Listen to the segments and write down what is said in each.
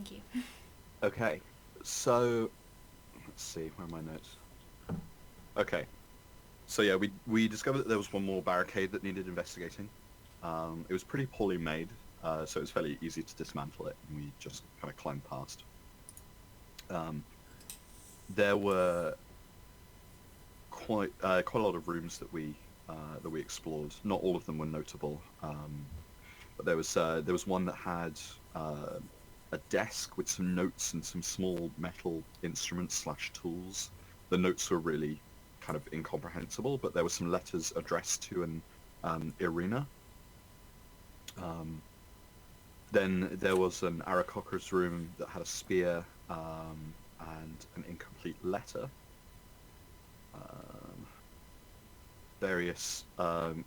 thank you. Okay, so let's see, where are my notes? Okay, so yeah, we discovered that there was one more barricade that needed investigating. It was pretty poorly made, so it was fairly easy to dismantle it, and we just kind of climbed past. Um, there were quite a lot of rooms that we explored. Not all of them were notable, but there was one that had a desk with some notes and some small metal instruments slash tools. The notes were really kind of incomprehensible, but there were some letters addressed to an Irina. Um, then there was an Aarakocra's room that had a spear and an incomplete letter. Um, Various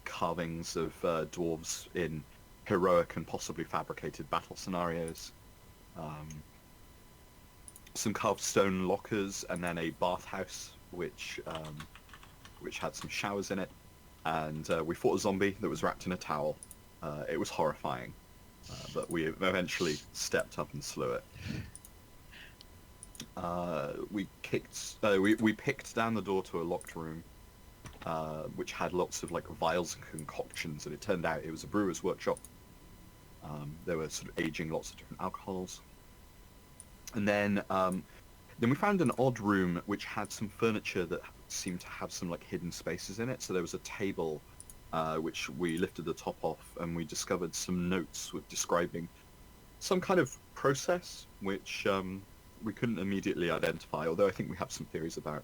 carvings of dwarves in heroic and possibly fabricated battle scenarios. Um, some carved stone lockers, and then a bathhouse which had some showers in it. And we fought a zombie that was wrapped in a towel. It was horrifying, but we eventually stepped up and slew it. We picked down the door to a locked room, which had lots of like vials and concoctions, and it turned out it was a brewer's workshop. They were sort of aging lots of different alcohols. And then we found an odd room which had some furniture that seemed to have some like hidden spaces in it. So there was a table which we lifted the top off, and we discovered some notes with describing some kind of process which we couldn't immediately identify, although I think we have some theories about.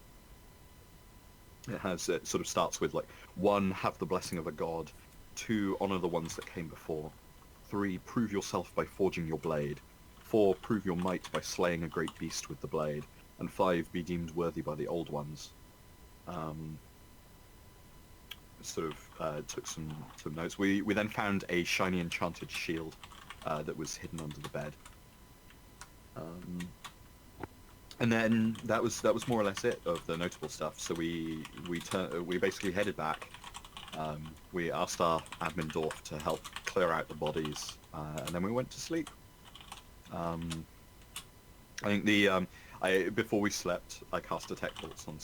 It sort of starts with like 1, have the blessing of a god; 2, honor the ones that came before; 3, prove yourself by forging your blade; 4, prove your might by slaying a great beast with the blade; and 5, be deemed worthy by the old ones. Sort of took some notes. We then found a shiny enchanted shield that was hidden under the bed. And then that was more or less it of the notable stuff. So we basically headed back. We asked our admin dwarf to help clear out the bodies, and then we went to sleep. I think before we slept, I cast detect bolts on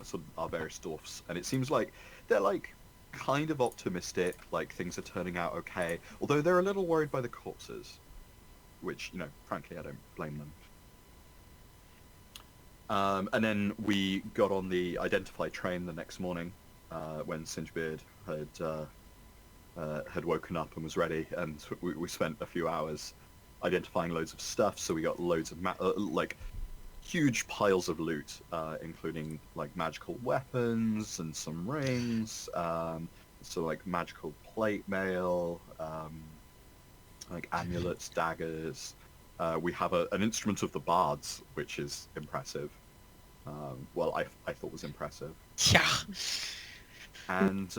sort of our various dwarfs, and it seems like they're like kind of optimistic, like things are turning out okay. Although they're a little worried by the corpses, which frankly, I don't blame them. And then we got on the Identify train the next morning when Singebeard had woken up and was ready, and we spent a few hours identifying loads of stuff. So we got loads of like huge piles of loot, including like magical weapons and some rings, so like magical plate mail, like amulets, daggers. We have an instrument of the bards, which is impressive. Well, I thought was impressive. Yeah. And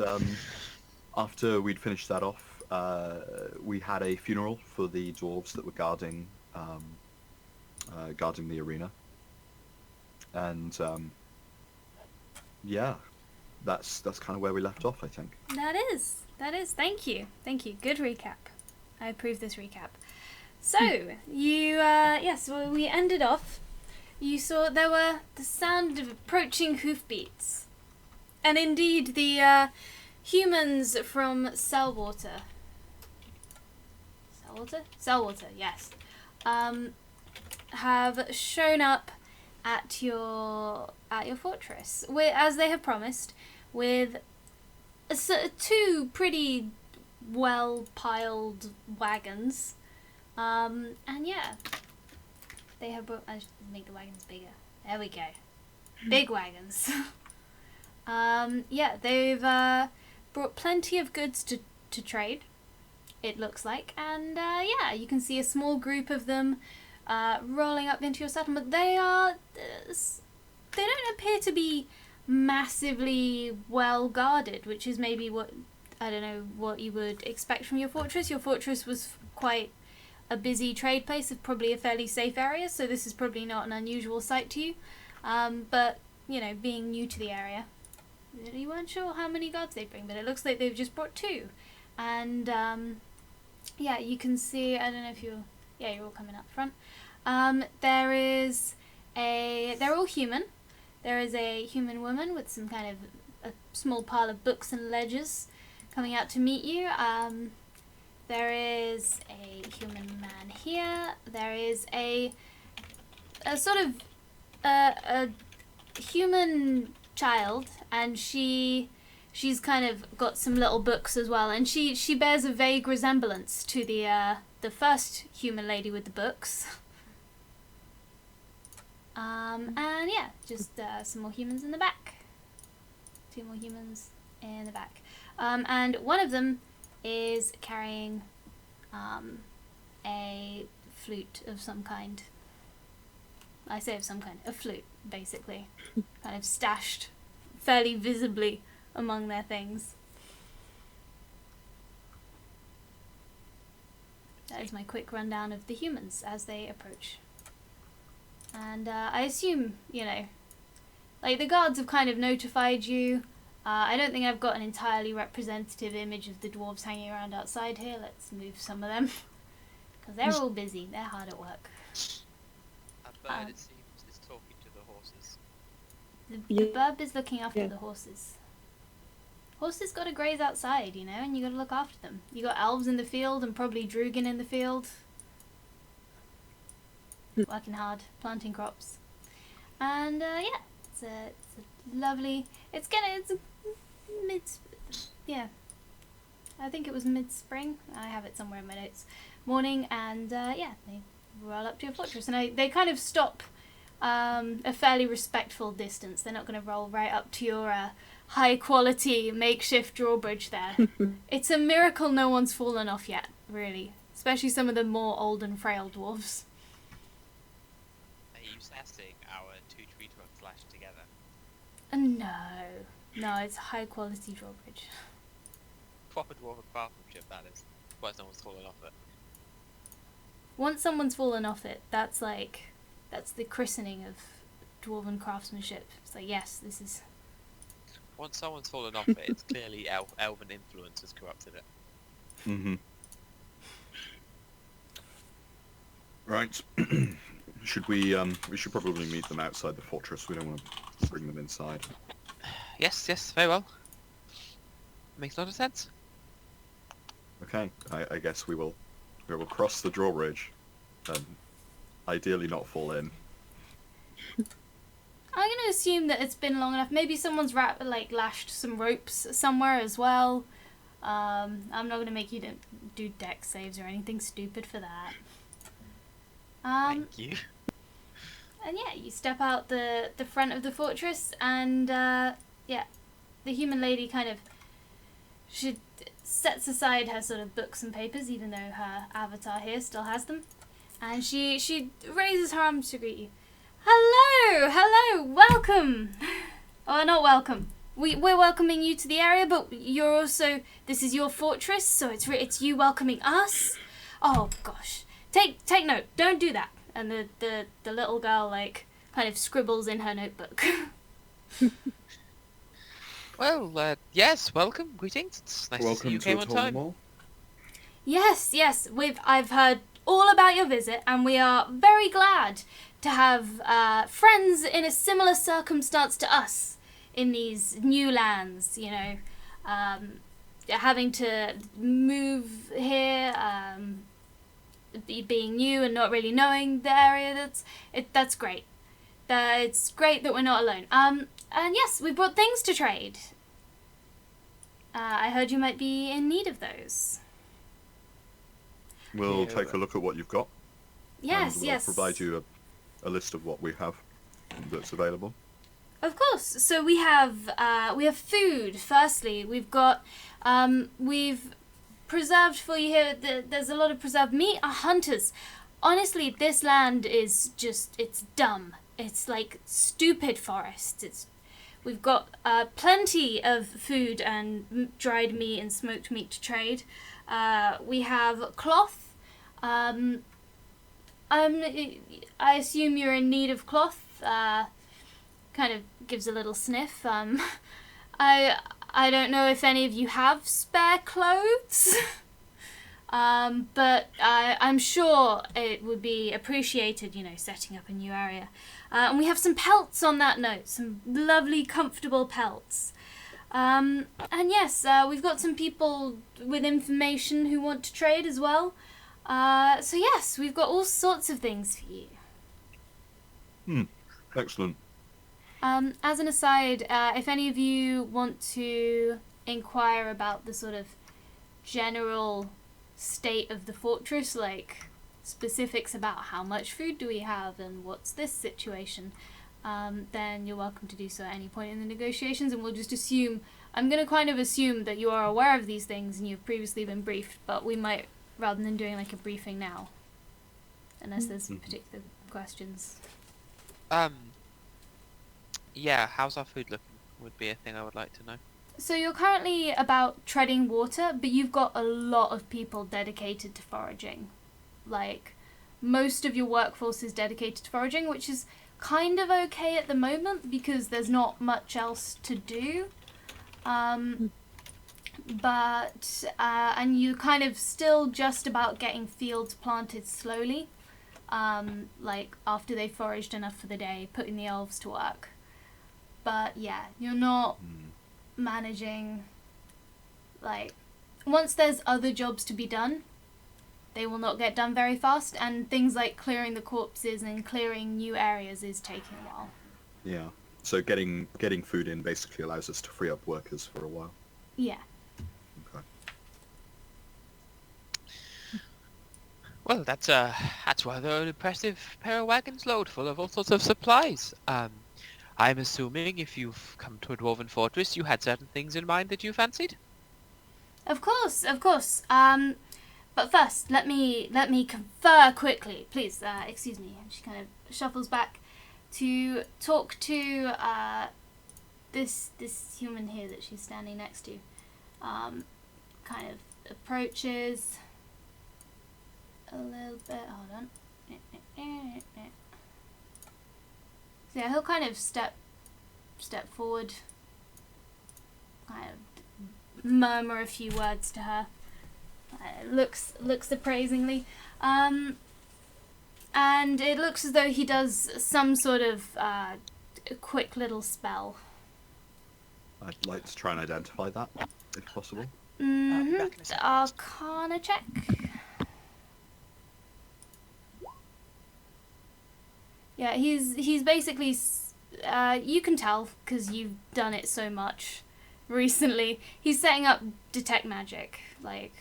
after we'd finished that off, we had a funeral for the dwarves that were guarding the arena. And yeah, that's kind of where we left off, I think. That is. Thank you. Good recap. I approve this recap. So, you, yes, well, we ended off. You saw there were the sound of approaching hoofbeats. And indeed, the humans from Sellwater, yes, have shown up at your fortress, as they have promised, with 2 pretty well-piled wagons. And yeah, they have brought... I should make the wagons bigger. There we go. Big wagons. Yeah, they've brought plenty of goods to trade, it looks like. And yeah, you can see a small group of them rolling up into your settlement. They don't appear to be massively well guarded, which is maybe what, I don't know, what you would expect from your fortress. Your fortress was quite a busy trade place of probably a fairly safe area, so this is probably not an unusual sight to you. But, being new to the area, you weren't sure how many guards they'd bring, but it looks like they've just brought 2. And, yeah, you can see, I don't know if you're Yeah, you're all coming up front. They're all human. There is a human woman with some kind of a small pile of books and ledgers coming out to meet you. There is a human man here. There is a sort of a human child, and she's kind of got some little books as well, and she bears a vague resemblance to the first human lady with the books. And yeah, just some more humans in the back. 2 more humans in the back. And one of them is carrying a flute of some kind. I say of some kind. A flute, basically. Kind of stashed fairly visibly among their things. That is my quick rundown of the humans as they approach. And I assume, like the guards have kind of notified you. I don't think I've got an entirely representative image of the dwarves hanging around outside here. Let's move some of them. Because they're all busy. They're hard at work. A bird, it seems, is talking to the horses. The burb is looking after the horses. Horses got to graze outside, and you got to look after them. You got elves in the field and probably Drugan in the field. Working hard, planting crops. And it's a lovely. I think it was mid-spring. I have it somewhere in my notes. Morning, and they roll up to your fortress, and they kind of stop a fairly respectful distance. They're not going to roll right up to your high-quality makeshift drawbridge there. It's a miracle no one's fallen off yet, really. Especially some of the more old and frail dwarves. Are you testing our 2 tree trunks lashed together? No, it's high-quality drawbridge. Proper dwarven craftsmanship, that is. Why no one's fallen off it? Once someone's fallen off it, that's the christening of dwarven craftsmanship. It's like, yes, this is... Once someone's fallen off it, it's clearly elven influence has corrupted it. Mm-hmm. Right. We should probably meet them outside the fortress. We don't want to bring them inside. Yes, very well. Makes a lot of sense. Okay, I guess we will cross the drawbridge and ideally not fall in. I'm going to assume that it's been long enough. Maybe someone's lashed some ropes somewhere as well. I'm not going to make you do dex saves or anything stupid for that. Thank you. And yeah, you step out the front of the fortress, and the human lady she sets aside her sort of books and papers, even though her avatar here still has them, and she raises her arms to greet you. Hello, welcome. Oh, not welcome. We're welcoming you to the area, but you're also, this is your fortress, so it's you welcoming us. Oh gosh, take note. Don't do that. And the little girl kind of scribbles in her notebook. Well, yes, welcome, greetings. It's nice to see you came on time. Yes, I've heard all about your visit, and we are very glad to have friends in a similar circumstance to us in these new lands, having to move here, being new and not really knowing the area. That's great. It's great that we're not alone. And yes, we brought things to trade. I heard you might be in need of those. We'll take a look at what you've got. Yes, and we'll provide you a list of what we have that's available. Of course. So we have food. Firstly, we've got we've preserved for you here. There's a lot of preserved meat. Our hunters. Honestly, this land is it's dumb. It's like stupid forests. We've got plenty of food and dried meat and smoked meat to trade. We have cloth. I assume you're in need of cloth. Kind of gives a little sniff. I don't know if any of you have spare clothes. But I'm sure it would be appreciated, setting up a new area. And we have some pelts on that note, some lovely, comfortable pelts. And yes, we've got some people with information who want to trade as well. So yes, we've got all sorts of things for you. Excellent. As an aside, if any of you want to inquire about the sort of general state of the fortress, like specifics about how much food do we have and what's this situation, then you're welcome to do so at any point in the negotiations, and we'll just assume, I'm going to kind of assume that you are aware of these things and you've previously been briefed, but we might, rather than doing like a briefing now, unless there's particular questions. Yeah, how's our food looking would be a thing I would like to know. So you're currently about treading water, but you've got a lot of people dedicated to foraging. Like, most of your workforce is dedicated to foraging, which is kind of okay at the moment because there's not much else to do. And you kind of still just about getting fields planted slowly. Like, after they've foraged enough for the day, putting the elves to work. But yeah, you're not managing, like, once there's other jobs to be done, they will not get done very fast, and things like clearing the corpses and clearing new areas is taking a while. Yeah. So getting food in basically allows us to free up workers for a while. Yeah. Okay. Well, that's rather an impressive pair of wagons load full of all sorts of supplies. I'm assuming if you've come to a dwarven fortress, you had certain things in mind that you fancied? Of course. But first, let me confer quickly, please. Excuse me. And she kind of shuffles back to talk to this human here that she's standing next to. Kind of approaches a little bit. Hold on. So yeah, he'll kind of step forward, kind of murmur a few words to her. Looks appraisingly, and it looks as though he does some sort of quick little spell. I'd like to try and identify that, if possible. Arcana check. Yeah, he's basically, you can tell because you've done it so much recently. He's setting up detect magic, like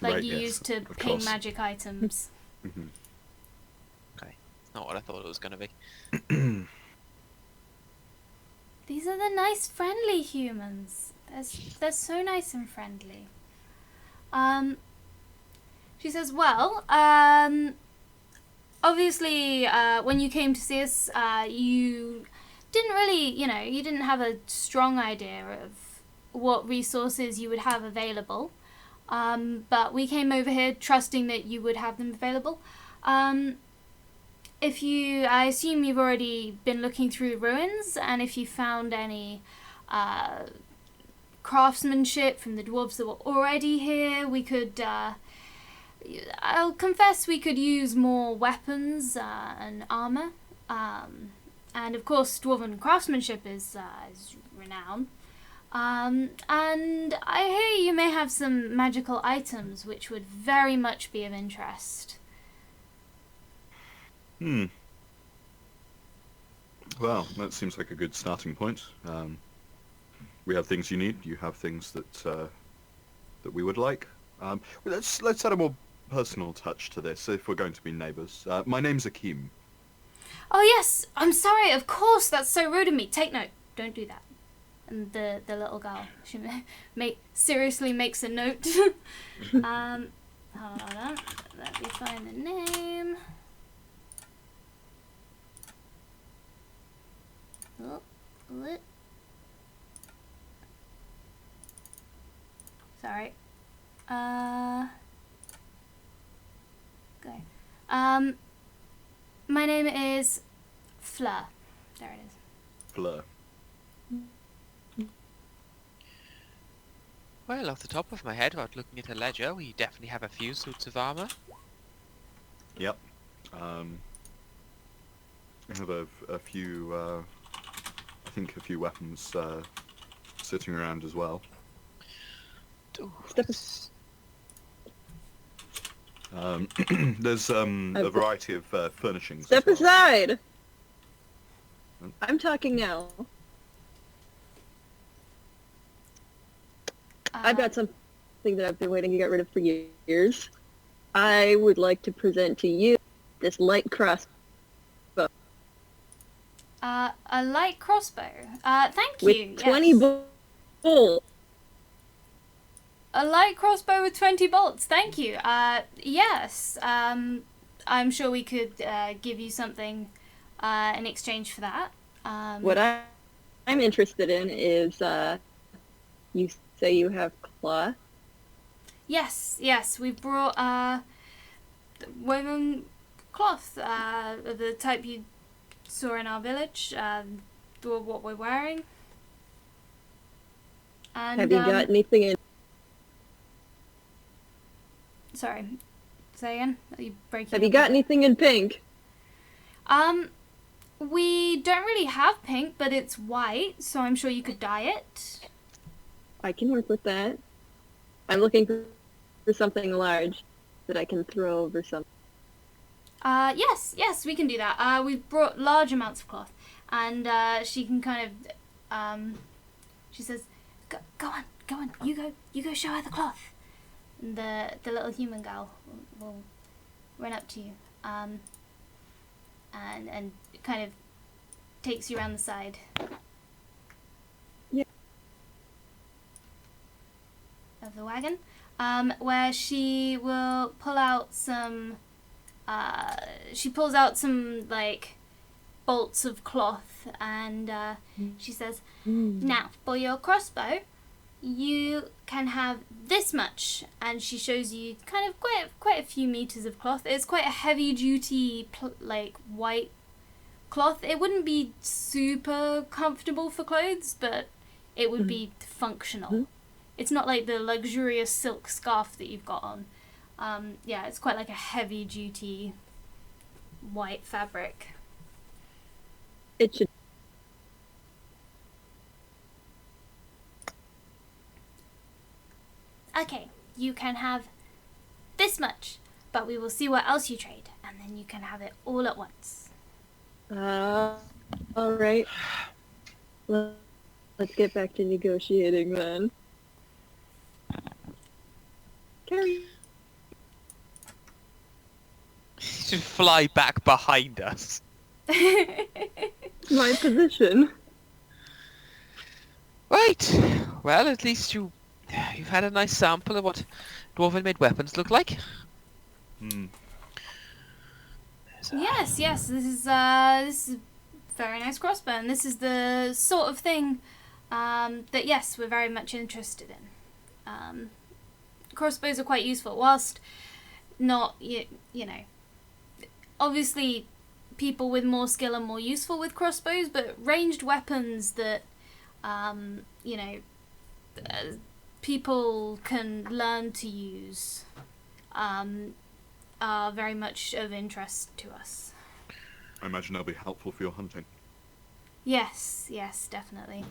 Right, you yes, used to of ping course. magic items. Okay, not what I thought it was going to be. These are the nice, friendly humans. They're so nice and friendly. She says, well, obviously, when you came to see us, you didn't really, you didn't have a strong idea of what resources you would have available. But we came over here trusting that you would have them available. I assume you've already been looking through ruins, and if you found any craftsmanship from the dwarves that were already here, we could, I'll confess, we could use more weapons and armor. And of course, dwarven craftsmanship is renowned. And I hear you may have some magical items which would very much be of interest. Well, that seems like a good starting point. We have things you need. You have things that we would like. Let's add a more personal touch to this if we're going to be neighbours. My name's Akeem. Oh yes, I'm sorry. Of course, that's so rude of me. Take note. Don't do that. And the little girl, she seriously makes a note. Hold on. Let me find the name. Oh, what? Sorry. Okay. My name is Fleur. There it is. Fleur. Well, off the top of my head, without looking at a ledger, we definitely have a few suits of armor. Yep. I have a few, I think a few weapons sitting around as well. Ooh, Step There's a variety of furnishings. Step as well. aside! Hmm? I'm talking now. I've got something that I've been waiting to get rid of for years. I would like to present to you this light crossbow A light crossbow. Thank with you. 20 yes. bolts. A light crossbow with 20 bolts. Thank you. Yes. I'm sure we could give you something in exchange for that. What I'm interested in is, you say you have cloth. Yes. We brought woven cloth of the type you saw in our village. What we're wearing. And Have you got anything in? Sorry. Say again. Are you breaking? Have you up? got anything in pink? We don't really have pink, but it's white, so I'm sure you could dye it. I can work with that. I'm looking for something large that I can throw over something. Yes, we can do that. We've brought large amounts of cloth, and she can kind of, she says, go on, you go show her the cloth. And the little human girl will run up to you, and kind of takes you around the side. Yeah. Of the wagon, where she will pull out some. She pulls out some like bolts of cloth, and she says, "Now for your crossbow, you can have this much." And she shows you kind of quite a few meters of cloth. It's quite a heavy duty like white cloth. It wouldn't be super comfortable for clothes, but it would be functional. It's not like the luxurious silk scarf that you've got on. Yeah, it's quite like a heavy duty white fabric. It should. Okay, you can have this much, but we will see what else you trade, and then you can have it all at once. All right. Let's get back to negotiating then. Carry. Should fly back behind us. My position. Right. Well, at least you've had a nice sample of what dwarven-made weapons look like. Yes, this is a very nice crossbow, and this is the sort of thing that yes, we're very much interested in. Crossbows are quite useful, whilst not you know, obviously people with more skill are more useful with crossbows, but ranged weapons that you know, people can learn to use are very much of interest to us. I imagine they'll be helpful for your hunting. Yes, definitely.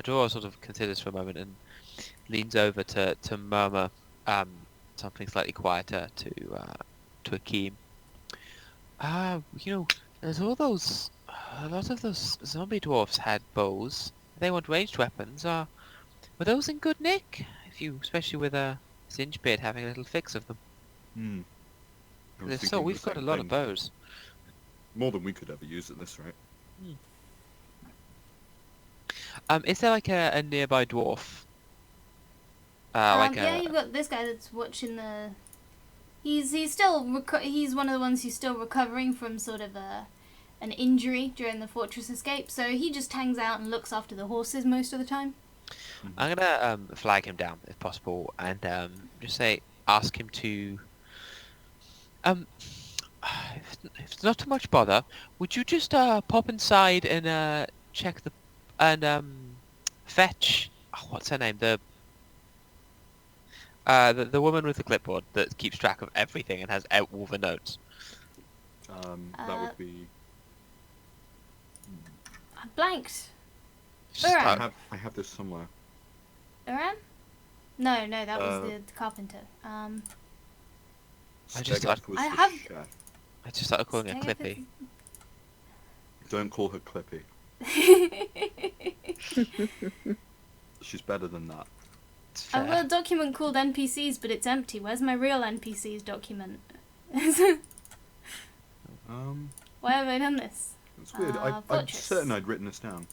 Dora sort of considers for a moment and leans over to murmur something slightly quieter to Akeem. You know, there's a lot of those zombie dwarfs had bows. They want ranged weapons. Were those in good nick? Especially with Singebeard having a little fix of them. If so, we've got a lot of bows. More than we could ever use at this rate. Is there like a nearby dwarf? Yeah, you've got this guy that's watching the. He's still he's one of the ones who's still recovering from sort of an injury during the fortress escape. So he just hangs out and looks after the horses most of the time. I'm gonna flag him down if possible, and just ask him to. If it's not too much bother, would you just pop inside and check the fetch. Oh, what's her name? The woman with the clipboard that keeps track of everything and has outwoven notes. That would be. I blanked. Just, Alright. I have this somewhere. Uram? No, that was the carpenter. I just Stegath thought- was I the have- chef. I just started calling her Stegath Clippy. Don't call her Clippy. She's better than that. It's I've fair. got a document called NPCs, but it's empty. Where's my real NPCs document? Why have I done this? It's weird. I'm Fortress. certain I'd written this down.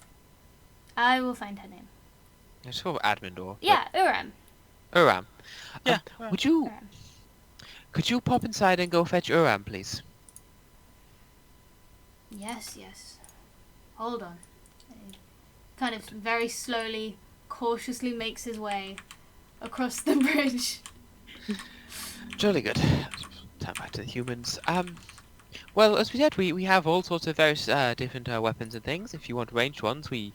I will find her name. It's called admin door. Yeah, Uram. Uram. Yeah. Uram. Could you pop inside and go fetch Uram, please? Yes. Hold on. He kind of very slowly, cautiously makes his way across the bridge. Jolly good. Time back to the humans. Well, as we said, we have all sorts of various different weapons and things. If you want ranged ones, we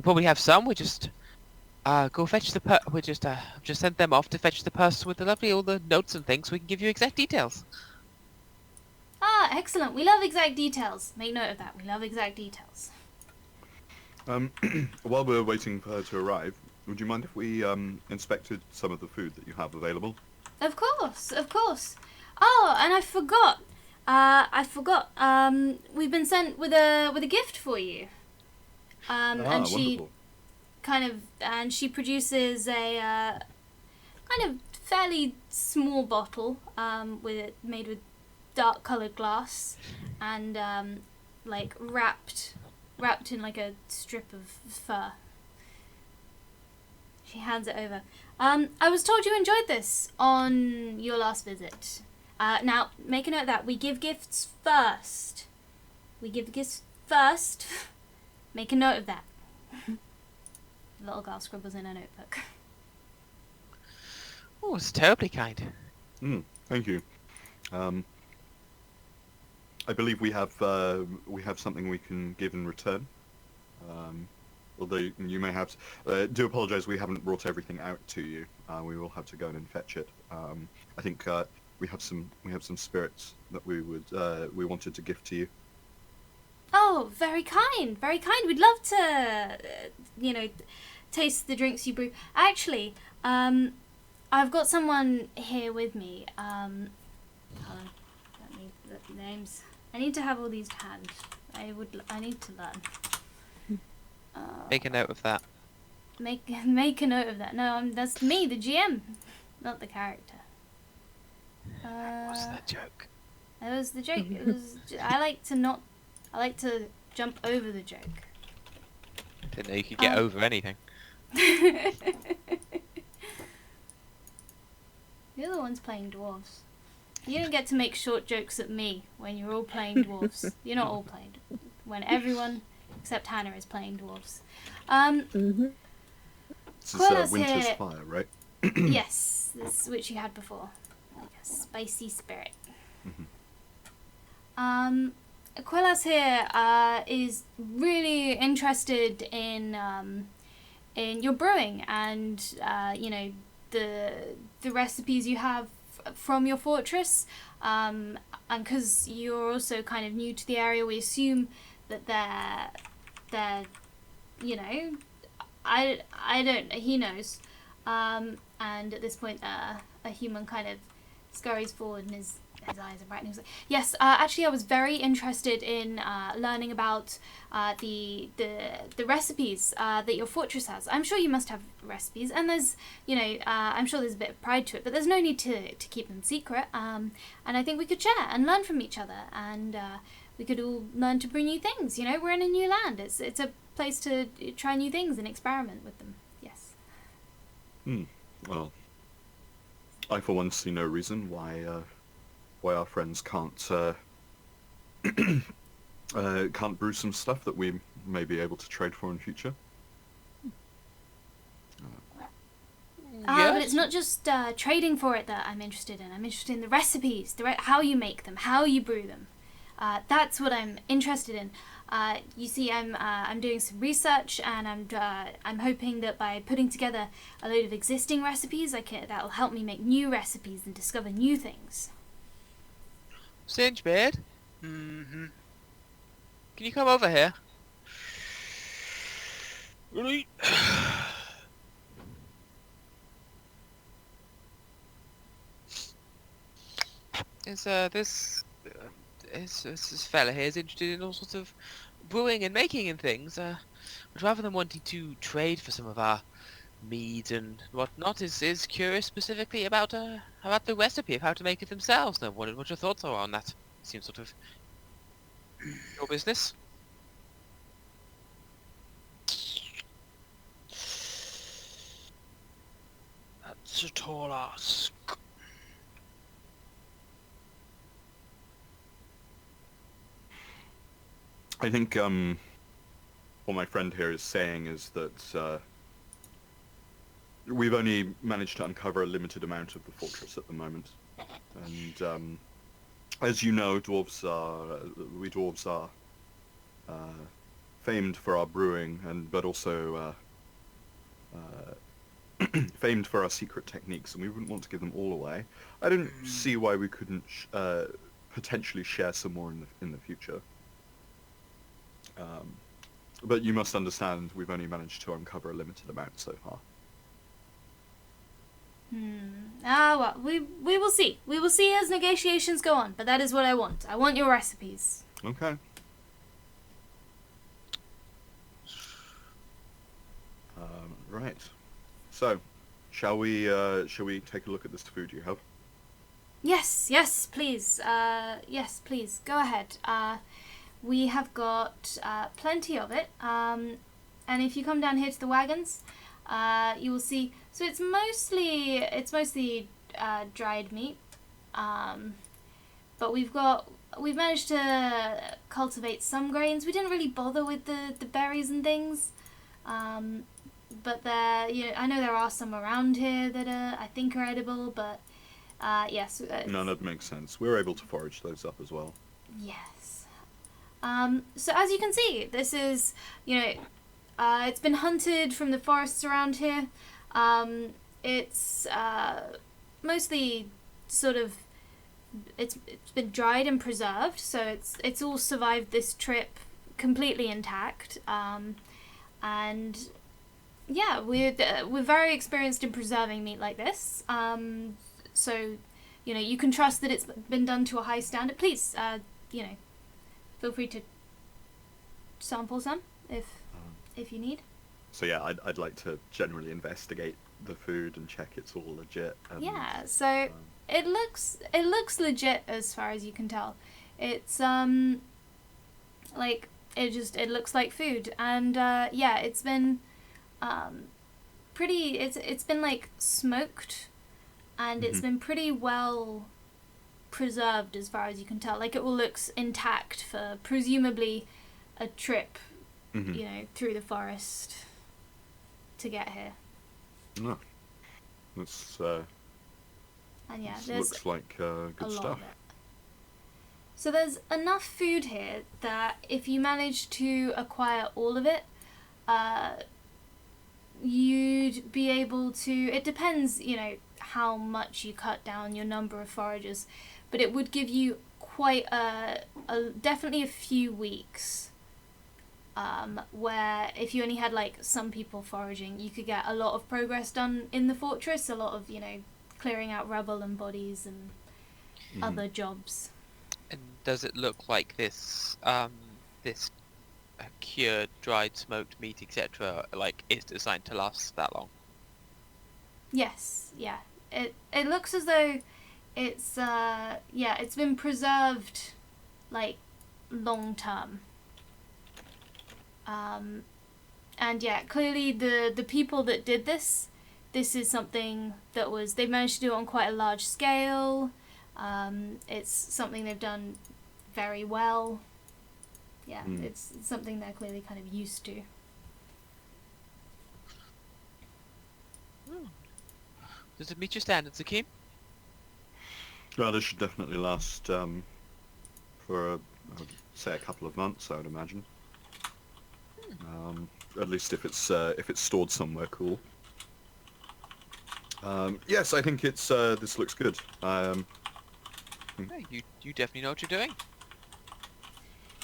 probably have some. We just go fetch the we just sent them off to fetch the person with all the notes and things, so we can give you exact details. Ah, excellent. We love exact details. Make note of that. We love exact details. While we're waiting for her to arrive, would you mind if we inspected some of the food that you have available? Of course. Oh, and I forgot. We've been sent with a gift for you. And she Wonderful. she produces a kind of fairly small bottle made with dark colored glass and like wrapped in like a strip of fur. She hands it over. I was told you enjoyed this on your last visit. Now, make a note of that. We give gifts first. Make a note of that. The little girl scribbles in her notebook. Oh, it's terribly kind. Thank you. I believe we have something we can give in return. Although you may have, do apologise, we haven't brought everything out to you. We will have to go in and fetch it. I think we have some spirits that we wanted to gift to you. Oh, very kind, very kind. We'd love to, taste the drinks you brew. Actually, I've got someone here with me. Hold on. Let me look the names. I need to have all these to hand. I need to learn. Make a note of that. Make a note of that. No, that's me, the GM, not the character. What's that joke? That was the joke. It was. I like to jump over the joke. Didn't know you could get over anything. You're the ones playing dwarves. You don't get to make short jokes at me when you're all playing dwarves. You're not all playing. When everyone except Hannah is playing dwarves. This Quota's is Winter's here. Fire, right? Yes, this which you had before. Like a spicy spirit. Quelas here is really interested in your brewing and the recipes you have from your fortress, and because you're also kind of new to the area, we assume that they're I don't, he knows, and at this point a human kind of scurries forward and his eyes are bright and he was like, yes, actually I was very interested in learning about the recipes that your fortress has. I'm sure you must have recipes, and there's, I'm sure there's a bit of pride to it, but there's no need to keep them secret, and I think we could share and learn from each other, and we could all learn to brew new things. We're in a new land. It's a place to try new things and experiment with them. Yes. Well, I for one see no reason why our friends can't brew some stuff that we may be able to trade for in future. But it's not just trading for it that I'm interested in. I'm interested in the recipes, how you make them, how you brew them. That's what I'm interested in. You see, I'm doing some research, and I'm hoping that by putting together a load of existing recipes, that'll help me make new recipes and discover new things. Singebed? Mm-hmm. Can you come over here? Right. This fella here is interested in all sorts of brewing and making and things. But rather than wanting to trade for some of our meads and whatnot, is curious specifically about the recipe of how to make it themselves. And I wondered what your thoughts are on that. Seems sort of your business. That's a tall ask. I think what my friend here is saying is that we've only managed to uncover a limited amount of the fortress at the moment, and as you know, we dwarves are famed for our brewing, but also famed for our secret techniques, and we wouldn't want to give them all away. I don't see why we couldn't potentially share some more in the future. But you must understand, we've only managed to uncover a limited amount so far. Well, we will see. We will see as negotiations go on, but that is what I want. I want your recipes. Okay. Right. So, shall we take a look at this food you have? Yes, please. Yes, please. Go ahead. We have got plenty of it. And if you come down here to the wagons, you will see. So it's mostly dried meat. But we've managed to cultivate some grains. We didn't really bother with the berries and things. But I know there are some around here that I think are edible, but yes. No, that makes sense. We're able to forage those up as well. Yes. So as you can see, this is, it's been hunted from the forests around here. It's mostly sort of, it's been dried and preserved, so it's all survived this trip completely intact. And yeah, we're very experienced in preserving meat like this. So, you can trust that it's been done to a high standard. Please, feel free to sample some if you need. So yeah, I'd like to generally investigate the food and check it's all legit. Yeah, so it looks legit as far as you can tell. It's it looks like food, and yeah, it's been pretty. It's been like smoked, and it's been pretty well preserved as far as you can tell. Like, it all looks intact for presumably a trip, through the forest to get here. No, that's And yeah, looks like good a lot stuff. of it. So there's enough food here that if you manage to acquire all of it, you'd be able to. It depends, how much you cut down your number of foragers, but it would give you quite definitely a few weeks. Where if you only had like some people foraging, you could get a lot of progress done in the fortress, a lot of, clearing out rubble and bodies and other jobs. And does it look like this cured, dried, smoked meat, etc., like, is designed to last that long? Yes, yeah. It looks as though it's it's been preserved like long term. And yeah, clearly the people that did this is something that they managed to do it on quite a large scale. It's something they've done very well. Yeah, it's something they're clearly kind of used to. Does it meet your standards, Akeem? Well, this should definitely last for, say, a couple of months, I would imagine. At least if it's stored somewhere cool. Yes, I think it's this looks good. Yeah, you definitely know what you're doing.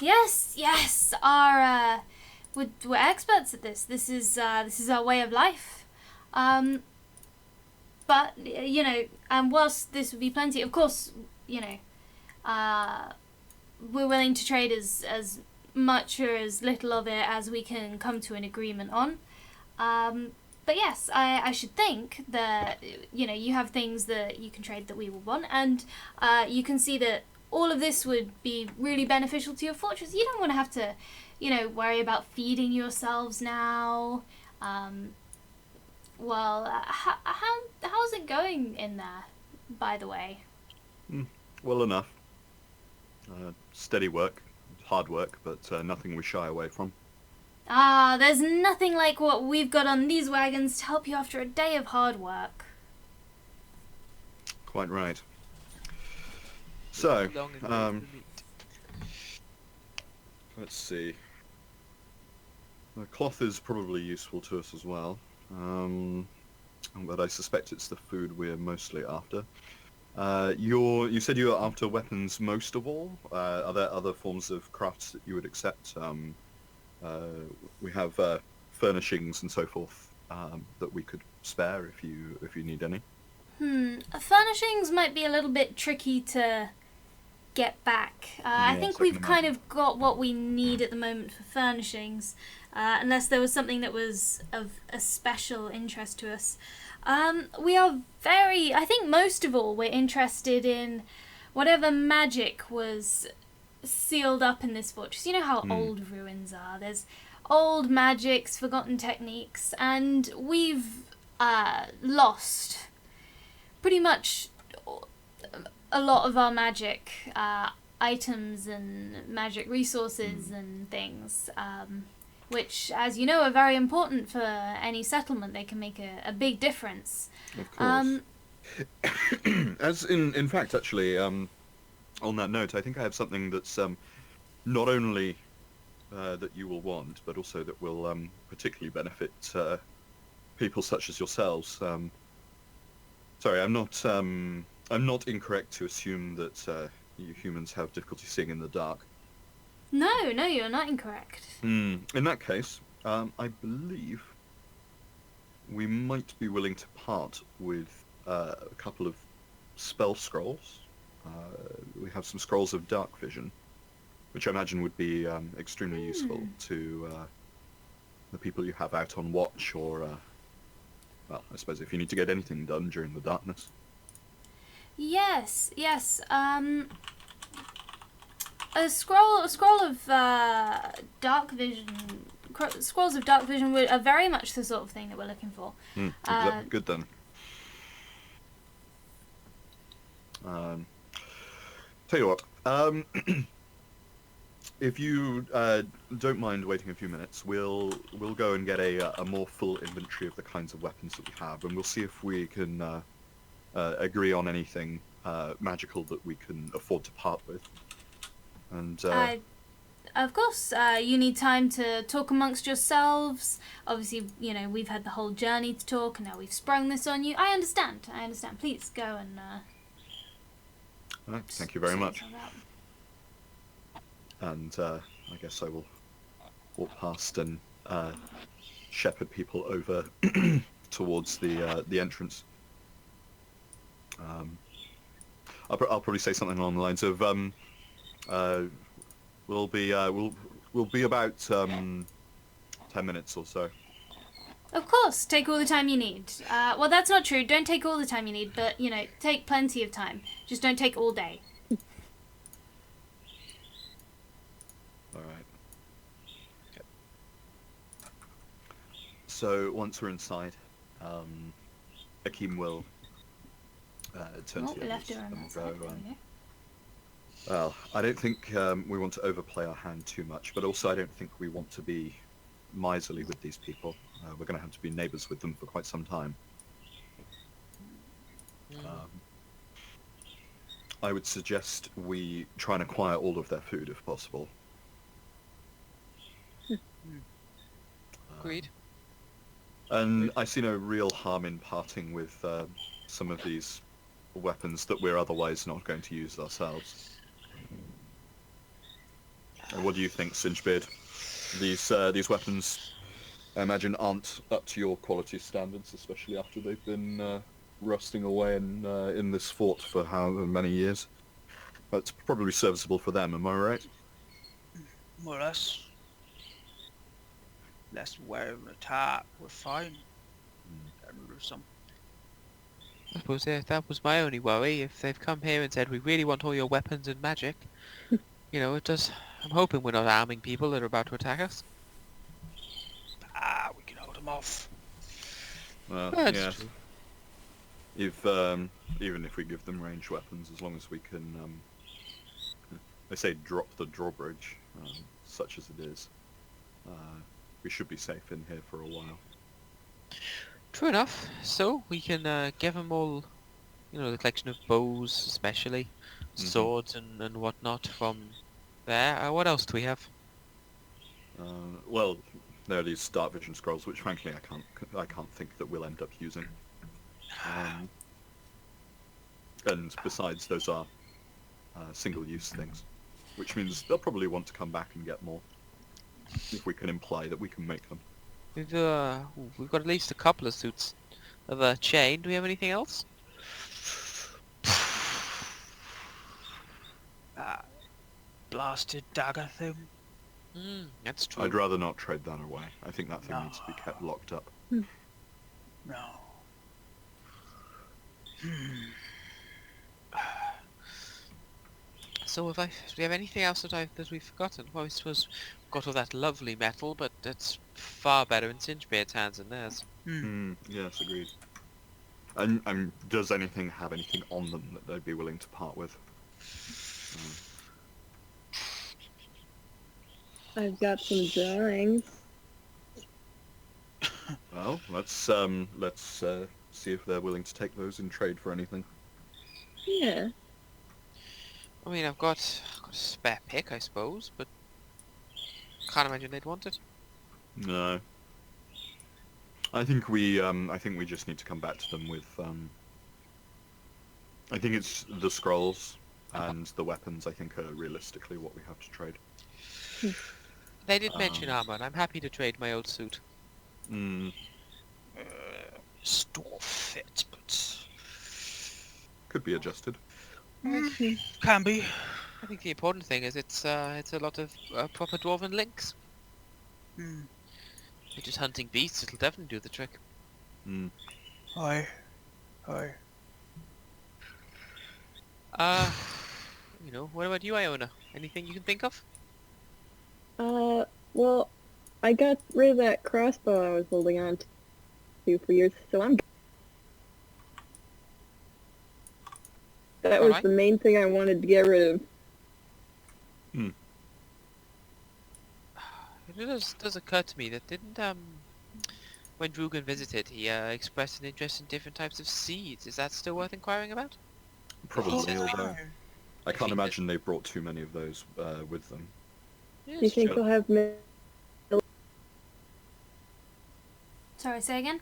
Yes. We're experts at this. This is our way of life. But and whilst this would be plenty, of course, we're willing to trade as much or as little of it as we can come to an agreement on. But yes, I should think that you have things that you can trade that we will want, and you can see that all of this would be really beneficial to your fortress. You don't want to have to, worry about feeding yourselves now. How's it going in there, by the way? Well enough. Steady work, hard work, but nothing we shy away from. There's nothing like what we've got on these wagons to help you after a day of hard work. Quite right. So, let's see. The cloth is probably useful to us as well, but I suspect it's the food we're mostly after. You said you were after weapons most of all. Are there other forms of crafts that you would accept? We have furnishings and so forth that we could spare if you need any. Furnishings might be a little bit tricky to get back. I think we've kind of got what we need at the moment for furnishings, unless there was something that was of a special interest to us. I think most of all, we're interested in whatever magic was sealed up in this fortress. You know how old ruins are. There's old magics, forgotten techniques, and we've lost pretty much a lot of our magic items and magic resources and things, which, as you know, are very important for any settlement. They can make a big difference. Of course. As in fact, actually, on that note, I think I have something that's not only that you will want, but also that will particularly benefit people such as yourselves. Sorry, I'm not incorrect to assume that you humans have difficulty seeing in the dark. No, you're not incorrect. In that case, I believe we might be willing to part with a couple of spell scrolls. We have some scrolls of dark vision, which I imagine would be extremely useful to the people you have out on watch, or well, I suppose if you need to get anything done during the darkness. Yes. A scroll of dark vision. Scrolls of dark vision are very much the sort of thing that we're looking for. Good then. Tell you what, if you don't mind waiting a few minutes, we'll go and get a more full inventory of the kinds of weapons that we have, and we'll see if we can agree on anything magical that we can afford to part with. And of course, you need time to talk amongst yourselves. Obviously, we've had the whole journey to talk, and now we've sprung this on you. I understand. Please go and. Right, thank you very much. And I guess I will walk past and shepherd people over towards the entrance. I'll probably say something along the lines of we'll be about 10 minutes or so. Of course, take all the time you need. Well, that's not true. Don't take all the time you need, but take plenty of time. Just don't take all day. All right. Okay. So once we're inside, Akeem will turn to you and go. Well, I don't think we want to overplay our hand too much, but also I don't think we want to be miserly with these people. We're going to have to be neighbours with them for quite some time. I would suggest we try and acquire all of their food if possible. Agreed. And I see no real harm in parting with some of these weapons that we're otherwise not going to use ourselves. And what do you think, Singebeard? These weapons, I imagine, aren't up to your quality standards, especially after they've been rusting away in this fort for however many years. That's probably serviceable for them, am I right? More or less. Less wear and attack. We're fine. Get rid of some. I suppose that was my only worry. If they've come here and said, we really want all your weapons and magic, it does... I'm hoping we're not arming people that are about to attack us. Ah, we can hold them off. That's Yeah. true. If even if we give them ranged weapons, as long as we can, they say drop the drawbridge, such as it is, we should be safe in here for a while. True enough. So, we can give them all, the collection of bows especially, swords and whatnot from there. What else do we have? Well, there are these dark vision scrolls, which frankly I can't think that we'll end up using. And besides, those are single-use things, which means they'll probably want to come back and get more, if we can imply that we can make them. We've got at least a couple of suits of chain. Do we have anything else? Blasted dagger thing. That's true. I'd rather not trade that away. I think that thing needs to be kept locked up. No. So do we have anything else that we've forgotten? Well, I suppose we've got all that lovely metal, but it's far better in Singebeard's hands than theirs. Yes, agreed. And does anything have anything on them that they'd be willing to part with? I've got some drawings. Well, let's see if they're willing to take those in trade for anything. Yeah. I mean, I've got a spare pick, I suppose, but can't imagine they'd want it. No. I think we just need to come back to them with I think it's the scrolls and the weapons. I think are realistically what we have to trade. They did mention armor, and I'm happy to trade my old suit. Store fit, but Could be adjusted. can be. I think the important thing is it's a lot of proper dwarven links. If you're just hunting beasts, it'll definitely do the trick. Aye. What about you, Iona? Anything you can think of? Well, I got rid of that crossbow I was holding on to for years, so I'm... That was Alright. the main thing I wanted to get rid of. It does occur to me that didn't when Drugan visited, he expressed an interest in different types of seeds. Is that still worth inquiring about? Probably, although Aye. I can't imagine they brought too many of those with them. Yeah, Do you it's think true. they'll have... Sorry, say again?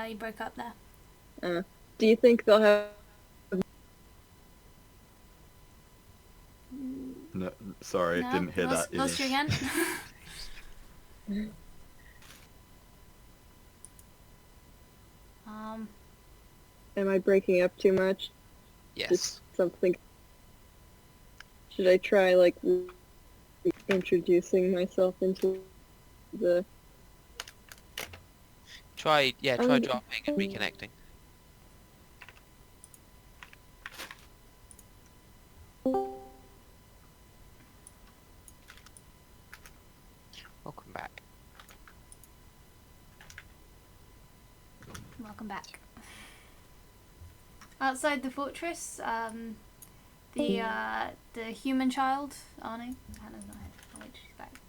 You broke up there. Do you think they'll have... No, sorry, No, didn't hear lost, that. Lost you again? Am I breaking up too much? Yes. Something... Should I try, like, introducing myself into the... Try Um, dropping and reconnecting. Welcome back. Welcome back. Outside the fortress, the human child, Arnie, Hannah's not here. I'll wait till she's back.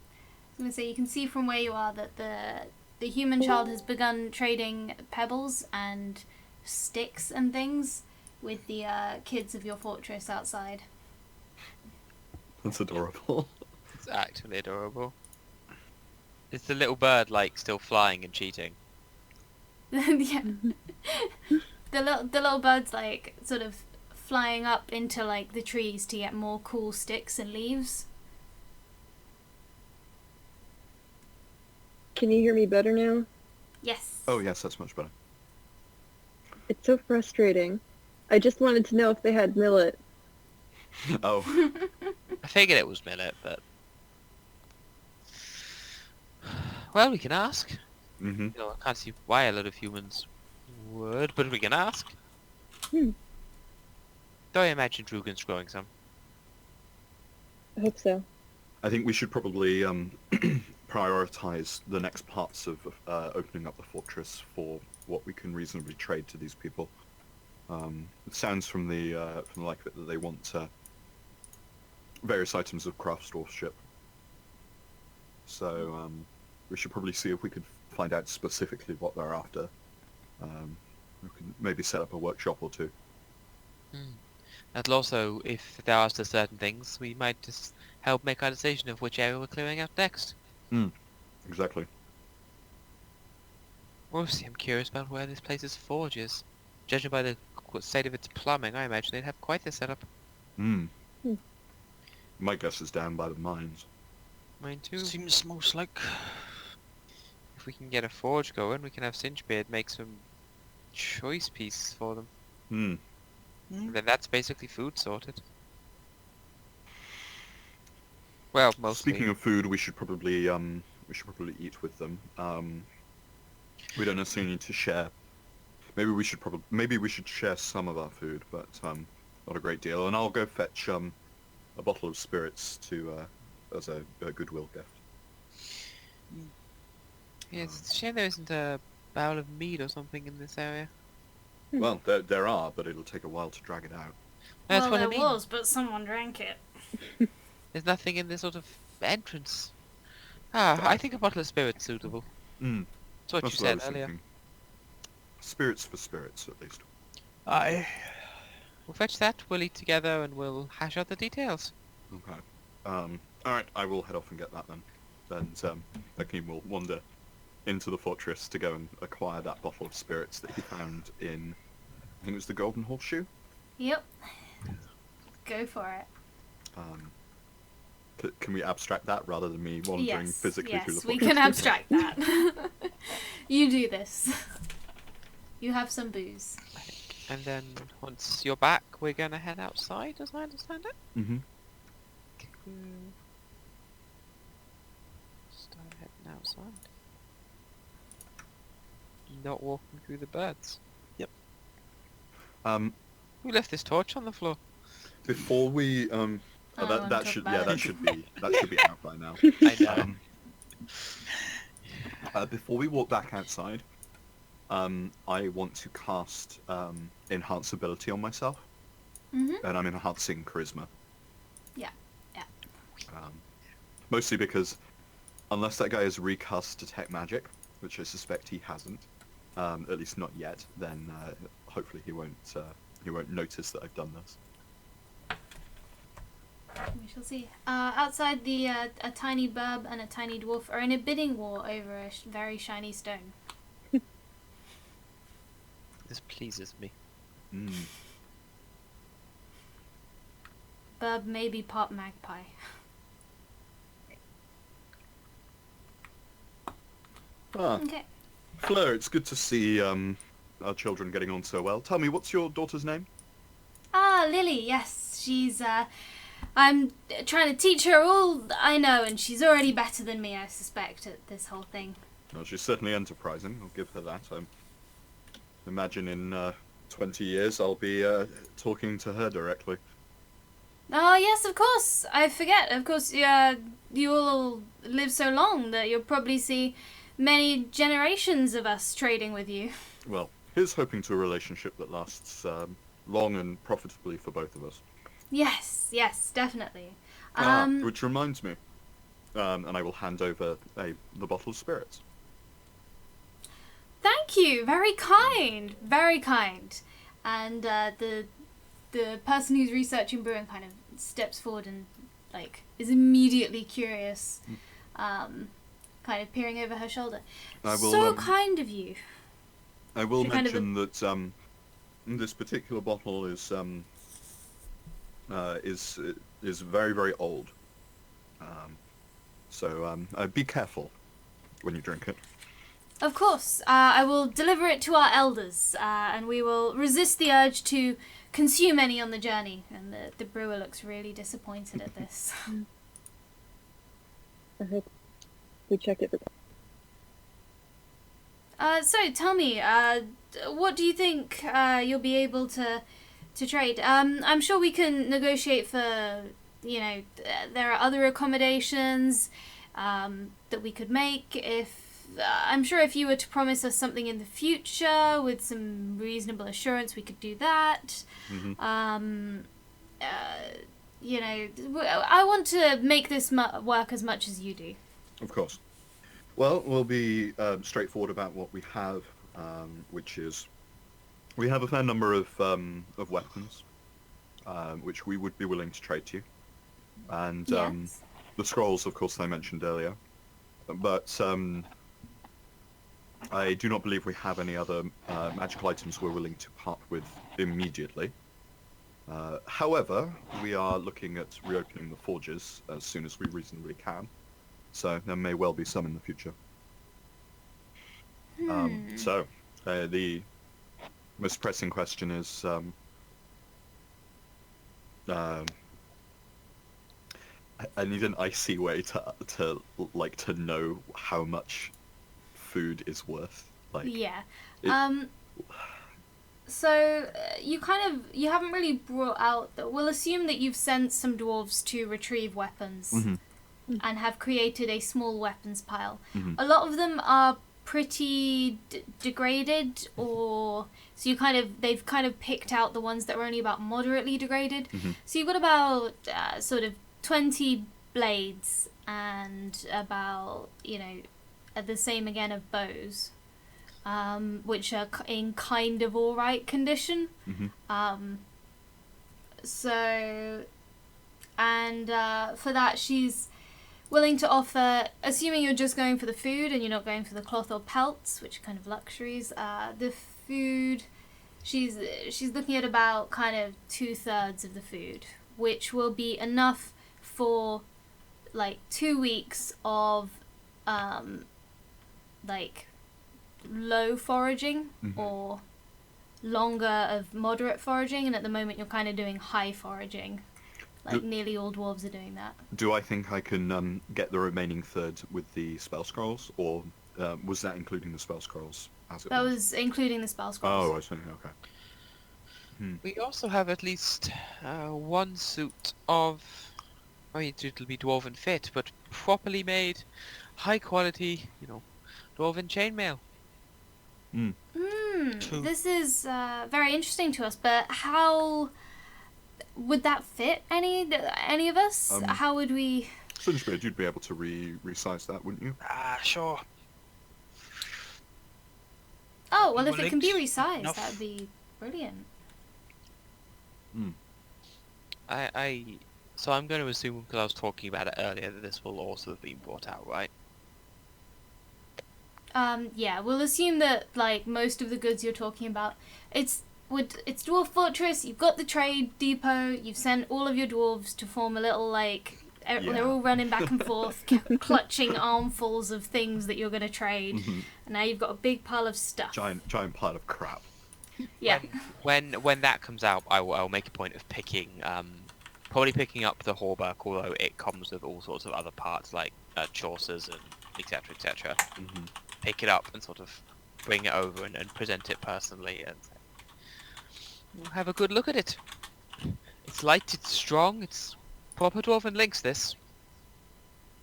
I'm gonna say you can see from where you are that the human child has begun trading pebbles and sticks and things with the kids of your fortress outside. That's adorable. It's actually adorable. Is the little bird like still flying and cheating? Yeah. The little bird's like sort of flying up into like the trees to get more cool sticks and leaves. Can you hear me better now? Yes. Oh yes, that's much better. It's so frustrating. I just wanted to know if they had millet. Oh, I figured it was millet, but well, we can ask. mm-hmm. You know, I can't see why a lot of humans would, but we can ask. Hmm. Though I imagine Drugan's growing some. I hope so. I think we should probably prioritize the next parts of opening up the fortress for what we can reasonably trade to these people. It sounds from the like of it that they want various items of craftsdwarfship. So we should probably see if we could find out specifically what they're after. We can maybe set up a workshop or two. And also, if they're asked us certain things, we might just help make our decision of which area we're clearing out next. Exactly. Mostly, I'm curious about where this place's forge is. Judging by the state of its plumbing, I imagine they'd have quite the setup. My guess is down by the mines. Mine too. Seems most like. If we can get a forge going, we can have Singebeard make some choice pieces for them. And then that's basically food sorted. Well, mostly. Speaking of food, we should probably eat with them. We don't necessarily need to share. Maybe we should share some of our food, but not a great deal. And I'll go fetch a bottle of spirits to as a goodwill gift. Yeah, it's a shame there isn't a barrel of mead or something in this area. Well, there are, but it'll take a while to drag it out. That's Well, what there I mean. was, but someone drank it. There's nothing in this sort of entrance. I think a bottle of spirit's suitable. That's what That's you what I said was earlier. thinking. Spirits for spirits, at least. Aye. We'll fetch that, we'll eat together, and we'll hash out the details. Okay. Alright, I will head off and get that then. And Hakeem will wander into the fortress to go and acquire that bottle of spirits that he found in, I think it was the Golden Horseshoe? Yep. Go for it. Can we abstract that rather than me wandering Yes, physically through the yes, we fortress? can abstract that. You do this. You have some booze. And then, once you're back, we're gonna head outside, as I understand it? Mm-hmm. Start heading outside. Not walking through the birds. Who left this torch on the floor? Before we I wanna that talk should about it. that should be out by now. I know. Before we walk back outside, I want to cast enhance ability on myself, Mhm. and I'm enhancing charisma. Yeah. Yeah. Mostly because unless that guy has recast detect magic, which I suspect he hasn't, at least not yet, then hopefully he won't notice that I've done this. We shall see. Outside, a tiny burb and a tiny dwarf are in a bidding war over a very shiny stone. This pleases me. Burb may be part magpie. Okay. Fleur, it's good to see our children getting on so well. Tell me, what's your daughter's name? Lily, yes. She's, I'm trying to teach her all I know, and she's already better than me, I suspect, at this whole thing. Well, she's certainly enterprising. I'll give her that. I imagine in 20 years I'll be talking to her directly. Oh, yes, of course. I forget. Of course, you all live so long that you'll probably see many generations of us trading with you. Well, here's hoping to a relationship that lasts long and profitably for both of us. Yes, definitely. Which reminds me, and I will hand over the bottle of spirits. Thank you. Very kind. Very kind. And the person who's researching brewing kind of steps forward and is immediately curious. Kind kind of peering over her shoulder. I will, So kind of you. I will She kind of mention that this particular bottle is very, very old. So be careful when you drink it. Of course, I will deliver it to our elders, and we will resist the urge to consume any on the journey. And the brewer looks really disappointed at this. I hope we check it. So tell me, what do you think you'll be able to trade? I'm sure we can negotiate for, there are other accommodations that we could make. I'm sure if you were to promise us something in the future with some reasonable assurance, we could do that. Mm-hmm. I want to make this work as much as you do. Of course. Well, we'll be straightforward about what we have, which is we have a fair number of weapons, which we would be willing to trade to you, and Yes. the scrolls, of course, I mentioned earlier. But I do not believe we have any other magical items we're willing to part with immediately. However, we are looking at reopening the forges as soon as we reasonably can. So there may well be some in the future. So the most pressing question is, I need an icy way to know how much food is worth. Yeah. It- So you haven't really brought out. We'll assume that you've sent some dwarves to retrieve weapons. Mhm. And have created a small weapons pile. Mhm. A lot of them are pretty degraded, or so they've kind of picked out the ones that are only about moderately degraded. Mhm. So you've got about sort of 20 blades and about the same again of bows, which are in kind of alright condition. Mhm. So, and for that she's willing to offer, assuming you're just going for the food and you're not going for the cloth or pelts, which are kind of luxuries, the food, she's looking at about kind of 2/3 of the food, which will be enough for 2 weeks of low foraging, Mhm. or longer of moderate foraging, and at the moment you're kind of doing high foraging. Nearly all dwarves are doing that. Do I think I can get the remaining third with the spell scrolls, or was that including the spell scrolls? That was including the spell scrolls. Oh, I see. Okay. We also have at least one suit of, it'll be dwarven fit, but properly made, high quality, dwarven chainmail. Two. This is very interesting to us, but how would that fit any of us? How would we... Sinchbeard, you'd be able to resize that, wouldn't you? Sure. Oh, well, if it can be Links, resized, enough. that would be brilliant. So I'm going to assume, because I was talking about it earlier, that this will also have been brought out, right? Yeah, we'll assume that, most of the goods you're talking about, it's Dwarf Fortress, you've got the trade depot, you've sent all of your dwarves to form a little, they're all running back and forth, clutching armfuls of things that you're going to trade, Mhm. and now you've got a big pile of stuff. Giant pile of crap. Yeah. When that comes out, I'll make a point of probably picking up the hauberk, although it comes with all sorts of other parts like chaucers and etc. etc. Mhm. Pick it up and sort of bring it over and present it personally and have a good look at it. It's light, it's strong, it's proper dwarven links, this.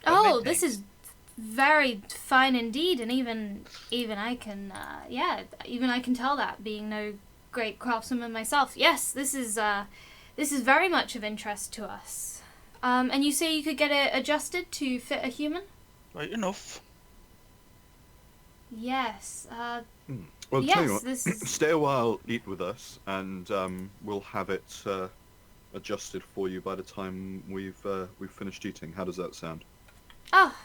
Oh, this is very fine indeed, and even I can, even I can tell that, being no great craftsman myself. Yes, this is very much of interest to us. And you say you could get it adjusted to fit a human? Right enough. Yes. Well, Yes, tell you what, this is- stay a while, eat with us, and we'll have it adjusted for you by the time we've finished eating. How does that sound? Oh,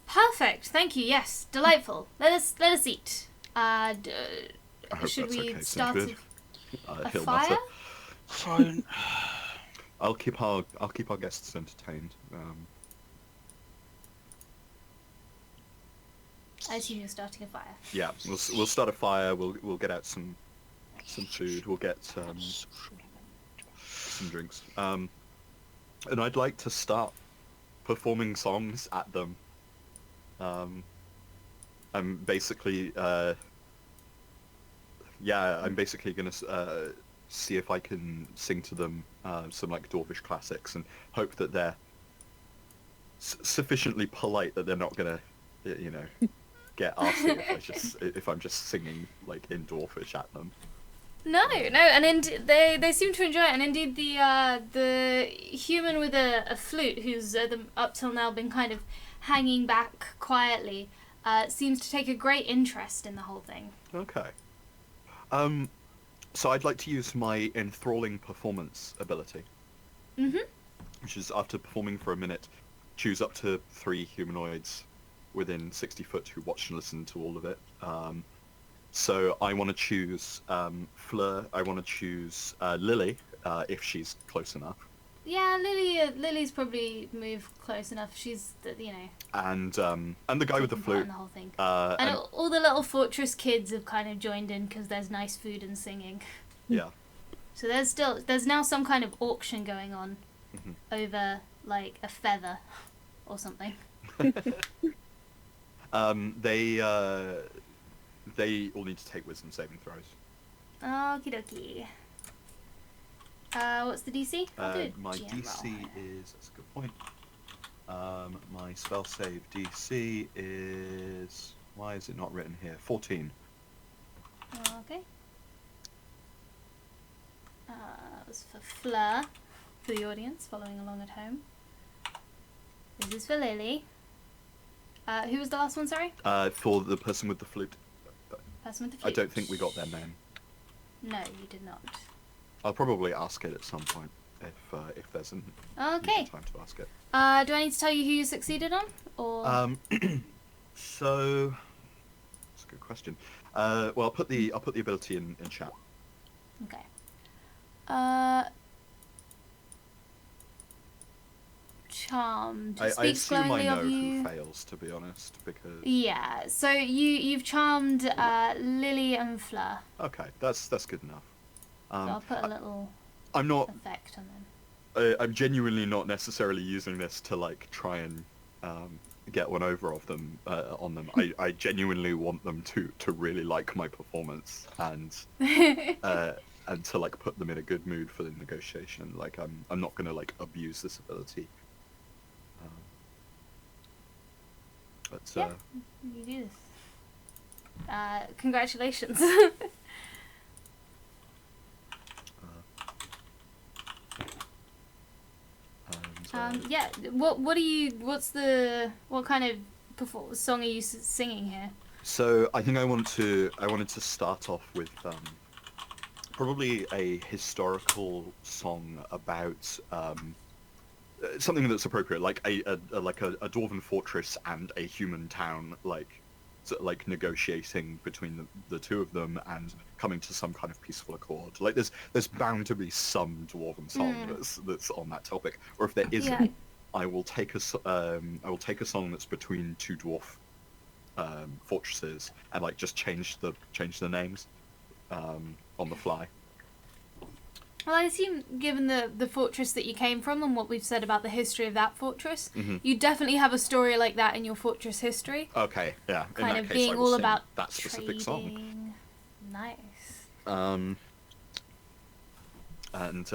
perfect. Perfect. Thank you. Yes, delightful. Let us eat. I hope Should that's we okay. start Sounds good. a He'll fire? mutter. Fine. I'll keep our guests entertained. I assume you're starting a fire. Yeah, we'll start a fire. We'll get out some food. We'll get some drinks. And I'd like to start performing songs at them. I'm basically I'm basically gonna see if I can sing to them some like dwarvish classics and hope that they're sufficiently polite that they're not gonna, get arsy if I'm just singing like in dwarfish at them. No, and they seem to enjoy it, and indeed the human with a flute, who's up till now been kind of hanging back quietly, seems to take a great interest in the whole thing. Okay. So I'd like to use my enthralling performance ability, which is after performing for a minute, choose up to 3 humanoids within 60 foot who watch and listen to all of it. So I want to choose Fleur. I want to choose Lily if she's close enough. Yeah, Lily's probably moved close enough. She's And the guy with the taking part flute. in the whole thing. And All the little fortress kids have kind of joined in because there's nice food and singing. yeah. So there's now some kind of auction going on over like a feather or something. They all need to take wisdom saving throws. Okie dokie. What's the DC? I'll do a My GM DC roll. is... That's a good point. My spell save DC is... Why is it not written here? 14. Okay. That was for Fleur, for the audience following along at home. This is for Lily. Who was the last one, sorry? For the person with the flute. Person with the I flute. don't think we got their name. No, you did not. I'll probably ask it at some point if there's an Okay. time to ask it. Do I need to tell you who you succeeded on? Or So that's a good question. Well, I'll put the ability in chat. okay. Charmed. I Speaks assume I glowingly know of you. who fails, to be honest, because Yeah. So you've charmed Lily and Fleur. okay, that's good enough. So I'll put a little I'm not. effect on them. I'm genuinely not necessarily using this to like try and get one over of them on them. I genuinely want them to really like my performance and to like put them in a good mood for the negotiation. Like I'm not gonna like abuse this ability. But Yeah. You do this. Congratulations. Yeah. What kind of song are you singing here? So I think I wanted to start off with probably a historical song about something that's appropriate, like a dwarven fortress and a human town, like negotiating between the two of them and coming to some kind of peaceful accord. Like there's bound to be some dwarven song that's on that topic, or if there isn't, Yeah. I will take a song that's between 2 dwarf fortresses and like just change the names on the fly. Well, I assume, given the fortress that you came from and what we've said about the history of that fortress, you definitely have a story like that in your fortress history. Okay, yeah. In Kind that of case, being I will all sing about that specific song. trading. Nice. And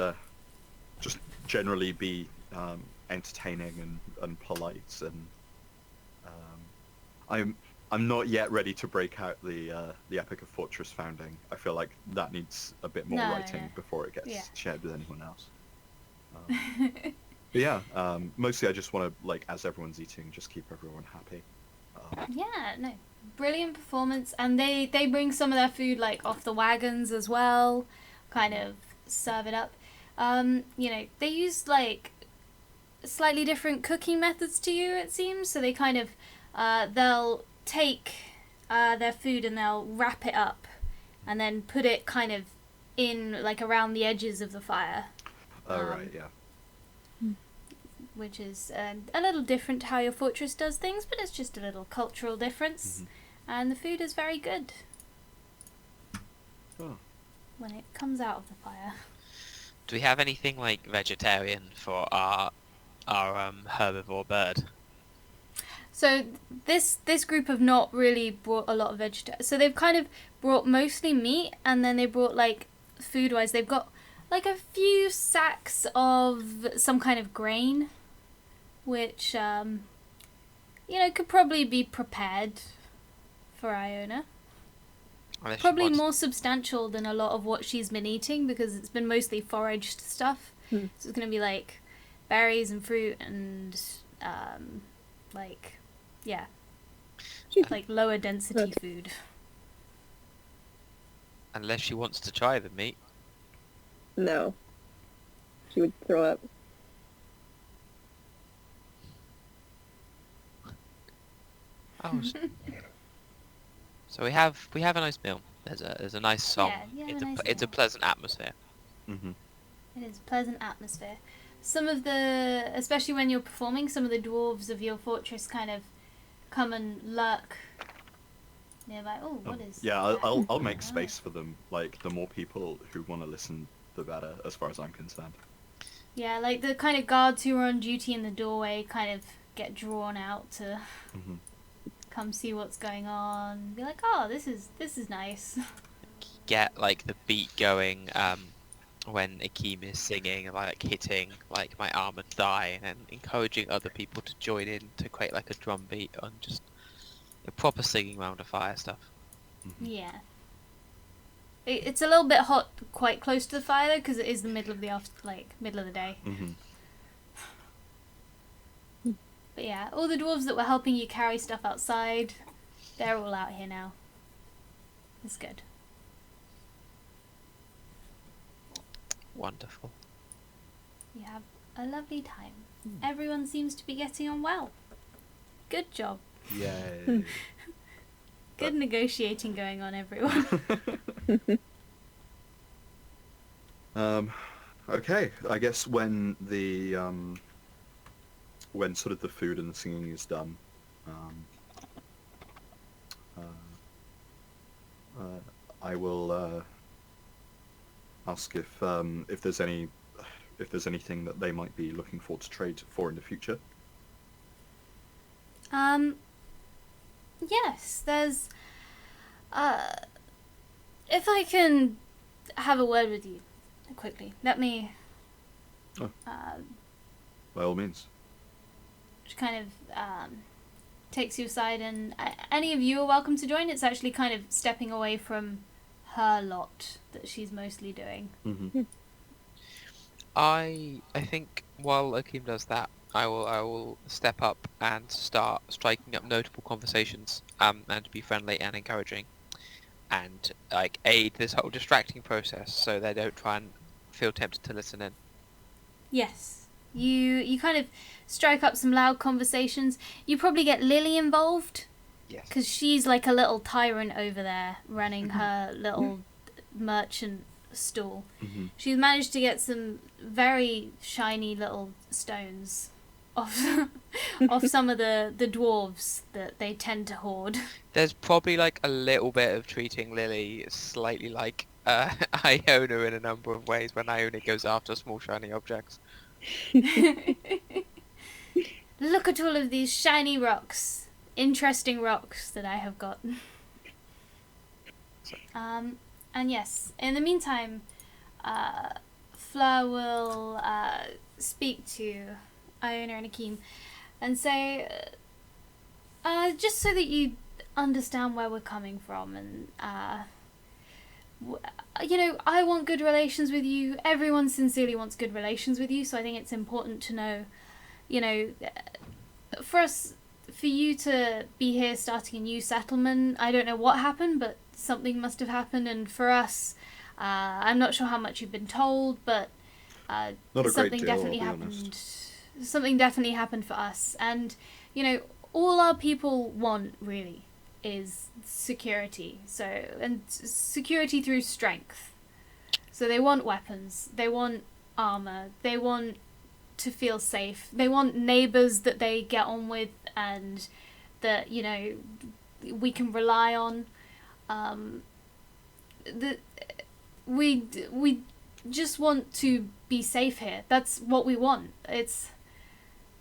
just generally be entertaining and polite, and I'm not yet ready to break out the epic of fortress founding. I feel like that needs a bit more No, writing no. before it gets Yeah. shared with anyone else. But yeah, mostly I just want to, like, as everyone's eating, just keep everyone happy. Yeah, no. Brilliant performance. And they bring some of their food, like, off the wagons as well. Kind of serve it up. They use, like, slightly different cooking methods to you, it seems. So they kind of they'll take their food and they'll wrap it up and then put it kind of in, like, around the edges of the fire. Oh, right, yeah. Which is a little different to how your fortress does things, but it's just a little cultural difference. And the food is very good when it comes out of the fire. Do we have anything like vegetarian for our herbivore bird? So this group have not really brought a lot of vegetarian. So they've kind of brought mostly meat, and then they brought, like, food-wise, they've got like a few sacks of some kind of grain, which could probably be prepared for Iona. Unless she Probably wants- more substantial than a lot of what she's been eating, because it's been mostly foraged stuff. So it's going to be like berries and fruit and like lower density food. Unless she wants to try the meat. No. She would throw up. Oh. So we have a nice meal. There's a nice song. Yeah, it's a nice it's a meal. pleasant atmosphere. It is a pleasant atmosphere. Some of the, especially when you're performing, some of the dwarves of your fortress kind of come and lurk nearby. Oh, what is Yeah, that? I'll make space for them. Like, the more people who want to listen, the better, as far as I'm concerned. Yeah, like the kind of guards who are on duty in the doorway kind of get drawn out to come see what's going on. Be like, oh, this is nice. Get like the beat going when Akeem is singing, like hitting like my arm and thigh, and encouraging other people to join in to create like a drum beat on just a proper singing round of fire stuff. Yeah. It's a little bit hot quite close to the fire though, because it is the middle of the middle of the day. But yeah, all the dwarves that were helping you carry stuff outside, they're all out here now. It's good. Wonderful. You have a lovely time. Everyone seems to be getting on well. Good job. Yay. Good negotiating going on, everyone. Okay, I guess when the when sort of the food and the singing is done, I will ask if there's anything that they might be looking forward to trade for in the future. Yes, there's if I can have a word with you quickly. Let me By all means. which kind of takes you aside, and any of you are welcome to join. It's actually kind of stepping away from her lot that she's mostly doing. I think while Akeem does that, I will step up and start striking up notable conversations, and be friendly and encouraging, and like aid this whole distracting process so they don't try and feel tempted to listen in. Yes. You kind of strike up some loud conversations. You probably get Lily involved, Yes. because she's like a little tyrant over there running her little merchant stall. She's managed to get some very shiny little stones off off some of the dwarves that they tend to hoard. There's probably like a little bit of treating Lily slightly like Iona in a number of ways when Iona goes after small shiny objects. Look at all of these shiny rocks. Interesting rocks that I have got. And yes, in the meantime, Fleur will speak to Iona and Akeem and say, just so that you understand where we're coming from, and I want good relations with you. Everyone sincerely wants good relations with you, so I think it's important to know, for you to be here starting a new settlement, I don't know what happened, but something must have happened, and for us, I'm not sure how much you've been told, but Not a great something deal, definitely I'll be happened. honest. Something definitely happened for us, and all our people want really is security. So, and security through strength. So they want weapons, they want armor, they want to feel safe, they want neighbors that they get on with and that, you know, we can rely on. We just want to be safe here. That's what we want.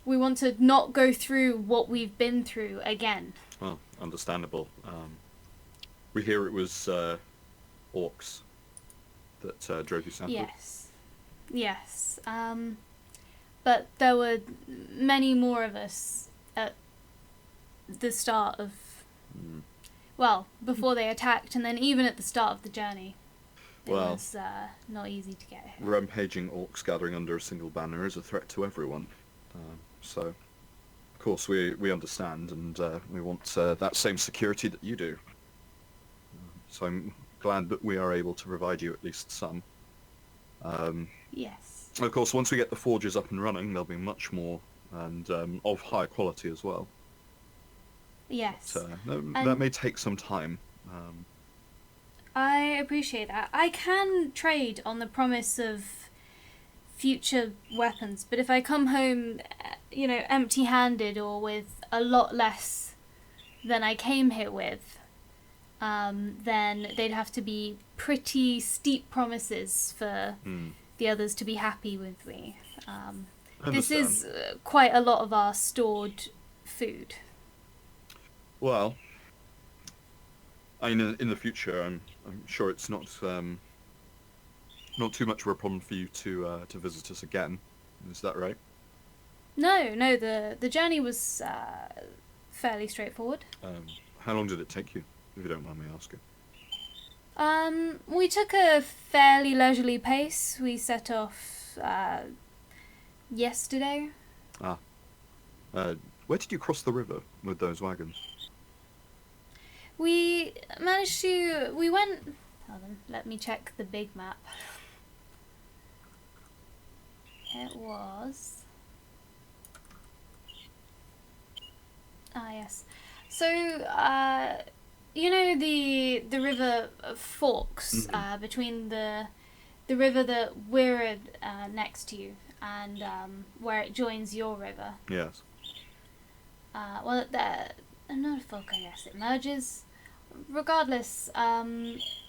We want to not go through what we've been through again. Well, understandable. We hear it was orcs that drove you southward. Yes. But there were many more of us at the start of... Well, before they attacked, and then even at the start of the journey. It was not easy to get here. Rampaging orcs gathering under a single banner is a threat to everyone. So, of course, we understand, and we want that same security that you do. So I'm glad that we are able to provide you at least some. Yes. Of course, once we get the forges up and running, there'll be much more, and of higher quality as well. Yes. That may take some time. I appreciate that. I can trade on the promise of future weapons, but if I come home, you know, empty-handed or with a lot less than I came here with, then they'd have to be pretty steep promises for the others to be happy with me. This is quite a lot of our stored food. Well, I mean, in the future, I'm sure it's not too much of a problem for you to visit us again. Is that right? No. The journey was fairly straightforward. How long did it take you, if you don't mind me asking? We took a fairly leisurely pace. We set off yesterday. Where did you cross the river with those wagons? We managed to... We went... Hold on, let me check the big map. It was... yes. So, you know the river forks between the river that we're next to and where it joins your river? Yes. Well, another fork, I guess. It merges. Regardless,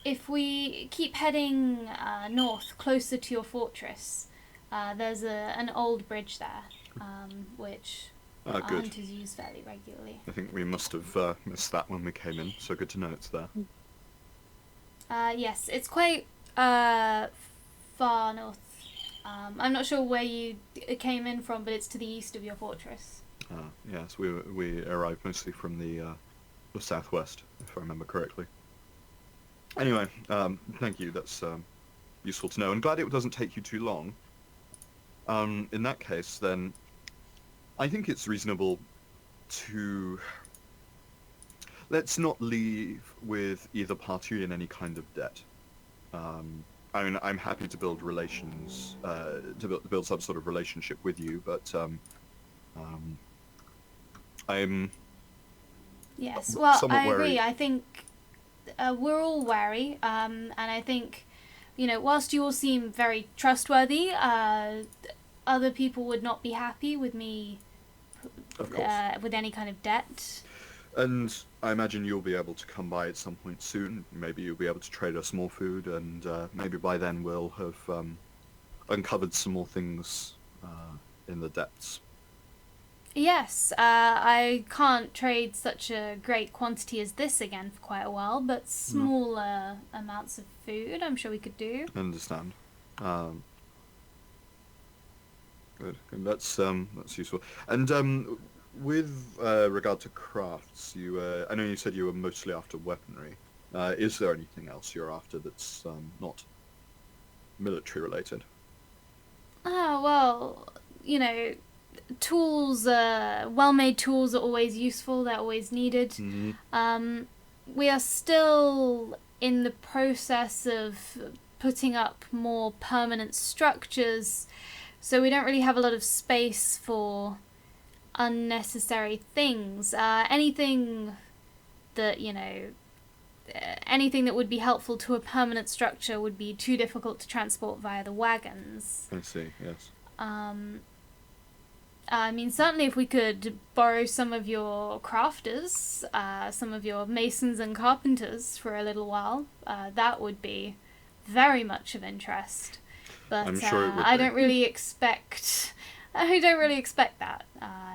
if we keep heading north, closer to your fortress, there's an old bridge there, which our good. hunters use fairly regularly. I think we must have missed that when we came in, so good to know it's there. Yes, it's quite far north. I'm not sure where you came in from, but it's to the east of your fortress. Yes, we arrived mostly from the southwest, if I remember correctly. Anyway, thank you. That's useful to know. I'm glad it doesn't take you too long. In that case, then, I think it's reasonable to... Let's not leave with either party in any kind of debt. I mean, I'm happy to build relations, to build some sort of relationship with you, but I'm... Yes, well, I agree. Wary. I think we're all wary, and I think, you know, whilst you all seem very trustworthy, other people would not be happy with me with any kind of debt. And I imagine you'll be able to come by at some point soon. Maybe you'll be able to trade us more food, and maybe by then we'll have uncovered some more things in the depths. Yes, I can't trade such a great quantity as this again for quite a while, but smaller amounts of food I'm sure we could do. I understand. Good. And that's useful. And with regard to crafts, I know you said you were mostly after weaponry. Is there anything else you're after that's not military related? Well, you know, tools, well-made tools are always useful, they're always needed. Mm-hmm. We are still in the process of putting up more permanent structures, so we don't really have a lot of space for unnecessary things. Anything that, anything that would be helpful to a permanent structure would be too difficult to transport via the wagons. I see, yes. I mean, certainly if we could borrow some of your crafters, some of your masons and carpenters for a little while, that would be very much of interest. But I'm sure it would I be. don't really expect that,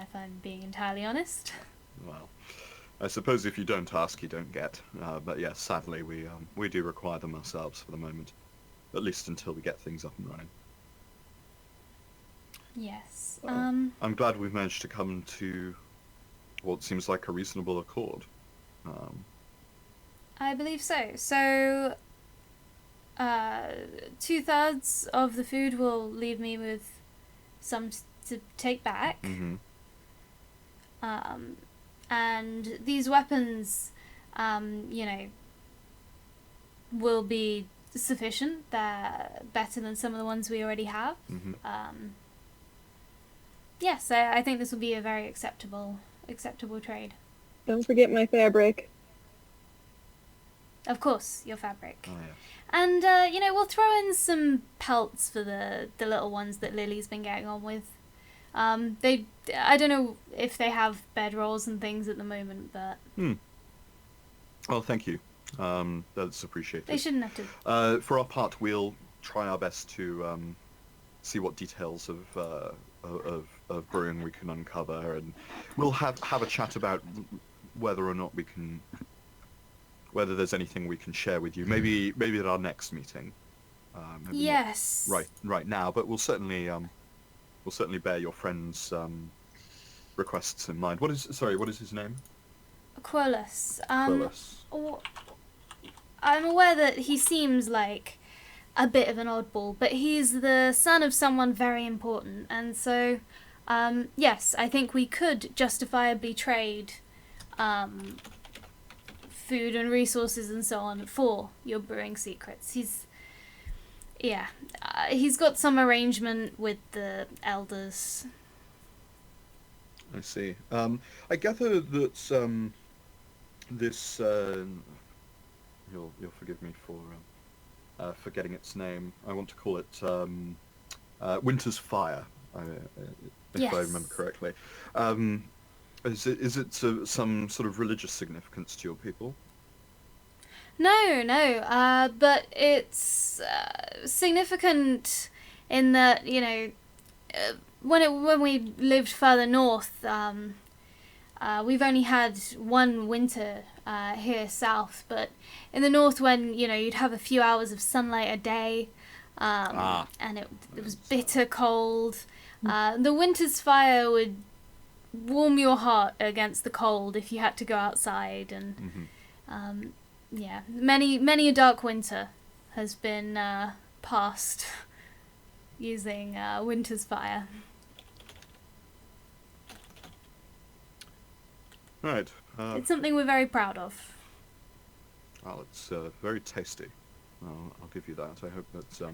if I'm being entirely honest. Well, I suppose if you don't ask, you don't get. But yes, sadly, we do require them ourselves for the moment. At least until we get things up and running. Yes. I'm glad we've managed to come to what seems like a reasonable accord. I believe so. So, 2/3 of the food will leave me with some to take back. Mm-hmm. And these weapons, will be sufficient. They're better than some of the ones we already have. Mm-hmm. Yes, I think this will be a very acceptable trade. Don't forget my fabric. Of course, your fabric. Oh, yeah. And, we'll throw in some pelts for the little ones that Lily's been getting on with. I don't know if they have bedrolls and things at the moment, but... Well, thank you. That's appreciated. They shouldn't have to... For our part, we'll try our best to see what details of brewing we can uncover, and we'll have a chat about whether or not we can... whether there's anything we can share with you. Maybe at our next meeting. Maybe yes. not right now, but we'll certainly bear your friend's requests in mind. What is his name? Quolus. Quillis. I'm aware that he seems like a bit of an oddball, but he's the son of someone very important, and so, yes, I think we could justifiably trade food and resources and so on for your brewing secrets. He's got some arrangement with the elders. I see. I gather that this you'll forgive me for forgetting its name. I want to call it Winter's Fire, if I remember correctly. Is it some sort of religious significance to your people? No, but it's significant in that, when we lived further north, we've only had one winter here south, but in the north, when you'd have a few hours of sunlight a day, and it was bitter cold, the winter's fire would warm your heart against the cold if you had to go outside, and many a dark winter has been passed using winter's fire. Right. It's something we're very proud of. Well, it's very tasty. I'll give you that. I hope that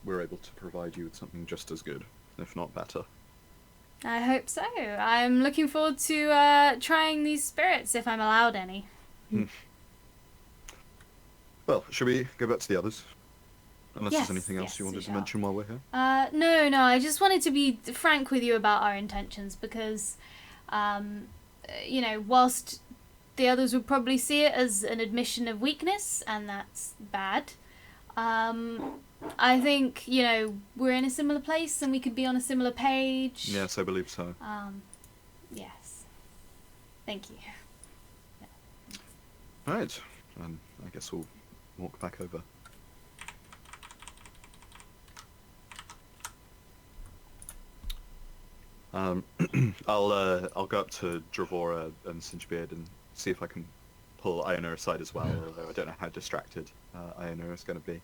we're able to provide you with something just as good, if not better. I hope so. I'm looking forward to trying these spirits, if I'm allowed any. Well, should we go back to the others? Unless Yes, there's anything else yes, you wanted we to shall. mention while we're here? No, I just wanted to be frank with you about our intentions because, whilst the others would probably see it as an admission of weakness, and that's bad, I think, we're in a similar place and we could be on a similar page. Yes, I believe so. Yes. Thank you. Right, and I guess we'll walk back over. I'll go up to Dravora and Singebeard and see if I can pull Iona aside as well, although I don't know how distracted Iona is going to be.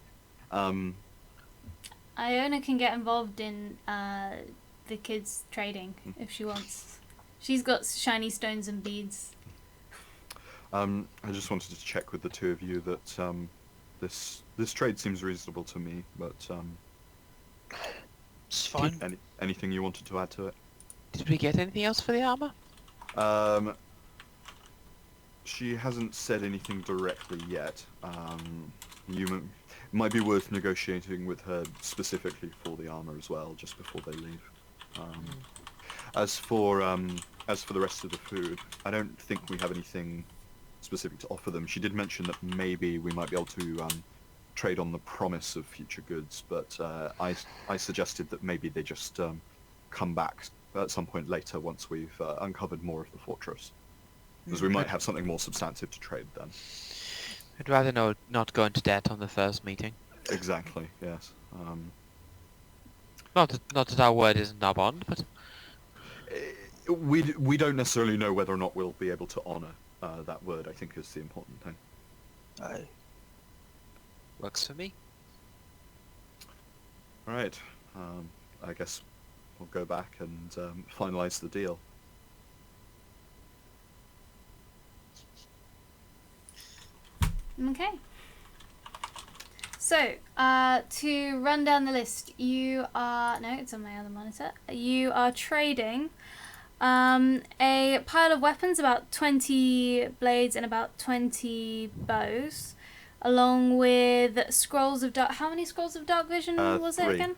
Iona can get involved in the kids' trading if she wants. She's got shiny stones and beads. I just wanted to check with the two of you that this trade seems reasonable to me, but It's fine. anything you wanted to add to it? Did we get anything else for the armor? She hasn't said anything directly yet. Might be worth negotiating with her specifically for the armor as well, just before they leave. As for the rest of the food, I don't think we have anything specific to offer them. She did mention that maybe we might be able to trade on the promise of future goods, but I suggested that maybe they just come back at some point later once we've uncovered more of the fortress, because we might have something more substantive to trade then. I'd rather not go into debt on the first meeting. Exactly. Yes. Not that our word isn't our bond, but We don't necessarily know whether or not we'll be able to honor that word. I think is the important thing. Aye. works for me. All right. I guess we'll go back and finalize the deal. Okay. So, to run down the list, you are... No, it's on my other monitor. You are trading a pile of weapons, about 20 blades and about 20 bows, along with scrolls of dark... How many scrolls of dark vision was it 3. again?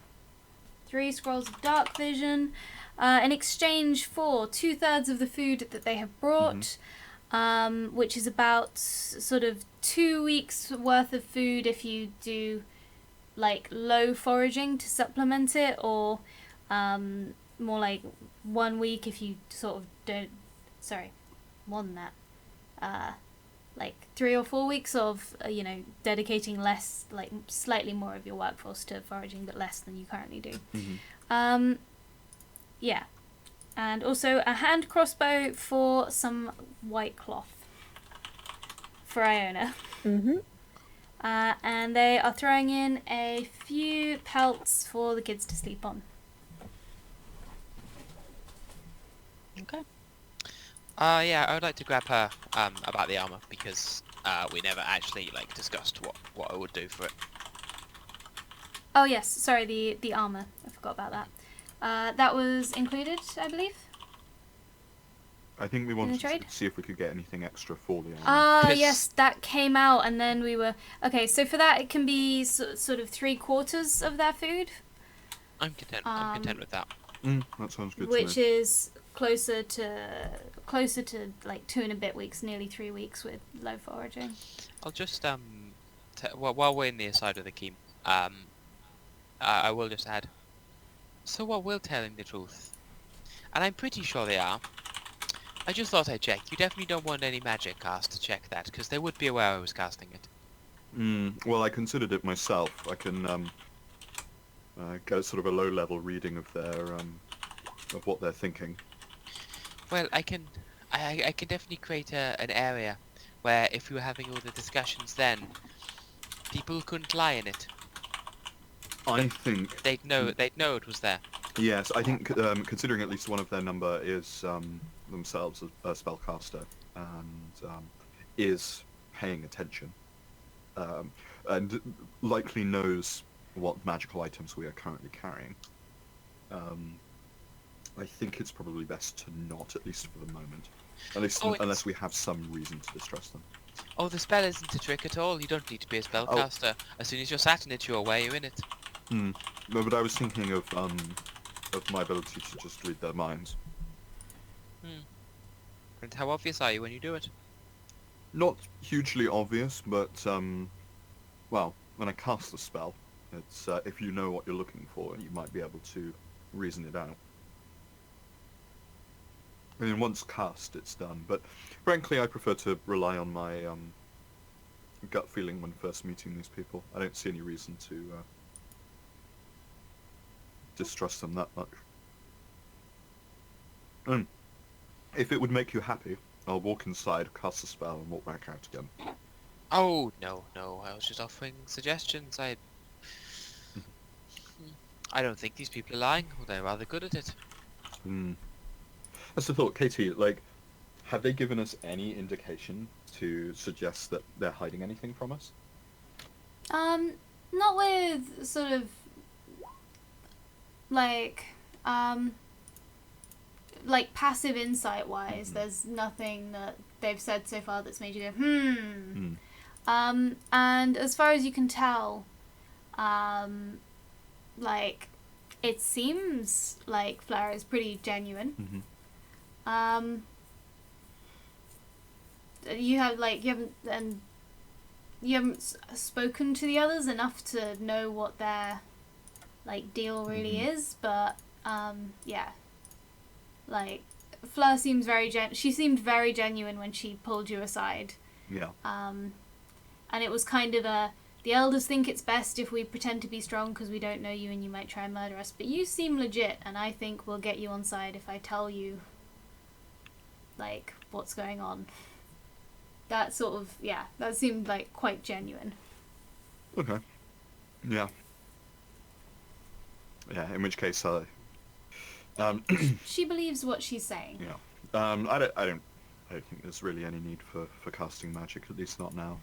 3 scrolls of dark vision, in exchange for 2/3 of the food that they have brought, which is about sort of 2 weeks worth of food if you do like low foraging to supplement it, or more like 1 week if you sort of don't... Sorry, more than that. Like 3 or 4 weeks of, dedicating less, like slightly more of your workforce to foraging, but less than you currently do. Yeah. And also a hand crossbow for some white cloth for Iona. And they are throwing in a few pelts for the kids to sleep on. Okay. Yeah, I would like to grab her about the armor, because we never actually discussed what I would do for it. Oh yes, sorry, the armor. I forgot about that. That was included, I believe. I think we wanted to trade? see if we could get anything extra for the armor. Ah, Yes. yes, that came out, and then we were... Okay, so for that, it can be sort of 3/4 of their food. I'm content. I'm content with that. That sounds good Which to me. is closer to like 2 and a bit weeks, nearly 3 weeks with low foraging. I'll just while we're in the aside of the keep, I will just add. So what will telling the truth? And I'm pretty sure they are. I just thought I'd check. You definitely don't want any magic cast to check that, because they would be aware I was casting it. Well, I considered it myself. I can get sort of a low-level reading of their of what they're thinking. Well, I can definitely create an area where if we were having all the discussions then, people couldn't lie in it. I think... They'd know it was there. Yes, I think considering at least one of their number is themselves a spellcaster and is paying attention and likely knows what magical items we are currently carrying. I think it's probably best to not, at least for the moment. At least unless we have some reason to distrust them. Oh, the spell isn't a trick at all. You don't need to be a spellcaster. As soon as you're sat in it, you're aware you're in it. No, but I was thinking of my ability to just read their minds. And how obvious are you when you do it? Not hugely obvious, but well, when I cast the spell, it's if you know what you're looking for, you might be able to reason it out. I mean, once cast, it's done. But frankly, I prefer to rely on my gut feeling when first meeting these people. I don't see any reason to distrust them that much. If it would make you happy, I'll walk inside, cast a spell, and walk back out again. Oh, no, I was just offering suggestions. I don't think these people are lying. Well, they're rather good at it. That's the thought, Katie. Have they given us any indication to suggest that they're hiding anything from us? Not with sort of like passive insight wise, there's nothing that they've said so far that's made you go, and as far as you can tell, like, it seems like Fleur is pretty genuine. You haven't spoken to the others enough to know what their like deal really is, but yeah, like Fleur seems she seemed very genuine when she pulled you aside. Yeah. And it was kind of the elders think it's best if we pretend to be strong because we don't know you and you might try and murder us, but you seem legit, and I think we'll get you on side if I tell you like what's going on. That sort of, yeah, that seemed like quite genuine. Okay. Yeah. Yeah, in which case, she believes what she's saying. yeah. I don't think there's really any need for casting magic, at least not now.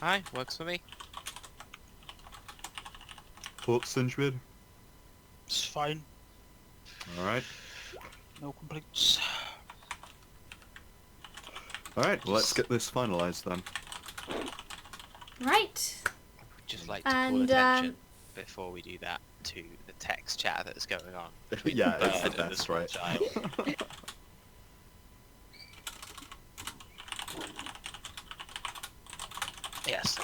Aye, works for me. Thoughts, Sinchvid? It's fine. Alright. No complaints. Alright, well, let's get this finalized then. Right. Just like to call And, attention before we do that to the text chat that's going on between Yeah, the it's bird the and the best, small right? child. Yes,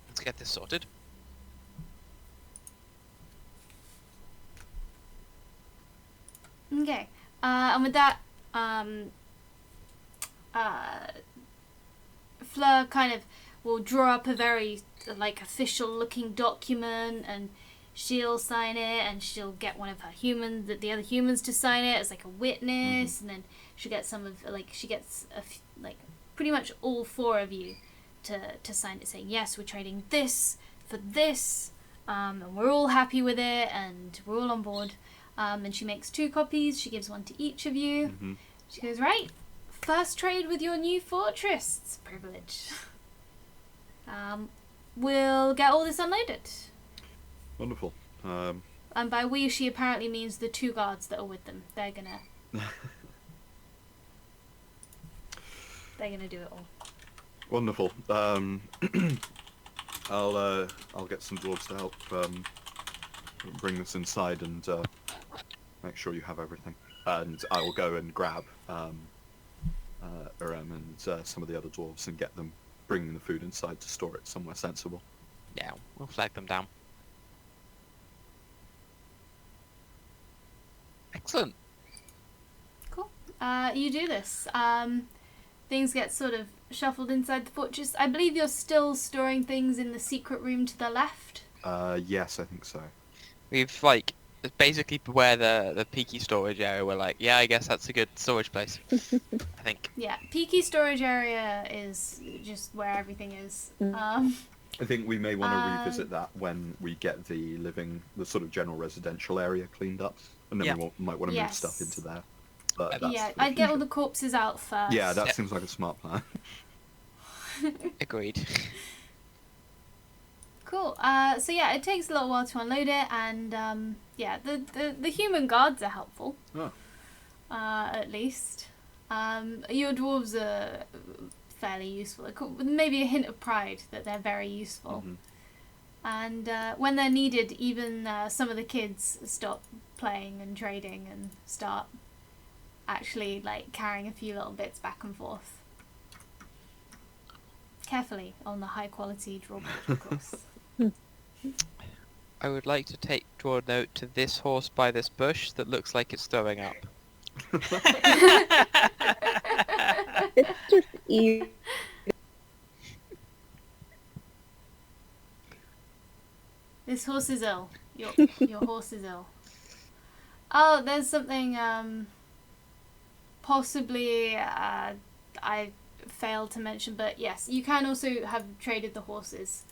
let's get this sorted. Okay. And with that, Fleur kind of will draw up a very like official looking document, and she'll sign it, and she'll get one of her humans, the other humans, to sign it as like a witness, and then she'll get some of like pretty much all four of you to sign it, saying yes, we're trading this for this, and we're all happy with it, and we're all on board. And she makes 2 copies. She gives one to each of you. She goes, right, first trade with your new fortress. It's a privilege. We'll get all this unloaded. Wonderful. And by we, she apparently means the 2 guards that are with them. They're gonna do it all. Wonderful. I'll get some dwarves to help bring this inside and make sure you have everything. And I will go and grab Aram and some of the other dwarves and get them, bringing the food inside to store it somewhere sensible. Yeah, we'll flag them down. Excellent. Cool. You do this. Things get sort of shuffled inside the fortress. I believe you're still storing things in the secret room to the left. Yes, I think so. We've like it's basically where the peaky storage area. We're like, yeah, I guess that's a good storage place. I think. Yeah, peaky storage area is just where everything is. I think we may want to revisit that when we get the sort of general residential area cleaned up, and then we might want to move stuff into there. But that's I'd get all the corpses out first. Yeah, that seems like a smart plan. Agreed. Cool. So yeah, it takes a little while to unload it, and yeah, the human guards are helpful. Oh. At least. Your dwarves are fairly useful. With maybe a hint of pride that they're very useful. And when they're needed, even some of the kids stop playing and trading and start actually like carrying a few little bits back and forth. Carefully on the high quality drawbridge, of course. I would like to draw a note to this horse by this bush that looks like it's throwing up. It's just easy. This horse is ill. Your horse is ill. Oh, there's something possibly I failed to mention, but yes, you can also have traded the horses.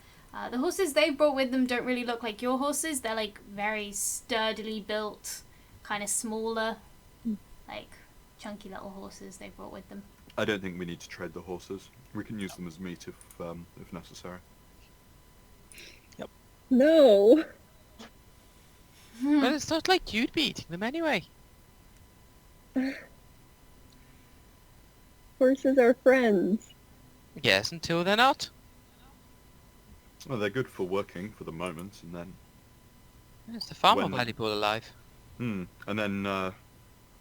The horses they brought with them don't really look like your horses. They're like very sturdily built, kind of smaller, like chunky little horses they brought with them. I don't think we need to trade the horses. We can use them as meat if necessary. No. Well, Well, it's not like you'd be eating them anyway. Horses are friends. Yes, until they're not. Well, they're good for working for the moment, and then It's the far more When- valuable alive. and then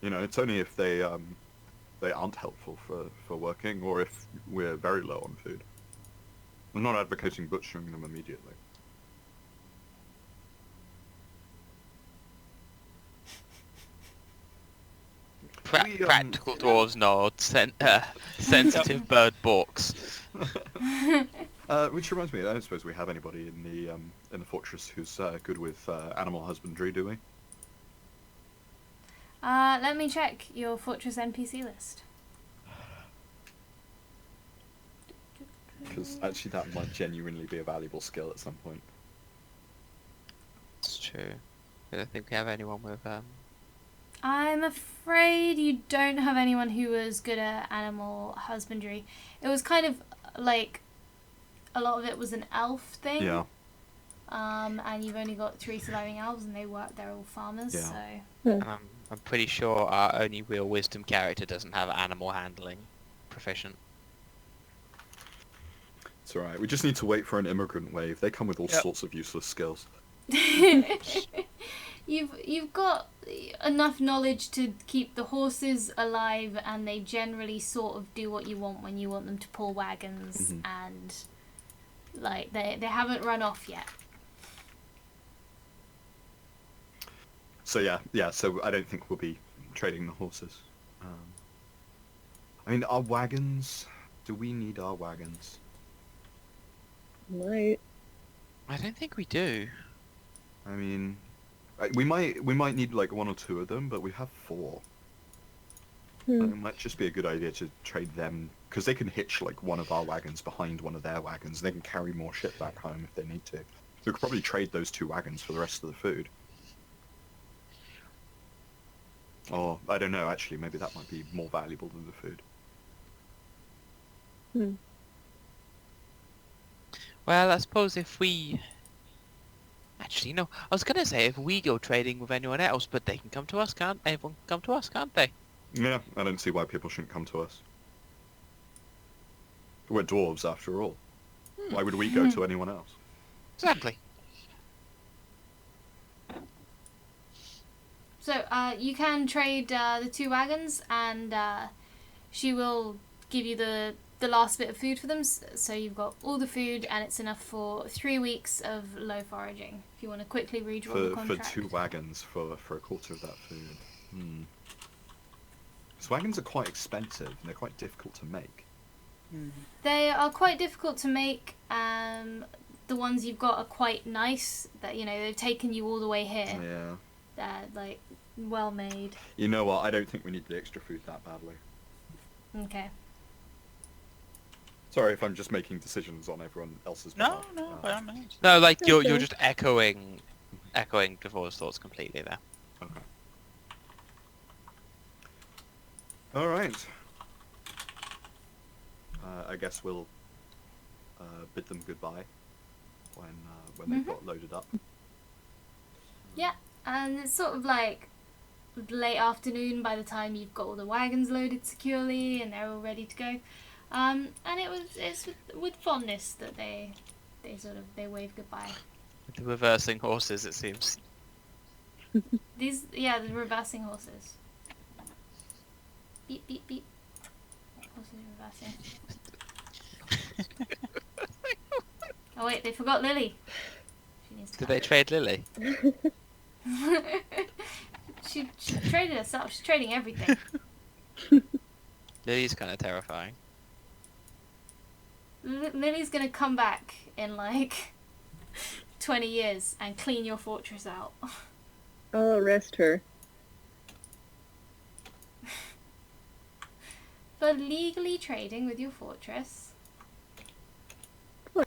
it's only if they aren't helpful for working, or if we're very low on food. I'm not advocating butchering them immediately. We, Practical dwarves nod. Sensitive bird balks. Which reminds me, I don't suppose we have anybody in the fortress who's good with animal husbandry, do we? Let me check your fortress NPC list. Because actually, that might genuinely be a valuable skill at some point. It's true. I don't think we have anyone with I'm afraid you don't have anyone who was good at animal husbandry. It was kind of like a lot of it was an elf thing. Yeah. And you've only got 3 surviving elves, and they're all farmers. Yeah. So I'm pretty sure our only real wisdom character doesn't have animal handling proficient. It's alright, we just need to wait for an immigrant wave. They come with all Yep. sorts of useless skills. you've got enough knowledge to keep the horses alive, and they generally sort of do what you want when you want them to pull wagons, Mhm. and like they haven't run off yet. So yeah, so I don't think we'll be trading the horses. I mean, our wagons... Do we need our wagons? Might. I don't think we do. I mean, we might need like 1 or 2 of them, but we have 4. It might just be a good idea to trade them, because they can hitch like one of our wagons behind one of their wagons, and they can carry more shit back home if they need to. We could probably trade those 2 wagons for the rest of the food. Or, I don't know, actually, maybe that might be more valuable than the food. Well, I suppose if we... Actually, no. I was gonna say if we go trading with anyone else, but they can come to us, can't... Everyone can come to us, can't they? Yeah, I don't see why people shouldn't come to us. We're dwarves, after all. Why would we go to anyone else? Exactly. So you can trade the 2 wagons, and she will give you the last bit of food for them. So you've got all the food, and it's enough for 3 weeks of low foraging. If you want to quickly redraw the For contract. 2 wagons for a quarter of that food. So wagons are quite expensive, and they're quite difficult to make. They are quite difficult to make. The ones you've got are quite nice. That they've taken you all the way here. Yeah. They're like well made. You know what? I don't think we need the extra food that badly. Okay. Sorry if I'm just making decisions on everyone else's No, behalf. no, by all means. No, like you're Okay. just echoing Devor's thoughts completely there. Okay. All right. I guess we'll bid them goodbye when they've got loaded up. Yeah, and it's sort of like late afternoon by the time you've got all the wagons loaded securely and they're all ready to go. And it's with fondness that they wave goodbye. The reversing horses, it seems. The reversing horses. Beep beep beep. Horses reversing. Oh wait, they forgot Lily. She needs to Did come. they trade Lily? she traded herself. She's trading everything. Lily's kind of terrifying. Lily's gonna come back in like 20 years and clean your fortress out. I'll arrest her. For legally trading with your fortress. Okay.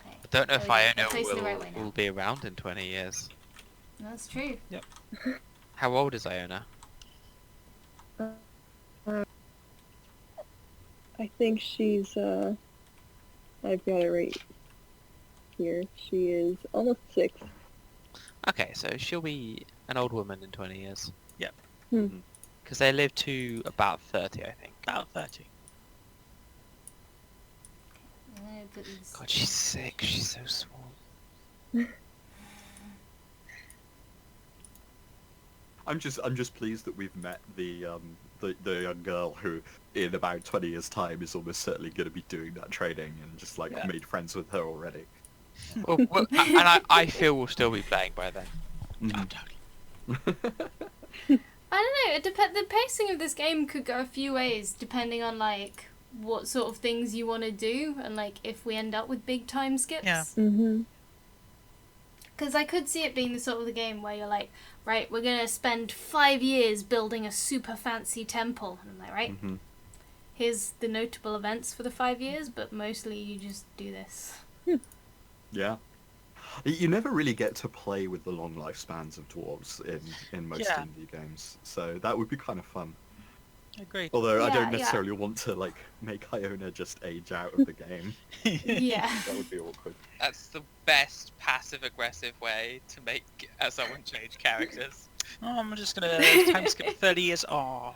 I don't know if there we Iona go. We're facing the right way now. will be around in 20 years. That's true. How old is Iona? I think she's, I've got it right here. She is almost 6. Okay, so she'll be an old woman in 20 years. Yep. Because they live to about 30, I think. About 30. I'm gonna put these- God, she's sick. She's so small. I'm just pleased that we've met the young girl who, in about 20 years' time, is almost certainly going to be doing that training and just like Yeah. made friends with her already. Well, and I feel we'll still be playing by then. Oh, totally. I don't know. It depends. The pacing of this game could go a few ways depending on like what sort of things you want to do and like if we end up with big time skips. Yeah. Mm-hmm. Because I could see it being the sort of the game where you're like, right, we're gonna spend 5 years building a super fancy temple, and I'm like, right, Mhm. here's the notable events for the 5 years, but mostly you just do this. Yeah. You never really get to play with the long lifespans of dwarves in most Yeah. indie games, so that would be kind of fun. Agreed. Although I Yeah, don't yeah. necessarily want to like make Iona just age out of the game. Yeah. That would be awkward. That's the best passive-aggressive way to make someone change characters. Oh, I'm just gonna time skip 30 years. Oh.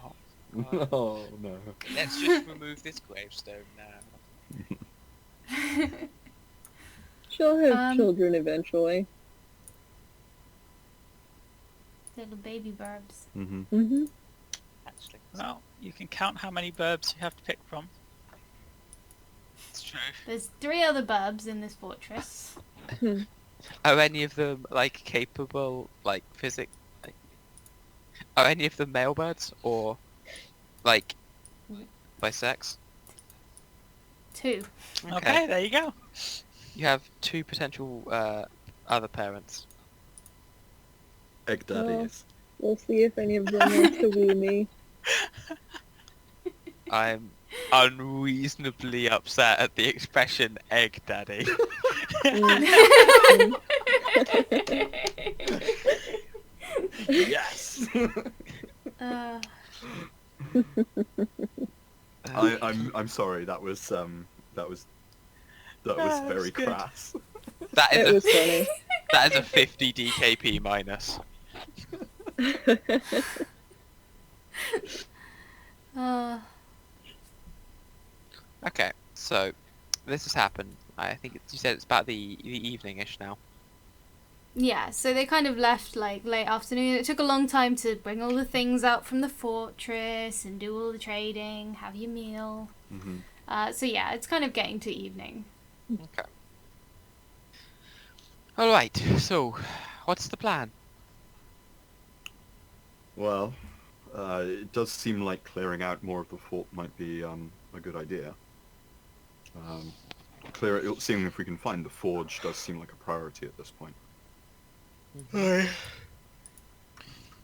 Oh no. Let's just remove this gravestone now. She'll have Um, children eventually. Little baby burbs. Mm-hmm. Mm-hmm. Actually, Well, you can count how many burbs you have to pick from. it's true. There's 3 other burbs in this fortress. Are any of them like capable, like physic? Like, are any of them male birds or like by sex? 2. Okay, there you go. You have 2 potential other parents. Egg daddies. We'll see if any of them want to woo me. I'm unreasonably upset at the expression "egg daddy." Mm. Yes. Uh, I'm sorry. That was Ah, very that's good. crass. That It is was funny. that is a 50 DKP minus. uh, Okay, so this has happened. I think you said it's about the evening-ish now. yeah, so they kind of left like late afternoon. It took a long time to bring all the things out from the fortress and do all the trading, have your meal. Mm-hmm. So yeah, it's kind of getting to evening. Okay. All right. So, what's the plan? Well, it does seem like clearing out more of the fort might be a good idea. Seeing if we can find the forge does seem like a priority at this point.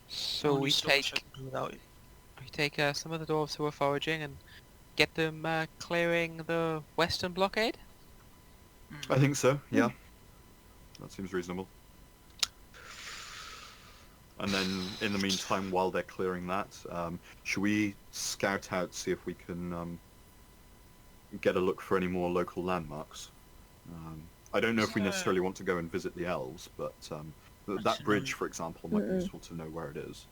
So Only we sort of take should without it. some of the dwarves who are foraging and get them clearing the western blockade. I think so. Yeah, that seems reasonable. And then, in the meantime, while they're clearing that, should we scout out, see if we can get a look for any more local landmarks? I don't know if we necessarily want to go and visit the elves, but that bridge, for example, might be useful to know where it is.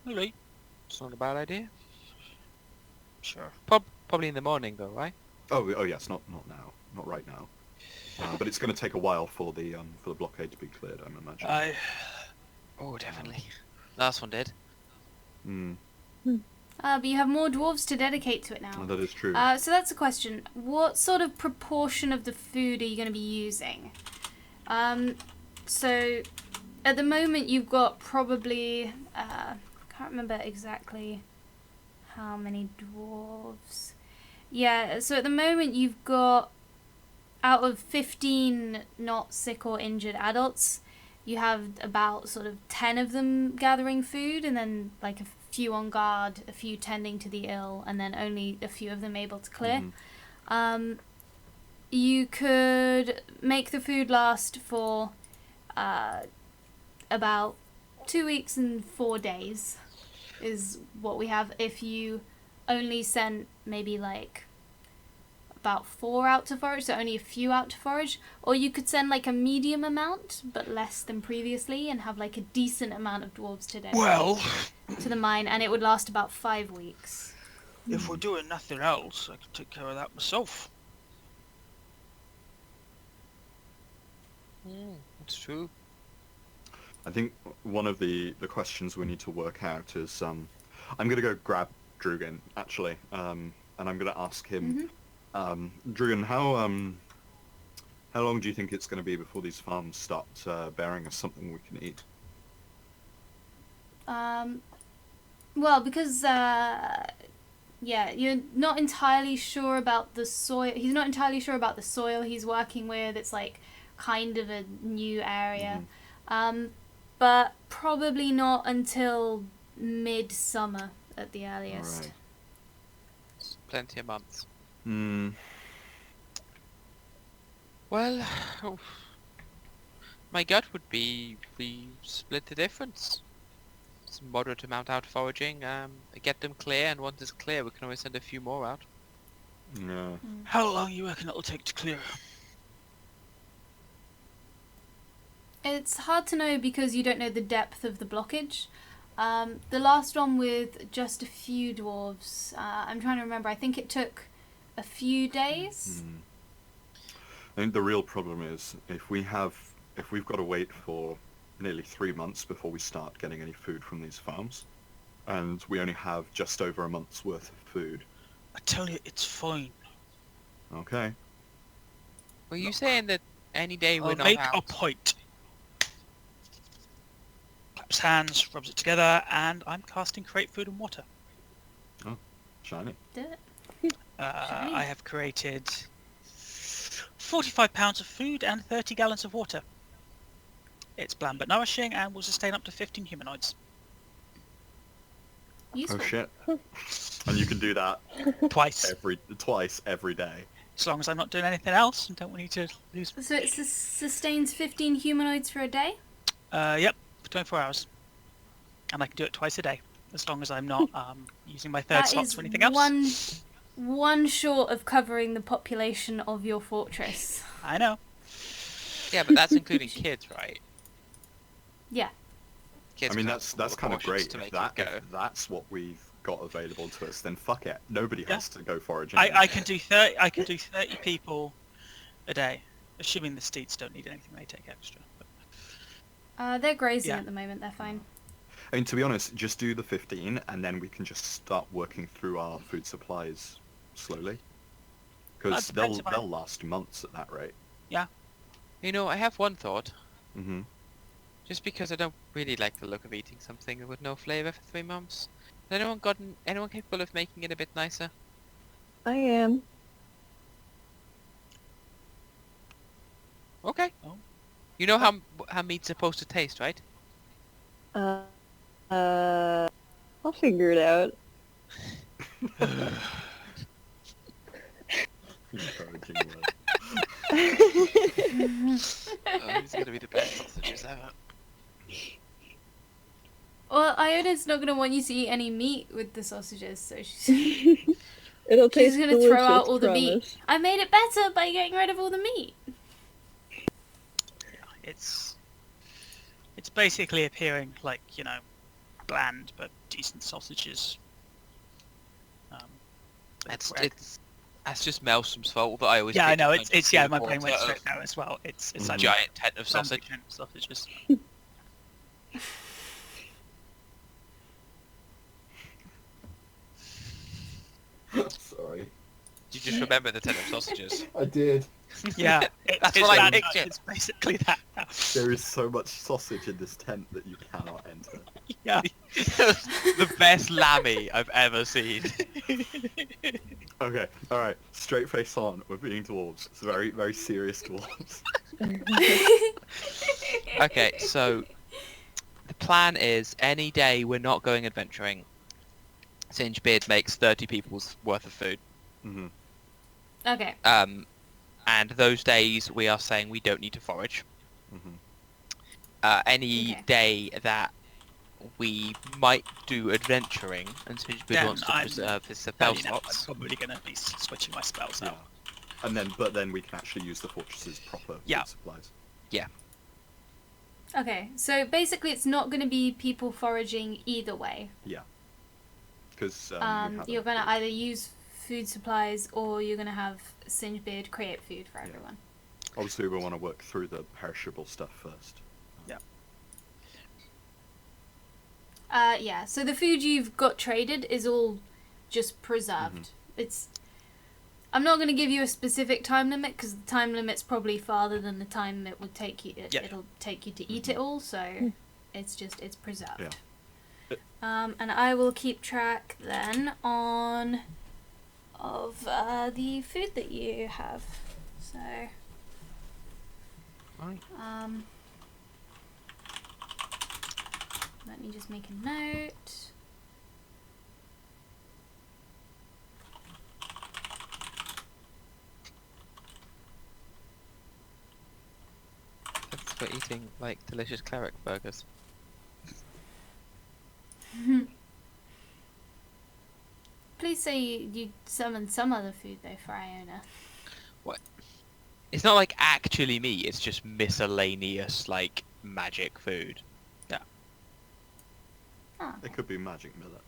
Alright, It's not a bad idea. sure. Probably in the morning, though, right? Oh yes, not now, not right now. But it's going to take a while for the blockade to be cleared, I imagine. Oh, definitely. Last one did. Mm, But you have more dwarves to dedicate to it now. that is true. So that's a question. What sort of proportion of the food are you going to be using? So at the moment you've got probably, can't remember exactly how many dwarves. Yeah, so at the moment you've got, out of 15 not sick or injured adults, you have about sort of 10 of them gathering food, and then like a few on guard, a few tending to the ill, and then only a few of them able to clear. Mhm. You could make the food last for about 2 weeks and 4 days is what we have. If you only sent maybe like about 4 out to forage, so only a few out to forage. Or you could send like a medium amount, but less than previously, and have like a decent amount of dwarves to dedicate Well, to the mine, and it would last about 5 weeks. if we're doing nothing else, I can take care of that myself. That's true. I think one of the questions we need to work out is, I'm going to go grab Drugan, actually, and I'm going to ask him, Drugan, how long do you think it's going to be before these farms start bearing us something we can eat? Well, because you're not entirely sure about the soil. He's not entirely sure about the soil he's working with. It's like kind of a new area. But probably not until midsummer at the earliest. Alright. Plenty of months. Well, my gut would be we split the difference. Some moderate amount out foraging, get them clear, and once it's clear we can always send a few more out. Yeah. How long you reckon it'll take to clear? It's hard to know because you don't know the depth of the blockage. The last one with just a few dwarves, I'm trying to remember, I think it took a few days. I think the real problem is if we've got to wait for nearly 3 months before we start getting any food from these farms, and we only have just over a month's worth of food. I tell you, it's fine. Okay. Were you saying that any day we're I'll not make out? a point. Claps hands, rubs it together, and I'm casting create food and water. Shiny. Do it. I have created 45 pounds of food and 30 gallons of water. It's bland but nourishing and will sustain up to 15 humanoids. Useful. Oh shit. And you can do that Twice. twice every day. As long as I'm not doing anything else and don't need to lose... So it sustains 15 humanoids for a day? Yep, for 24 hours. And I can do it twice a day, as long as I'm not using my third slots for anything else. One short of covering the population of your fortress. I know. Yeah, but that's including kids, right? Yeah. Kids I mean, can't that's afford kind of portions great. to If, make that, it go. if that's what we've got available to us, then fuck it. Nobody Yeah. has to go foraging. I can do 30. I can do 30 people a day, assuming the steeds don't need anything. They take extra. But They're grazing Yeah. at the moment, they're fine. I mean, to be honest, just do the 15, and then we can just start working through our food supplies slowly. Because That depends they'll last months at that rate. You know, I have one thought. Mm-hmm. Just because I don't really like the look of eating something with no flavour for 3 months. Has anyone capable of making it a bit nicer? I am. Okay. Oh. You know how meat's supposed to taste, right? I'll figure it out. Encouraging word. Oh, these are gonna be the best sausages ever. Well, Iona's not going to want you to eat any meat with the sausages, so she's It'll taste going to delicious, throw out all the promise. meat. I made it better by getting rid of all the meat. it's basically appearing like, bland but decent sausages. That's just Melstrom's fault that I always. Yeah, I pick know. kind of It's my brain went quarter straight of there as well. It's a like giant tent of sausage. sausages. Sorry. Did you just remember the tent of sausages? I did. Yeah, That's what I that. pictured. It's basically that. There is so much sausage in this tent that you cannot enter. Yeah. The best lammy I've ever seen. Okay, alright. Straight face on. We're being dwarves. It's very, very serious dwarves. Okay, so the plan is any day we're not going adventuring, Singebeard makes 30 people's worth of food. Mm-hmm. Okay. And those days we are saying we don't need to forage. Mm-hmm. Any Okay. day that we might do adventuring, and Singebeard Then wants to I'm preserve his spell I'm slots. probably going to be switching my spells Yeah. out. but then we can actually use the fortress's proper Yeah. food supplies. Okay, so basically it's not going to be people foraging either way. Yeah. Because You're going to either use food supplies or you're going to have Singebeard create food for everyone. Obviously, we want to work through the perishable stuff first. Yeah, so the food you've got traded is all just preserved. I'm not going to give you a specific time limit because the time limit's probably farther than the time it would take you. It'll take you to eat it all, so it's preserved. Yeah. And I will keep track then of the food that you have. So. Right. Let me just make a note. Thanks for eating like delicious cleric burgers. Please say you summoned some other food though for Iona. It's not like actually meat, it's just miscellaneous like magic food. Ah. It could be magic millet.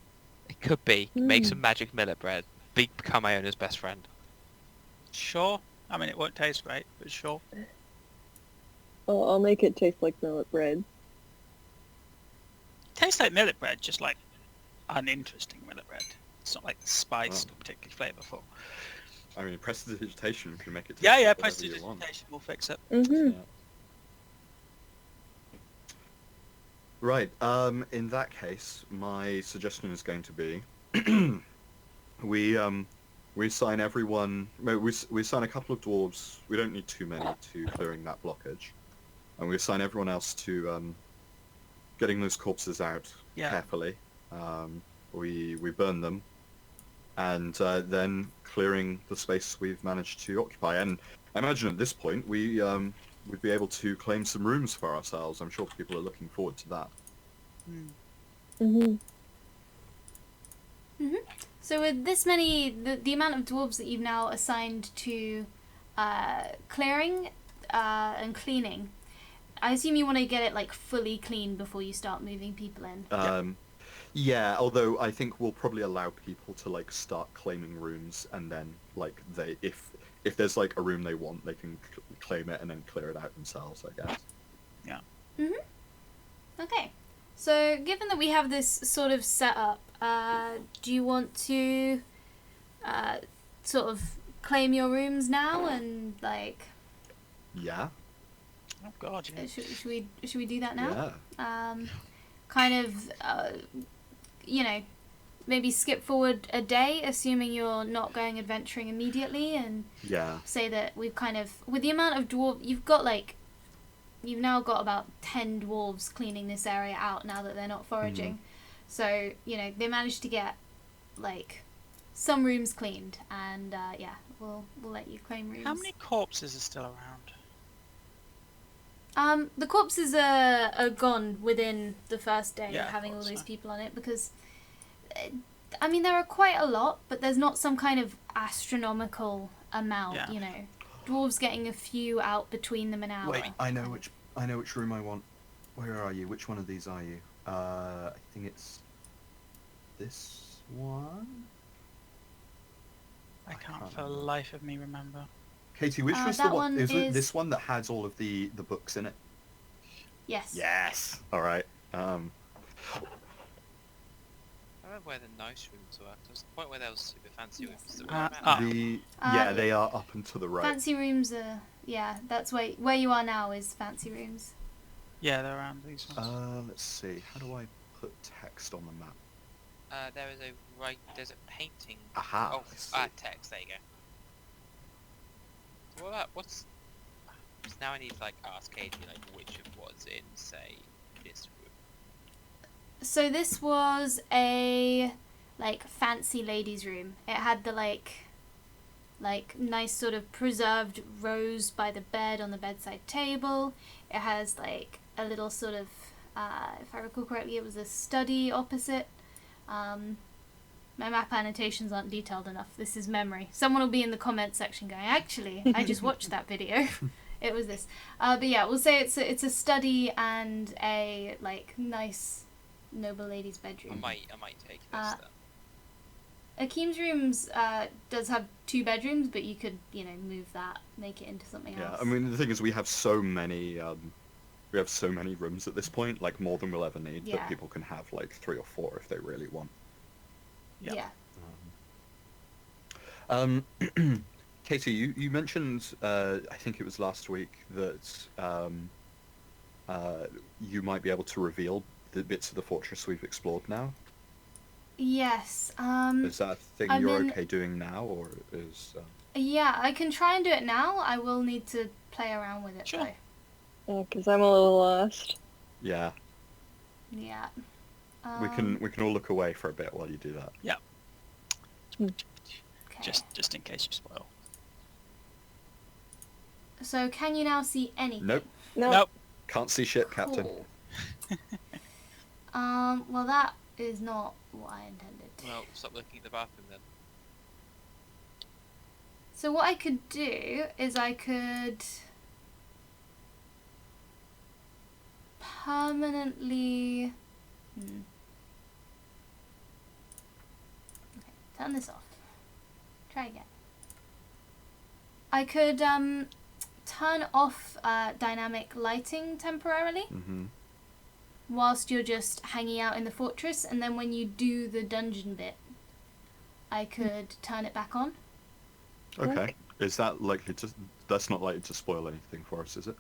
It could be. Make some magic millet bread. Become Iona's best friend. Sure. I mean, it won't taste great, but sure. Oh, I'll make it taste like millet bread. Tastes like millet bread, just like uninteresting millet bread. It's not like spiced or particularly flavourful. I mean, prestidigitation can make it taste Yeah, like whatever you prestidigitation want. will fix it. Mm-hmm. Yeah. Right, in that case, my suggestion is going to be we assign everyone, we assign a couple of dwarves, we don't need too many, to clearing that blockage. And we assign everyone else to getting those corpses out carefully. We burn them, and then clearing the space we've managed to occupy. And I imagine at this point we'd be able to claim some rooms for ourselves. I'm sure people are looking forward to that. Mm-hmm. So with this many, the amount of dwarves that you've now assigned to clearing and cleaning, I assume you want to get it like fully clean before you start moving people in. Yeah, although I think we'll probably allow people to like start claiming rooms, and then like if there's like a room they want, they can claim it and then clear it out themselves, I guess. Okay. So given that we have this sort of set up, do you want to sort of claim your rooms now and like? Yeah. Oh God, yeah. Should we do that now? Yeah. Kind of, maybe skip forward a day, assuming you're not going adventuring immediately, and say that we've kind of, with the amount of dwarf, you've now got about 10 dwarves cleaning this area out now that they're not foraging. So, they managed to get, like, some rooms cleaned, and, we'll let you claim rooms. How many corpses are still around? The corpses are gone within the first day Yeah, of having all thought those so. people on it, because, I mean, there are quite a lot, but there's not some kind of astronomical amount, Yeah. Dwarves getting a few out between them an hour. Wait, I know which room I want. Where are you? Which one of these are you? I think it's this one. I can't can't for the remember. life of me remember. Katie, which was the that one? one Is it is- this one that has all of the books in it? Yes. Yes. All right. I remember where the nice rooms were. There was a point where there was super fancy rooms that were around. They are up and to the right. Fancy rooms are, that's where you are now is fancy rooms. Yeah, they're around these ones. Let's see. How do I put text on the map? There's a painting. Aha. Oh, I see. text. There you go. Now I need to like ask Katie like which of what's in say this room. So this was a, like, fancy ladies' room. It had the, like nice sort of preserved rose by the bed on the bedside table. It has, like, a little sort of, if I recall correctly, it was a study opposite. My map annotations aren't detailed enough. This is memory. Someone will be in the comments section going, actually, I just watched that video. It was this. But yeah, we'll say it's a study and a like nice noble lady's bedroom. I might take this then. Akeem's rooms does have 2 bedrooms, but you could, move that, make it into something else. Yeah, I mean the thing is we have so many rooms at this point, like more than we'll ever need, Yeah. that people can have like 3 or 4 if they really want. Yeah. Katie, you mentioned, I think it was last week, that you might be able to reveal the bits of the fortress we've explored now. Yes. Is that a thing I you're mean- okay doing now, or is... Yeah, I can try and do it now. I will need to play around with it, Sure. though. Because I'm a little lost. Yeah, Yeah. we can all look away for a bit while you do that. Okay. Just in case you spoil. So, can you now see anything? Nope, No. Nope. can't see shit, Captain. Cool. Well, that is not what I intended. Well, stop looking at the bathroom then. So what I could do is I could permanently... Okay, turn this off. Try again. I could turn off dynamic lighting temporarily Mm-hmm. whilst you're just hanging out in the fortress, and then when you do the dungeon bit, I could turn it back on. Okay. Is that likely to... That's not likely to spoil anything for us, is it?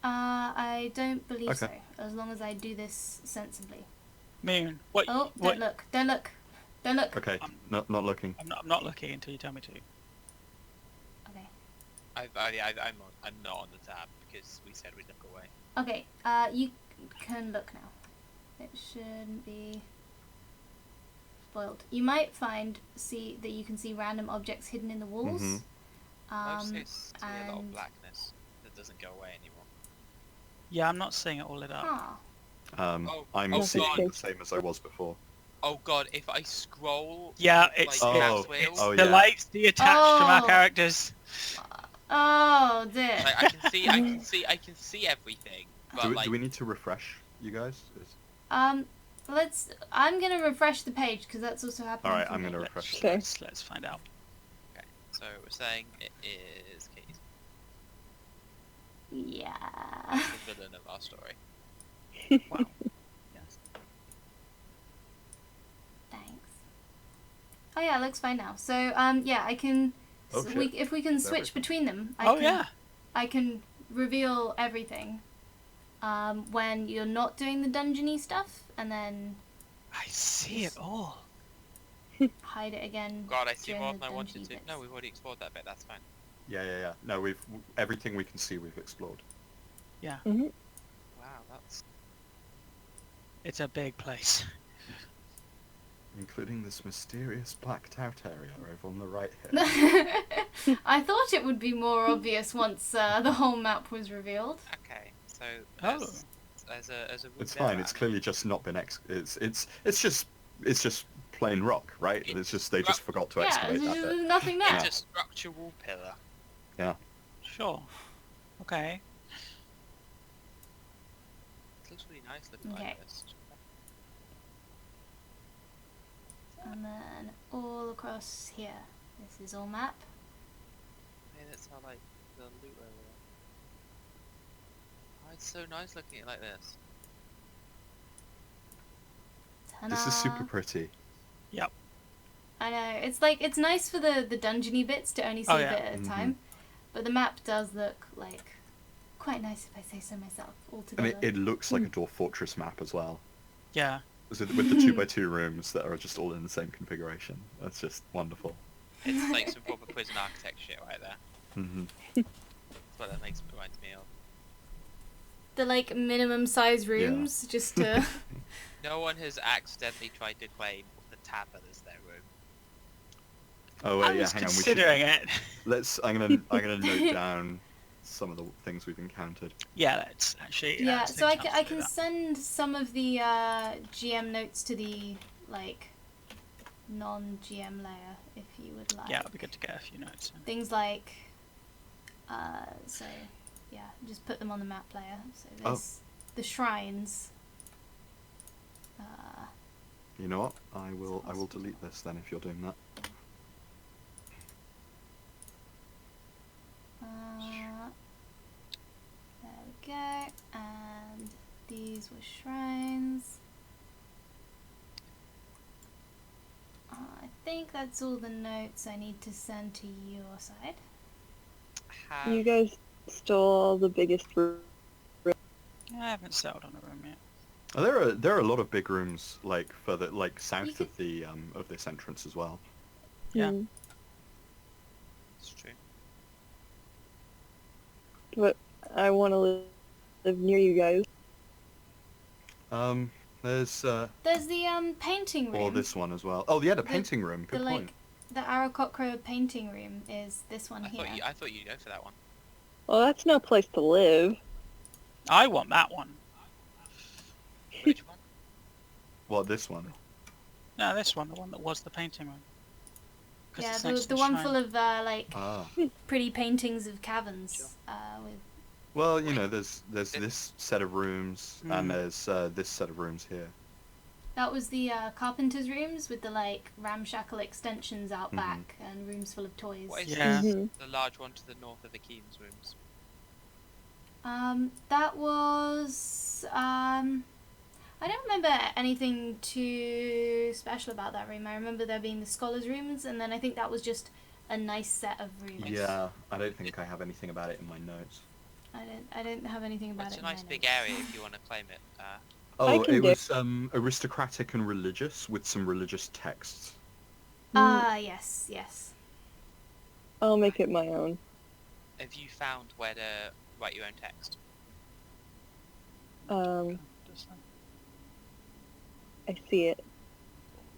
I don't believe so, Okay. as long as I do this sensibly. Moon. What? Oh, what? don't look, don't look, don't look. Okay, not looking. I'm not looking until you tell me to. Okay. I'm not on the tab because we said we'd look away. Okay, you can look now. It shouldn't be spoiled. You might see that you can see random objects hidden in the walls. Mhm. Mostly it's a lot of and- blackness that doesn't go away anymore. Yeah, I'm not seeing it all lit up. Ah, I'm oh, seeing God. the same as I was before. Oh god, if I scroll... Yeah, like, it's- mouse Oh, wheels, oh, The yeah. lights detached from our Oh. characters. oh dear. like, I can see everything, but Do like... we need to refresh, you guys? I'm gonna refresh the page because that's also happening. Alright, for I'm me. gonna refresh. Okay. Let's find out. Okay, so we're saying it is Katie's Yeah. the villain of our story. Wow. Yes. Thanks. Oh yeah, it looks fine now. So yeah, I can. Oh, so shit. if we can Is switch everything? between them, Oh yeah. I can reveal everything. When you're not doing the dungeony stuff, and then I see it all. hide it again. God, I see during more the than I wanted dungeony to. bits. No, we've already explored that bit, that's fine. Yeah. No, everything we can see we've explored. Mm-hmm. Wow, that's... It's a big place. Including this mysterious blacked out area over on the right here. I thought it would be more obvious once the whole map was revealed. Okay, so... Oh. As a It's fine, it's clearly just not been it's just plain rock, right? It's just they just forgot to Yeah, excavate that there's bit. nothing there. It's a structural pillar. Yeah. Sure. Okay. It looks really nice looking Okay. like this. And then all across here. This is all map. Yeah, that's how like the loot area. Oh, it's so nice looking at it like this. This is super Ta-da. pretty. I know. It's nice for the dungeony bits to only see Oh, a yeah. bit at a time. But the map does look like quite nice if I say so myself And altogether. it looks like a Dwarf Fortress map as well. Yeah. With the 2x2 rooms that are just all in the same configuration. That's just wonderful. It's like some proper prison architecture right there. Hmm. That's what that reminds me of. The like minimum size rooms just to No one has accidentally tried to claim the tavern as their room. Oh I yeah, was hang on. considering it. I'm gonna note down some of the things we've encountered. Yeah, let's actually. yeah. let's So take I a chance to can do that. send some of the GM notes to the like non-GM layer if you would like. Yeah, it'd be good to get a few notes. Things like, so yeah, just put them on the map layer. So there's the shrines. You know what? I will delete this then if you're doing that. There we go, and these were shrines. I think that's all the notes I need to send to your side. You guys stole the biggest room. I haven't settled on a room yet. There are a lot of big rooms like further south of the of this entrance as well. Yeah. Mm. It's true. But I want to live near you guys. There's There's the painting room. or this one as well. Oh yeah, the painting room. Good the point. the Aarakocra painting room is this one here. I thought you'd go for that one. Well, that's no place to live. I want that one. Which one? What, this one? No, this one, the one that was the painting room. 'Cause Yeah, it's next to the one shrine. full of Ah. pretty paintings of caverns. With Well, you know, there's this set of rooms and there's this set of rooms here. that was the carpenter's rooms with the like ramshackle extensions out back and rooms full of toys. What is Yeah. this? The large one to the north of the Keane's rooms. That was I don't remember anything too special about that room. I remember there being the scholars' rooms, and then I think that was just a nice set of rooms. Yeah, I don't think I have anything about it in my notes. I don't have anything about It's it. a nice in my big notes. area if you want to claim it. Oh, can it do- was aristocratic and religious with some religious texts. Yes, yes. I'll make it my own. Have you found where to write your own text? I see it.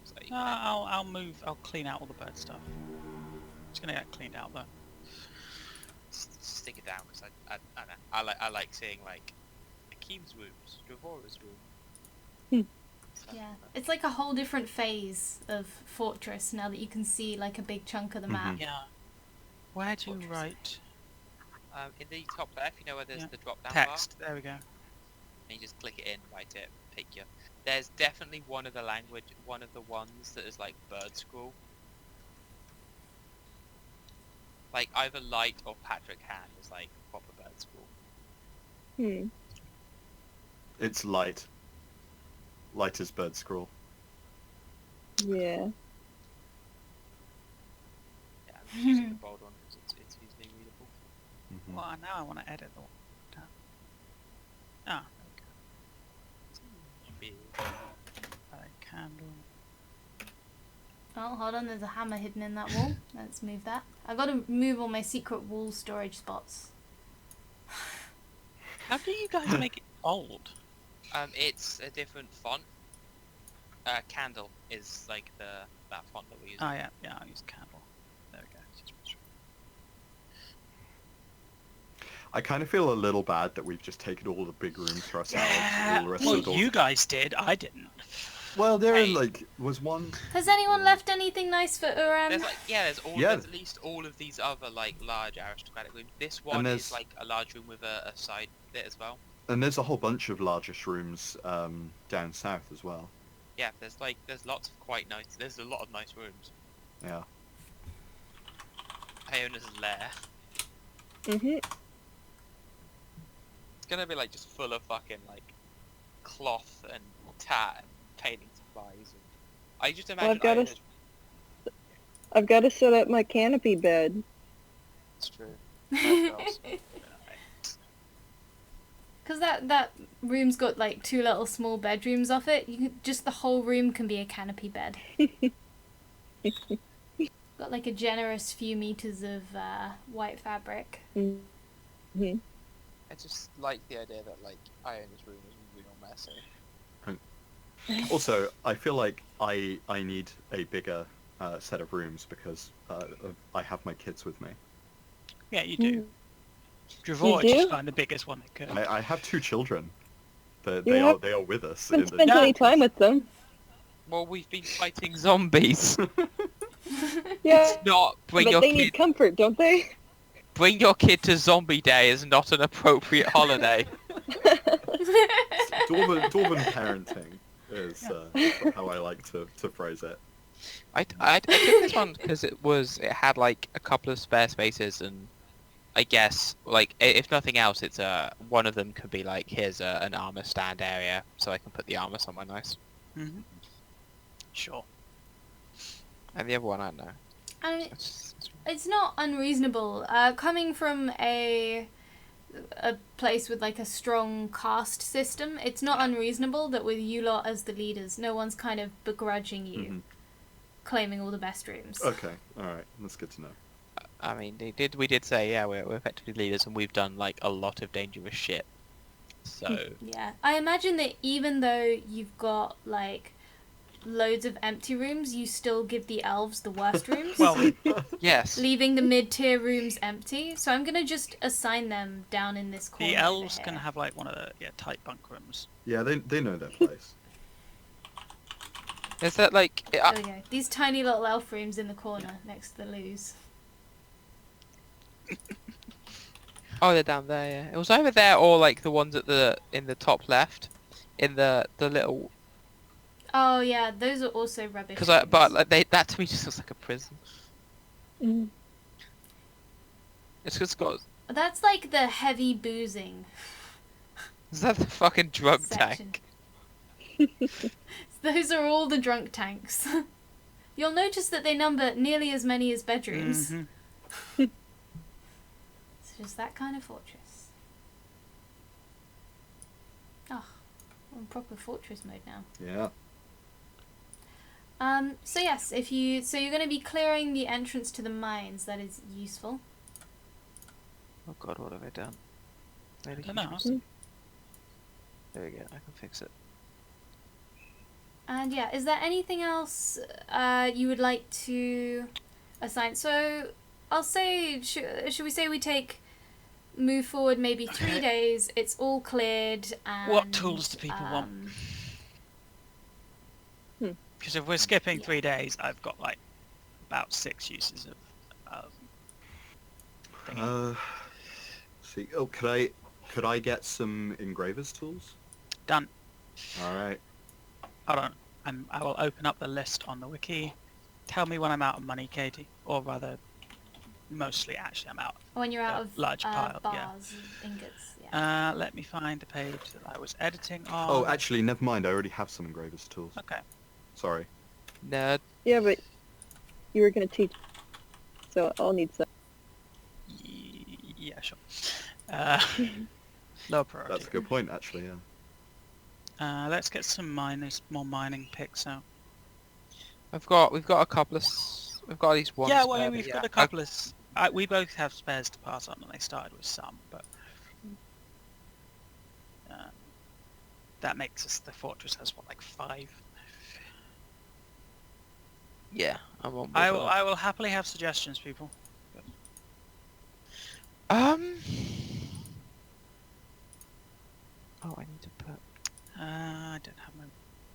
So you No, can I'll clean out all the bird stuff. It's gonna get cleaned out though. stick it down because I like seeing like Akeem's rooms, Dravora's room. Yeah, it's like a whole different phase of Fortress now that you can see like a big chunk of the map. Yeah. Where do you Fortress. write In the top left, you know where there's Yeah. the drop down text? There we go. bar, and you just click it in, write it, pick your. There's definitely one of the ones that is like bird scroll. Like either Light or Patrick Hand is like proper bird scroll. It's light. Light as bird scroll. Yeah. Yeah, I'm just using the bold one because it's easily readable. Mhm. Well, now I want to edit the one. Ah, Be- candle. Oh, hold on, there's a hammer hidden in that wall. Let's move that. I've got to move all my secret wall storage spots. How do you guys make it bold? It's a different font. Candle is like that font that we use. Oh yeah, I'll use candle. There we go. I kind of feel a little bad that we've just taken all the big rooms for ourselves. Yeah, all the rest well, of the you guys did. I didn't. Well, there Hey. like was one. Has anyone left anything nice for Uram? There's at least all of these other like large aristocratic rooms. This one there's- is like a large room with a side bit as well. And there's a whole bunch of largish rooms down south as well. Yeah, there's lots of quite nice. There's a lot of nice rooms. Yeah. Iona's lair. Mhm. It's gonna be like just full of fucking like cloth and tat and painting supplies. And I just imagine I've got a- Iona's. I've got to set up my canopy bed. It's true. What else? Because that room's got like two little small bedrooms off it. Just the whole room can be a canopy bed. Got like a generous few meters of white fabric. Mhm. I just like the idea that like Iona's room is real messy. Also, I feel like I need a bigger set of rooms because I have my kids with me. Yeah, you do. Mm. Dravor You just do? find the biggest one they could. I have two children. They You are with us. Haven't in the- spent any time with them. Well, we've been fighting zombies. Yeah, Not bring but your they kid. need comfort, don't they? Bring your kid to Zombie Day is not an appropriate holiday. Dwarven parenting is how I like to phrase it. I took this one because it had like a couple of spare spaces, and I guess like if nothing else, it's one of them could be like, here's an armor stand area, so I can put the armor somewhere nice. Mm-hmm. Sure. And the other one, I don't know. I mean, It's- it's not unreasonable. Coming from a place with like a strong caste system, it's not unreasonable that with you lot as the leaders, no one's kind of begrudging you claiming all the best rooms. Okay, all right, that's good to know. I mean, we did say, yeah, we're effectively leaders, and we've done like a lot of dangerous shit. So Yeah, I imagine that even though you've got like loads of empty rooms, you still give the elves the worst rooms. Well, yes, Leaving the mid-tier rooms empty. So I'm gonna just assign them down in this corner. the elves over can here. have like one of the tight bunk rooms. Yeah, they know their place. is that like There we go. These tiny little elf rooms in the corner next to the loos. oh, they're down there. Yeah, it was either there or like the ones at in the top left, in the little. Oh yeah, those are also rubbish. But rooms. like that to me just looks like a prison. Mm. It's just got. That's like the heavy boozing Is that the fucking drug section. tank? Those are all the drunk tanks. You'll notice that they number nearly as many as bedrooms. Mhm. It's just that kind of fortress. Oh, we're in proper fortress mode now. Yeah. So yes, so you're going to be clearing the entrance to the mines. That is useful. Oh god, what have I done? Maybe Dunno. There we go. I can fix it. And yeah, is there anything else you would like to assign? So I'll say, should we say we move forward maybe 3 days? It's all cleared. And, What tools do people want? Because if we're skipping Yeah. 3 days, I've got like about 6 uses of thingy. See, oh, could I get some engraver's tools? Done. All right. Hold on. I will open up the list on the wiki. Tell me when I'm out of money, Katie. Or rather, mostly actually I'm out. When you're out of large pile, yeah. bars, ingots. Yeah. Let me find the page that I was editing on. Oh, actually, never mind. I already have some engraver's tools. Okay. Sorry. Nerd. Yeah, but you were going to teach, so I'll need some. Yeah, sure. Low priority. That's a good point, actually. Yeah. Let's get some more mining picks out. We've got a couple of. We've got at least one. Yeah, spare, well, but we've yeah. got a couple of. We both have spares to pass on, and they started with some, but that makes us the fortress has what, like 5. Yeah, I'm on board. I will happily have suggestions, people. Oh, I need to put. I don't have my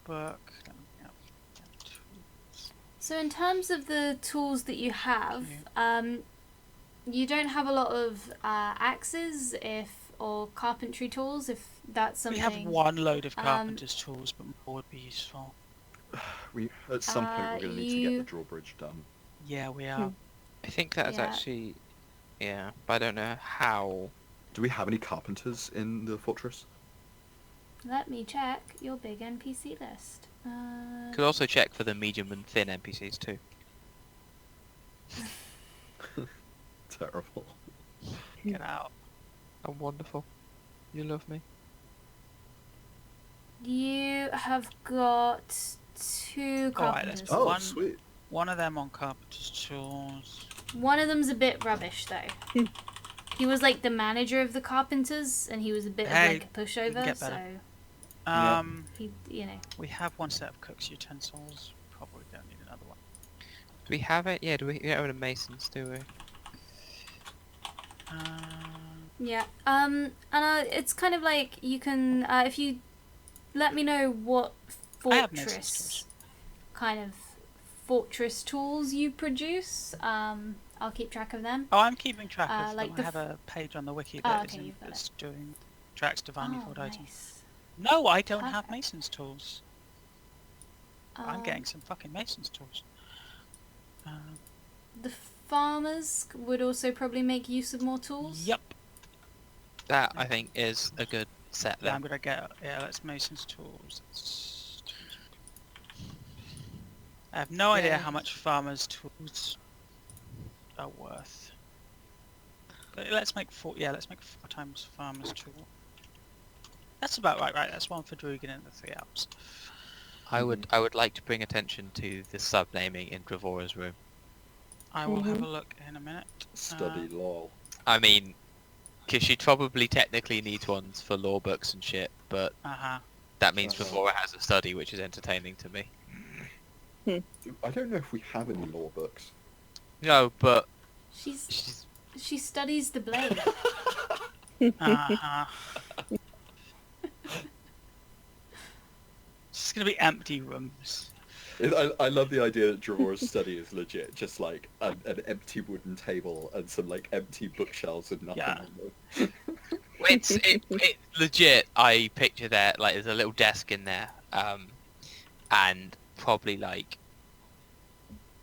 book. Let me get So in terms of the tools that you have, you don't have a lot of axes or carpentry tools, if that's something. We have one load of carpenter's tools, but more would be useful. At some point, we're going to need to get the drawbridge done. Yeah, we are. I think that is Yeah. actually. Yeah, but I don't know how. Do we have any carpenters in the fortress? Let me check your big NPC list. Could also check for the medium and thin NPCs too. Terrible. Get out. I'm wonderful. You love me. You have got 2 Alright, let's carpenters. put Oh, one- sweet. One of them on carpenter's tools. One of them's a bit rubbish though. He was like the manager of the carpenters, and he was a bit Hey, of like a pushover. get So better. Yeah. he, We have one set of cook's utensils. Probably don't need another one. Do we have it? Yeah. Do we don't have any masons? Do we? yeah. And it's kind of like you can if you let me know what I have mason's fortress tools. kind of fortress tools you produce. I'll keep track of them. Oh, I'm keeping track of like them. I the have a page on the wiki Oh, that okay, you've got that's doing tracks divinely forged items. nice. No, I don't have Perfect. Mason's tools. I'm getting some fucking Mason's tools. The farmers would also probably make use of more tools. Yep. That, I think, is a good set Yeah, there. I'm gonna get. Yeah, that's Mason's tools. I have no idea how much farmers' tools are worth. But let's make 4. Yeah, let's make 4 times farmers' tool. That's about right. Right, that's one for Drugan and the 3 Alps. I would like to bring attention to the sub-naming in Dravora's room. I will have a look in a minute. Study lol. I mean, because she'd probably technically need ones for law books and shit, but that means Dravora has a study, which is entertaining to me. I don't know if we have any law books. No, but She studies the blade. It's gonna be empty rooms. I love the idea that Dravora's study is legit, just like an empty wooden table and some like empty bookshelves with nothing Yeah. on them. it's legit. I picture there, like, there's a little desk in there, and probably like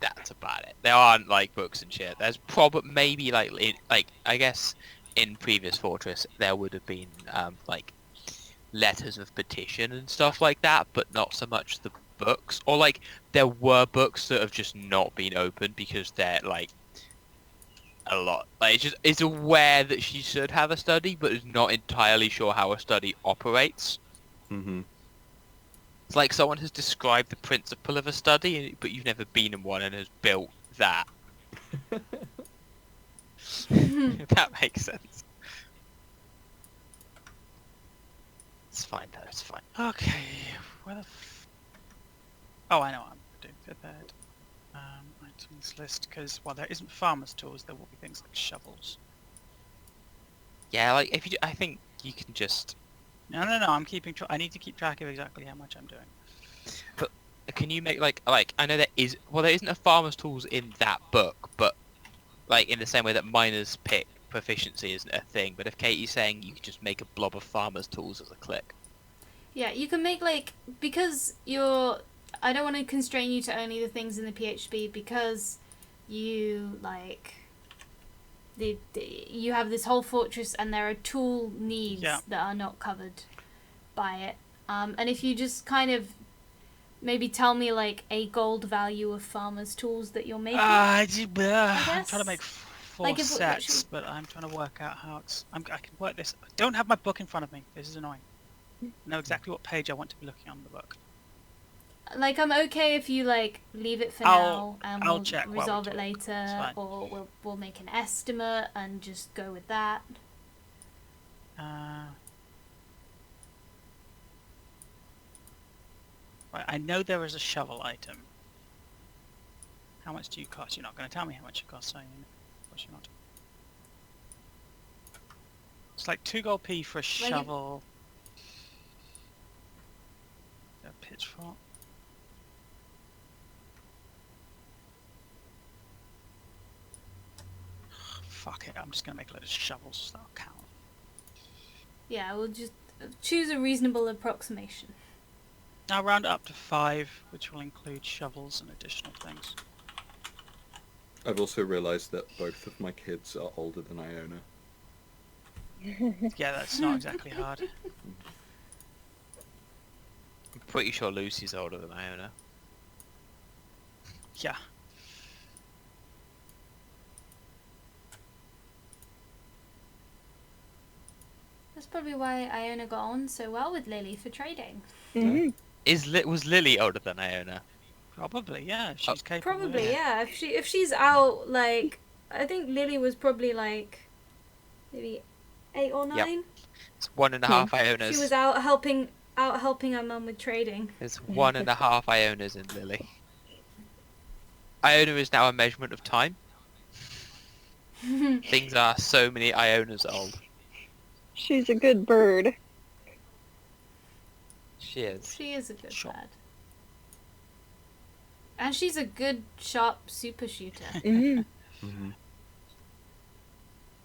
that's about it. There aren't like books and shit. There's maybe like I guess in previous Fortress there would have been like letters of petition and stuff like that, but not so much the books. Or like there were books that have just not been opened because they're like a lot. Like it's aware that she should have a study, but is not entirely sure how a study operates. Mm-hmm. It's like someone has described the principle of a study, but you've never been in one and has built that. If that makes sense. It's fine though, it's fine. Okay, where the Oh, I know what I'm doing. Prepared. Items list, because, well, there isn't farmer's tools, there will be things like shovels. Yeah, like, I think you can just... No, I'm keeping I need to keep track of exactly how much I'm doing. But can you make, like, I know there isn't a farmer's tools in that book, but, like, in the same way that miner's pick proficiency isn't a thing, but if Katie's saying you can just make a blob of farmer's tools as a click. Yeah, you can make, like, because you're... I don't want to constrain you to only the things in the PHP because you, like... you have this whole fortress and there are tool needs that are not covered by it. And if you just kind of maybe tell me, like, a gold value of farmer's tools that you're making. I'm trying to make 4 Like sets, but I'm trying to work out how I can work this. I don't have my book in front of me. This is annoying. I know exactly what page I want to be looking on the book. Like, I'm okay if you, like, leave it for now and I'll we'll check resolve it later, or we'll make an estimate and just go with that. Right, I know there is a shovel item. How much do you cost? You're not going to tell me how much it costs, are you? Of course you're not. It's like 2 gold P for a shovel. A pitchfork. Fuck it, I'm just gonna make a load of shovels, so that'll count. Yeah, we'll just choose a reasonable approximation. I'll round it up to 5, which will include shovels and additional things. I've also realised that both of my kids are older than Iona. Yeah, that's not exactly hard. I'm pretty sure Lucy's older than Iona. Yeah. That's probably why Iona got on so well with Lily for trading. Mm-hmm. Was Lily older than Iona? Probably, yeah, if she's capable. Probably, yeah. If she's out, like, I think Lily was probably like maybe 8 or 9. Yep. It's 1.5 Ionas. She was out helping her mum with trading. There's 1.5 Ionas in Lily. Iona is now a measurement of time. Things are so many Ionas old. She's a good bird. She is. She is a good Sure. bird. And she's a good, sharp super shooter. Hmm. Mhm.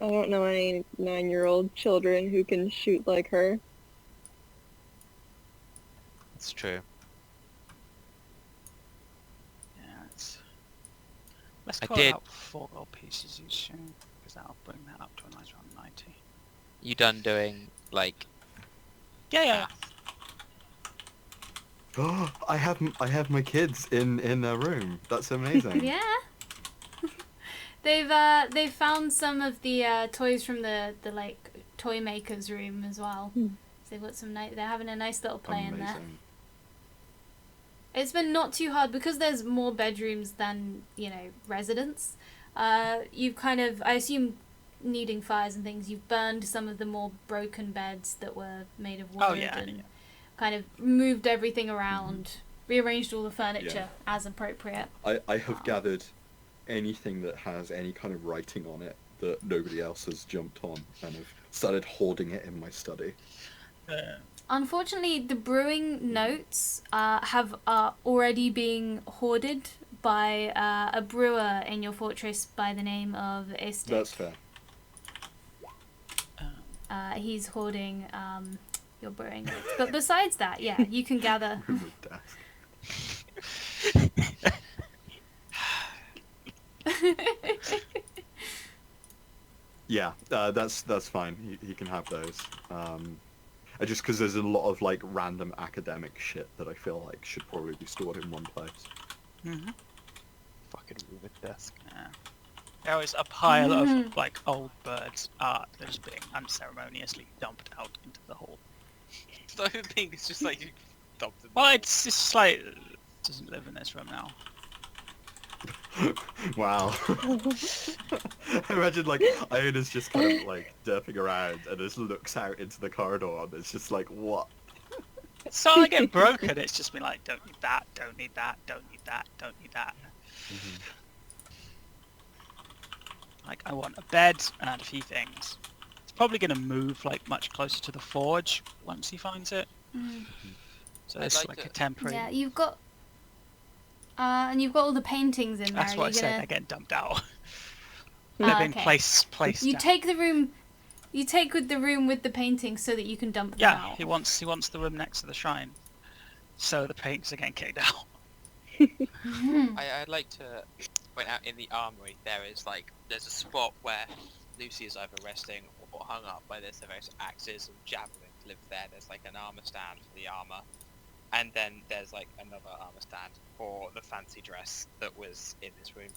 I don't know any 9-year-old children who can shoot like her. It's true. Yeah, let's I call did- it out 4 gold pieces each, because that'll bring that up to a nice round 90. You done doing, like... Yeah. I have my kids in a room. That's amazing. Yeah. They've found some of the toys from the like toy maker's room as well. Hmm. So they've got some they're having a nice little play in there. Amazing. It's been not too hard because there's more bedrooms than, you know, residents. You've kind of, I assume, needing fires and things, you've burned some of the more broken beds that were made of wood and kind of moved everything around, rearranged all the furniture as appropriate. I have gathered anything that has any kind of writing on it that nobody else has jumped on, and have started hoarding it in my study. Unfortunately, the brewing notes are already being hoarded by a brewer in your fortress by the name of Istik. That's fair. He's hoarding your brewing notes. But besides that, yeah, you can gather. Room with desk. Yeah, that's fine. He can have those. Just because there's a lot of like random academic shit that I feel like should probably be stored in one place. Mm-hmm. Fucking move a desk. Yeah. There was a pile of like old birds art that is being unceremoniously dumped out into the hall. It's not even being, it's just like you dumped it. Well, it's just like it doesn't live in this room now. Wow. Imagine like Iona's just kind of like derping around and just looks out into the corridor and it's just like, what? It's starting to get broken. It's just been like, don't need that, don't need that, don't need that, don't need that. Like, I want a bed and a few things. It's probably going to move like much closer to the forge once he finds it. So I'd it's like like to- a temporary. Yeah, you've got... and you've got all the paintings in there. That's what I You're said. gonna- They're getting dumped out. Ah, They're being okay. placed. You down. take the room... You take with the room with the paintings so that you can dump them Yeah, out. he wants the room next to the shrine, so the paintings are getting kicked out. I'd like to point out in the armory there's a spot where Lucy is either resting or hung up by there's various axes and javelins live there. There's like an armor stand for the armor, and then there's like another armor stand for the fancy dress that was in this room.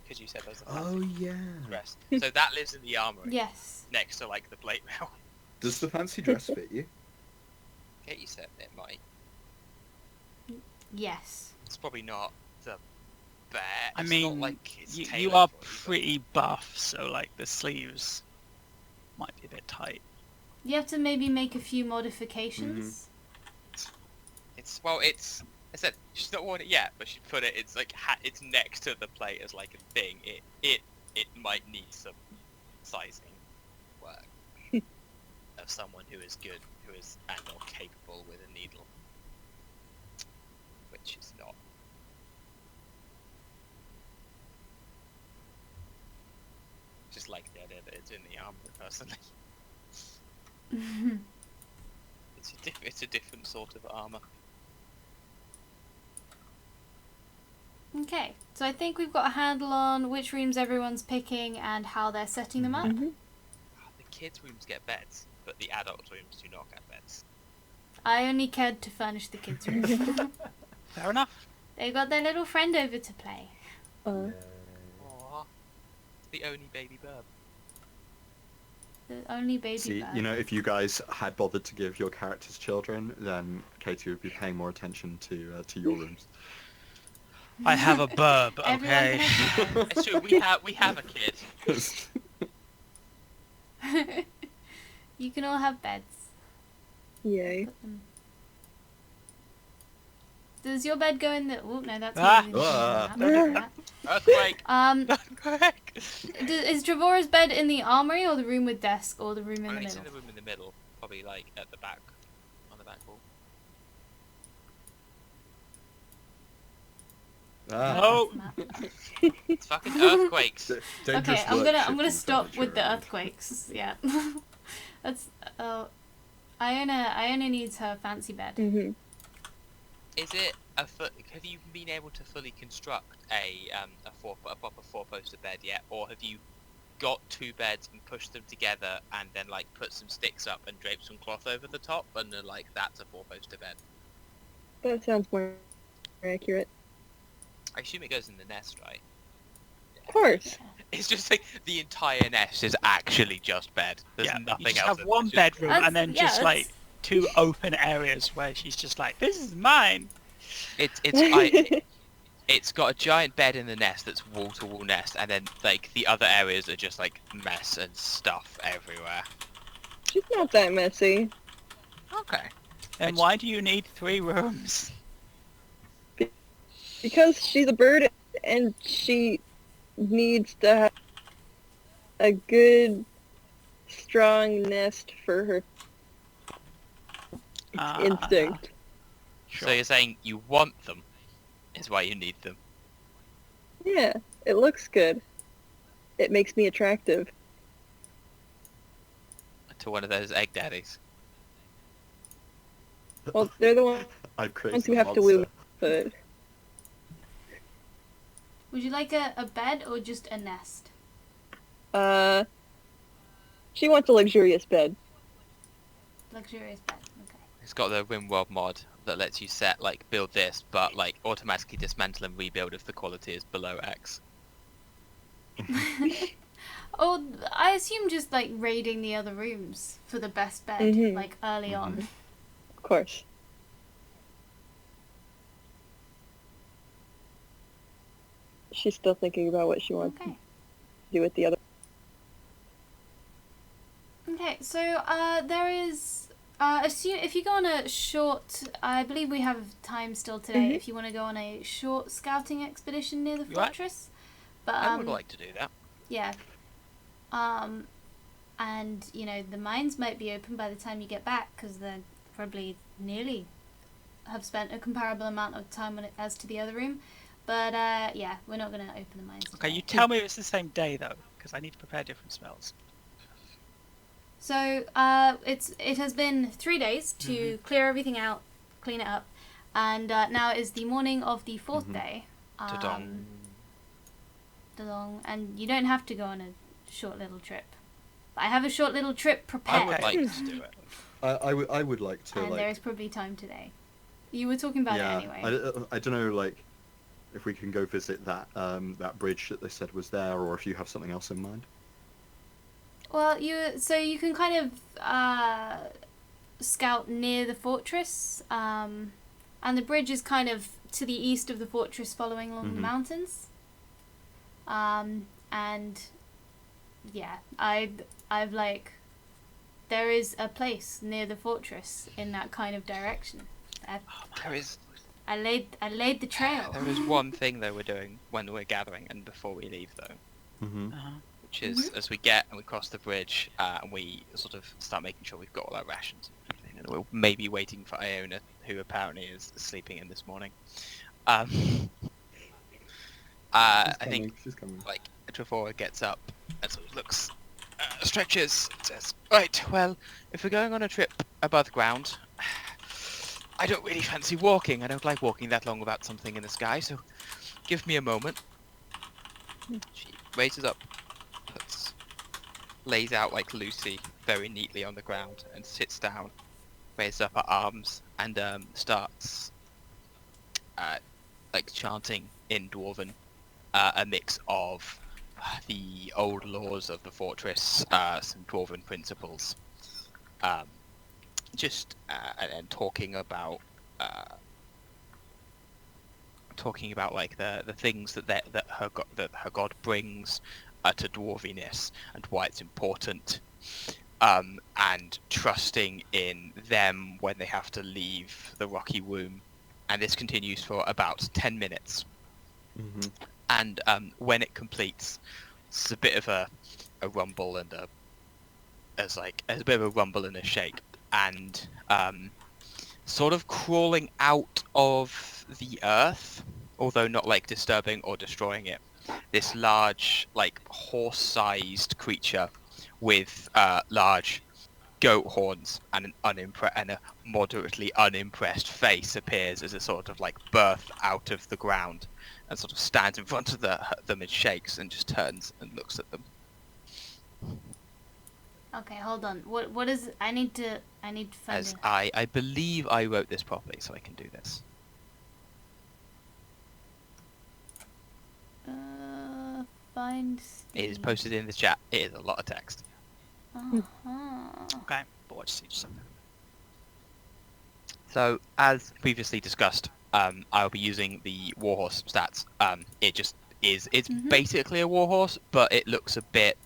Because you said there's a fancy yeah. dress, so that lives in the armory Yes. next to like the plate mail. Does the fancy dress fit you? Okay, you said it might. Yes. It's probably not the best. I It's mean, not like it's you tailored are for you, but- pretty buff, so like the sleeves might be a bit tight. You have to maybe make a few modifications. It's I said she's not worn it yet, but she put it. It's like it's next to the plate as like a thing. It might need some sizing work of someone who is good, who is and or capable with a needle, which is not. Just like the idea that it's in the armor, personally. It's a different sort of armor. Okay, so I think we've got a handle on which rooms everyone's picking and how they're setting them up. Mm-hmm. The kids' rooms get beds, but the adult rooms do not get beds. I only cared to furnish the kids' room. Fair enough. They got their little friend over to play. Aww. The only baby bird. The only baby See, bird. you know, if you guys had bothered to give your characters children, then Katie would be paying more attention to your rooms. I have a burb, Everyone okay? has theirs. It's true, we have a kid. You can all have beds. Yay. Put them. Does your bed go in the? Oh no, that's Ah. moving. Ah. Don't do that. Earthquake! Correct. Is Trevora's bed in the armory or the room with desk or the room in the It's middle? in the room in the middle, probably like at the back, on the back wall. No. It's fucking earthquakes. Dangerous Okay, I'm work gonna shifting stop with the furniture. earthquakes. Yeah. That's Iona needs her fancy bed. Mm-hmm. Is it have you been able to fully construct a proper four-poster bed yet, or have you got two beds and pushed them together and then like put some sticks up and draped some cloth over the top and then like that's a four-poster bed? That sounds more accurate. I assume it goes in the nest, right? Of course. It's just like the entire nest is actually just bed. There's Yeah, nothing you just else. have one bedroom That's- and then yeah, just like that's- 2 open areas where she's just like, this is mine. It's got a giant bed in the nest that's wall-to-wall nest, and then like the other areas are just like mess and stuff everywhere. She's not that messy. Okay. And why do you need 3 rooms? Because she's a bird and she needs to have a good, strong nest for her instinct. Sure. So you're saying you want them, is why you need them. Yeah, it looks good. It makes me attractive. To one of those egg daddies. Well, they're the ones I've created who a have to woo, monster. but Would you like a bed or just a nest? she wants a luxurious bed. Luxurious bed. Okay. It's got the RimWorld mod that lets you set like build this, but like automatically dismantle and rebuild if the quality is below X. Oh, I assume just like raiding the other rooms for the best bed, Mhm. like early on. Of course. She's still thinking about what she wants Okay. to do with the other. Okay, so there is. Assume if you go on a short, I believe we have time still today. Mhm. If you want to go on a short scouting expedition near the You what? fortress, but I would like to do that. yeah, and you know the mines might be open by the time you get back because they're probably nearly have spent a comparable amount of time on it as to the other room. But yeah, we're not going to open the mines. Okay, today. you tell me it's the same day though, because I need to prepare different spells. So it has been 3 days to clear everything out, clean it up, and now it is the morning of the 4th day. Ta-dong. Ta-dong. And you don't have to go on a short little trip. But I have a short little trip I prepared, would like to do it. I would like to and like. there is probably time today. You were talking about Yeah, it anyway. I don't know like if we can go visit that that bridge that they said was there, or if you have something else in mind. Well, you can kind of scout near the fortress, and the bridge is kind of to the east of the fortress, following along the mountains. And yeah, I've like there is a place near the fortress in that kind of direction. There is I laid the trail. there is one thing though we're doing when we're gathering and before we leave though, Mm-hmm. which is as we get and we cross the bridge and we sort of start making sure we've got all our rations and everything, and we're maybe waiting for Iona, who apparently is sleeping in this morning. I think She's coming. like Trevor gets up and sort of looks, stretches, and says, "Right, well, if we're going on a trip above ground, I don't really fancy walking. I don't like walking that long without something in the sky, so give me a moment." She raises up, lays out like Lucy very neatly on the ground and sits down, raises up her arms and starts like chanting in Dwarven, a mix of the old laws of the fortress, some Dwarven principles, and talking about like the things that her god brings to dwarviness and why it's important, and trusting in them when they have to leave the rocky womb. And this continues for about 10 minutes. Mm-hmm. And when it completes, it's a bit of a rumble and a bit of a rumble and a shake, and sort of crawling out of the earth, although not like disturbing or destroying it. This large, like horse-sized creature with large goat horns and and a moderately unimpressed face appears as a sort of like birth out of the ground, and sort of stands in front of them and shakes and just turns and looks at them. Okay, hold on. What is? I need to find As it. I believe I wrote this properly, so I can do this. Find. It is posted in the chat. It is a lot of text. Okay, but what you see something. So, as previously discussed, I'll be using the warhorse stats. It just is. It's basically a warhorse, but it looks a bit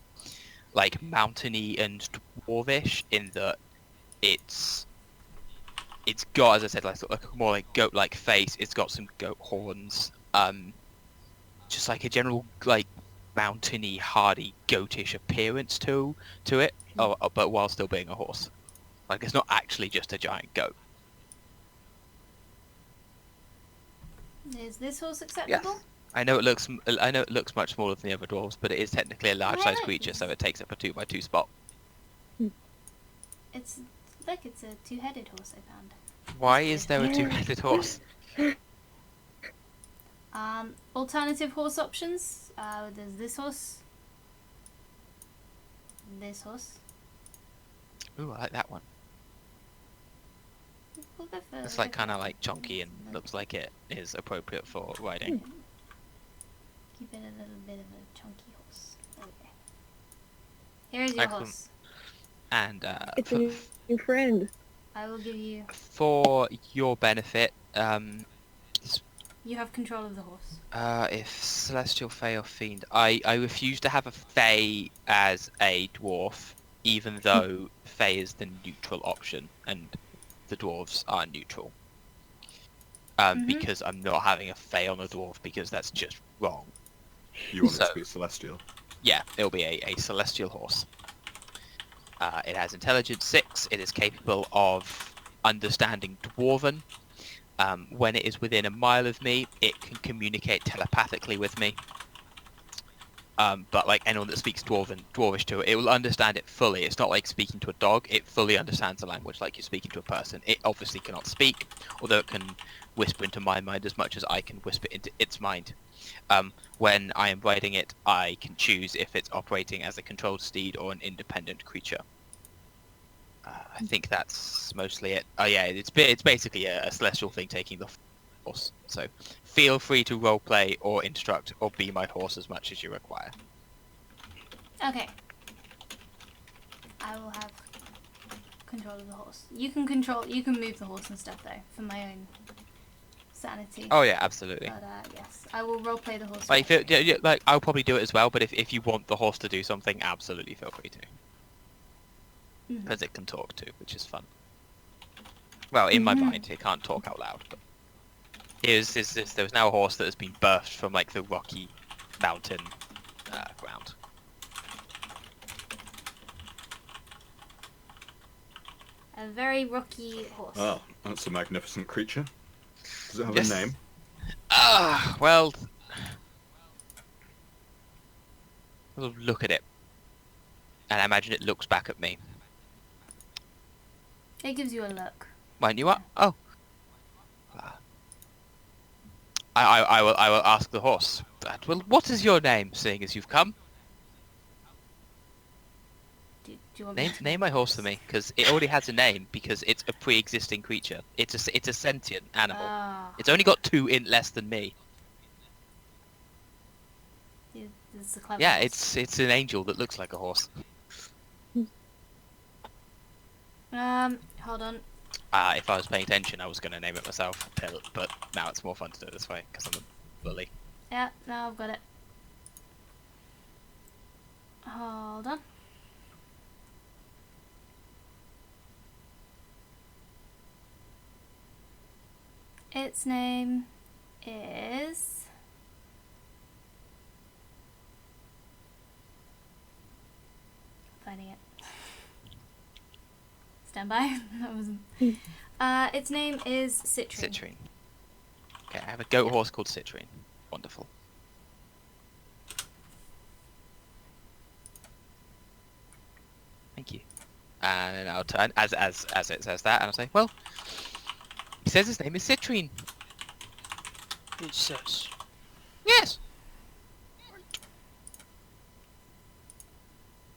like mountainy and dwarvish in that it's got, as I said, like sort of like more like goat-like face. It's got some goat horns. Just like a general like mountainy, hardy, goatish appearance to it, but while still being a horse. Like it's not actually just a giant goat. Is this horse acceptable? Yes. I know it looks much smaller than the other dwarves, but it is technically a large-sized creature, so it takes up a 2x2 spot. It's a two-headed horse I found. Why is there a two-headed horse? Alternative horse options. There's this horse. This horse. Ooh, I like that one. We'll go for, It's like kind of like chunky and looks like it is appropriate for riding. Keep it a little bit of a chunky horse. Okay. Here is your Excellent. horse. And It's a new friend. I will give you. for your benefit, You have control of the horse. if Celestial, Fey, or Fiend, I refuse to have a Fey as a dwarf, even though Fey is the neutral option, and the dwarves are neutral. Because I'm not having a Fey on a dwarf, because that's just wrong. You want it So- to be celestial. Yeah, it'll be a celestial horse. It has intelligence 6. It is capable of understanding dwarven. When it is within a mile of me, it can communicate telepathically with me. But like anyone that speaks dwarvish to it, it will understand it fully. It's not like speaking to a dog. It fully understands the language like you're speaking to a person. It obviously cannot speak, although it can whisper into my mind as much as I can whisper into its mind. When I am riding it, I can choose if it's operating as a controlled steed or an independent creature. I think that's mostly it. Oh yeah, it's basically a celestial thing taking the horse. So feel free to roleplay or instruct or be my horse as much as you require. Okay. I will have control of the horse. You can move the horse and stuff though, for my own sanity. Oh yeah, absolutely. But yes, I will roleplay the horse. Like, with you. like I'll probably do it as well. But if you want the horse to do something, absolutely feel free to, because it can talk too, which is fun. Well, in my mind, it can't talk out loud. But there's now a horse that has been birthed from like the rocky mountain ground. A very rocky horse. Oh, that's a magnificent creature. Does it have Yes. a name? Well, I'll look at it, and I imagine it looks back at me. It gives you a look. When you are, oh, I will ask the horse. Well, what is your name, seeing as you've come? Do you want me to Name my horse for me, because it already has a name, because it's a pre-existing creature. It's a sentient animal. Ah, It's only got 2 int less than me. it's a clever Yeah, horse. it's an angel that looks like a horse. Hold on. If I was paying attention, I was going to name it myself, but now it's more fun to do it this way, because I'm a bully. Yeah, now I've got it. Hold on. Its name is... Finding it. Stand by. That wasn't... its name is Citrine. Citrine. Okay, I have a goat horse called Citrine. Wonderful. Thank you. And then I'll turn as it says that, and I'll say, well, he says his name is Citrine. It says. Yes.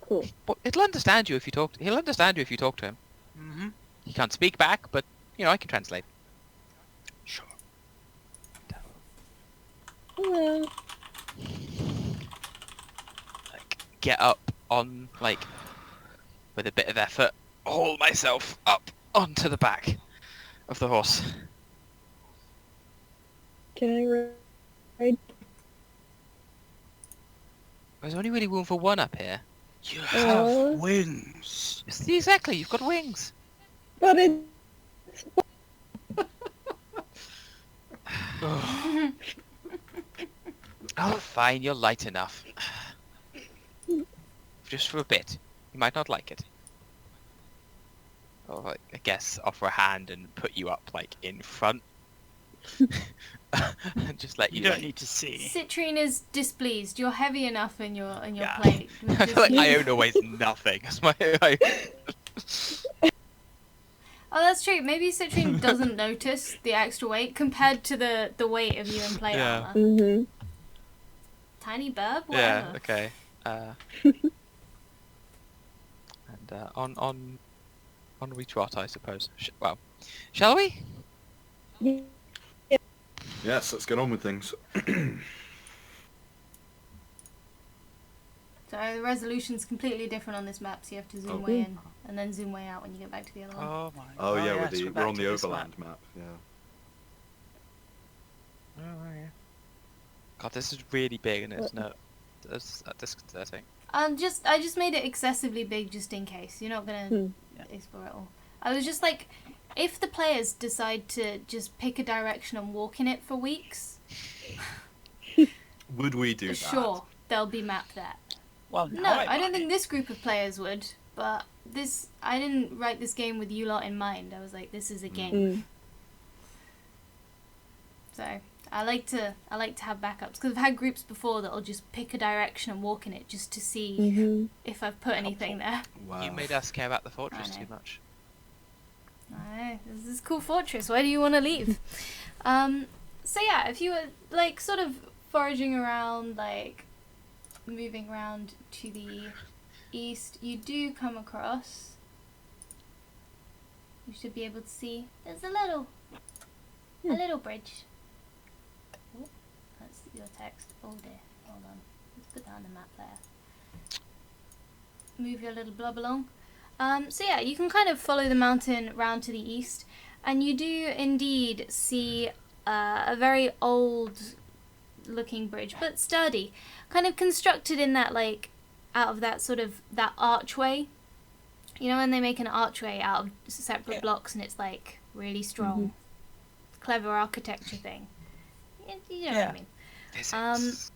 Cool. But he'll understand you if you talk. He'll understand you if you talk to him. Mm-hmm. He can't speak back, but I can translate. Sure. Hello. Like, get up on with a bit of effort, haul myself up onto the back of the horse. Can I ride? There's only really room for one up here. You have Aw. wings. See, exactly, you've got wings. But it's Ugh. Oh, fine, you're light enough. Just for a bit. You might not like it. Or, I guess, offer a hand and put you up, in front. And just let You you, don't need to see. Citrine is displeased. You're heavy enough in your Yeah. plate. I feel like Iona weighs nothing. That's Oh, that's true. Maybe Citrine doesn't notice the extra weight compared to the weight of you in plate Yeah. armor. mm-hmm. Tiny burb, Yeah, whatever. okay. And on we trot, I suppose. Shall we? Yes, let's get on with things. So the resolution's completely different on this map, so you have to zoom Oh. way in and then zoom way out when you get back to the other one. Oh my. Oh yeah, yes, we're back on to the this overland map. Yeah. Oh, yeah. God, this is really big and it's disconcerting. I just made it excessively big just in case. You're not gonna Hmm. explore it all. I was just like, if the players decide to just pick a direction and walk in it for weeks, Would we do that? sure, there'll be map there. Well, No, now I don't think this group of players would, but I didn't write this game with you lot in mind. I was like, this is a game. Mm. So I like to have backups because I've had groups before that'll just pick a direction and walk in it just to see Mm-hmm. if I've put anything there. Wow. You made us care about the fortress I know. too much. I know, this is a cool fortress. Why do you want to leave? So yeah, if you were sort of foraging around, moving around to the east, you do come across. You should be able to see. There's a little bridge. Oh, that's your text. Oh dear. Hold on. Let's put that on the map there. Move your little blob along. So yeah, you can kind of follow the mountain round to the east, and you do indeed see a very old looking bridge, but sturdy, kind of constructed in that out of that sort of that archway. You know when they make an archway out of separate blocks and it's really strong, clever architecture thing. You know what I mean. Physics.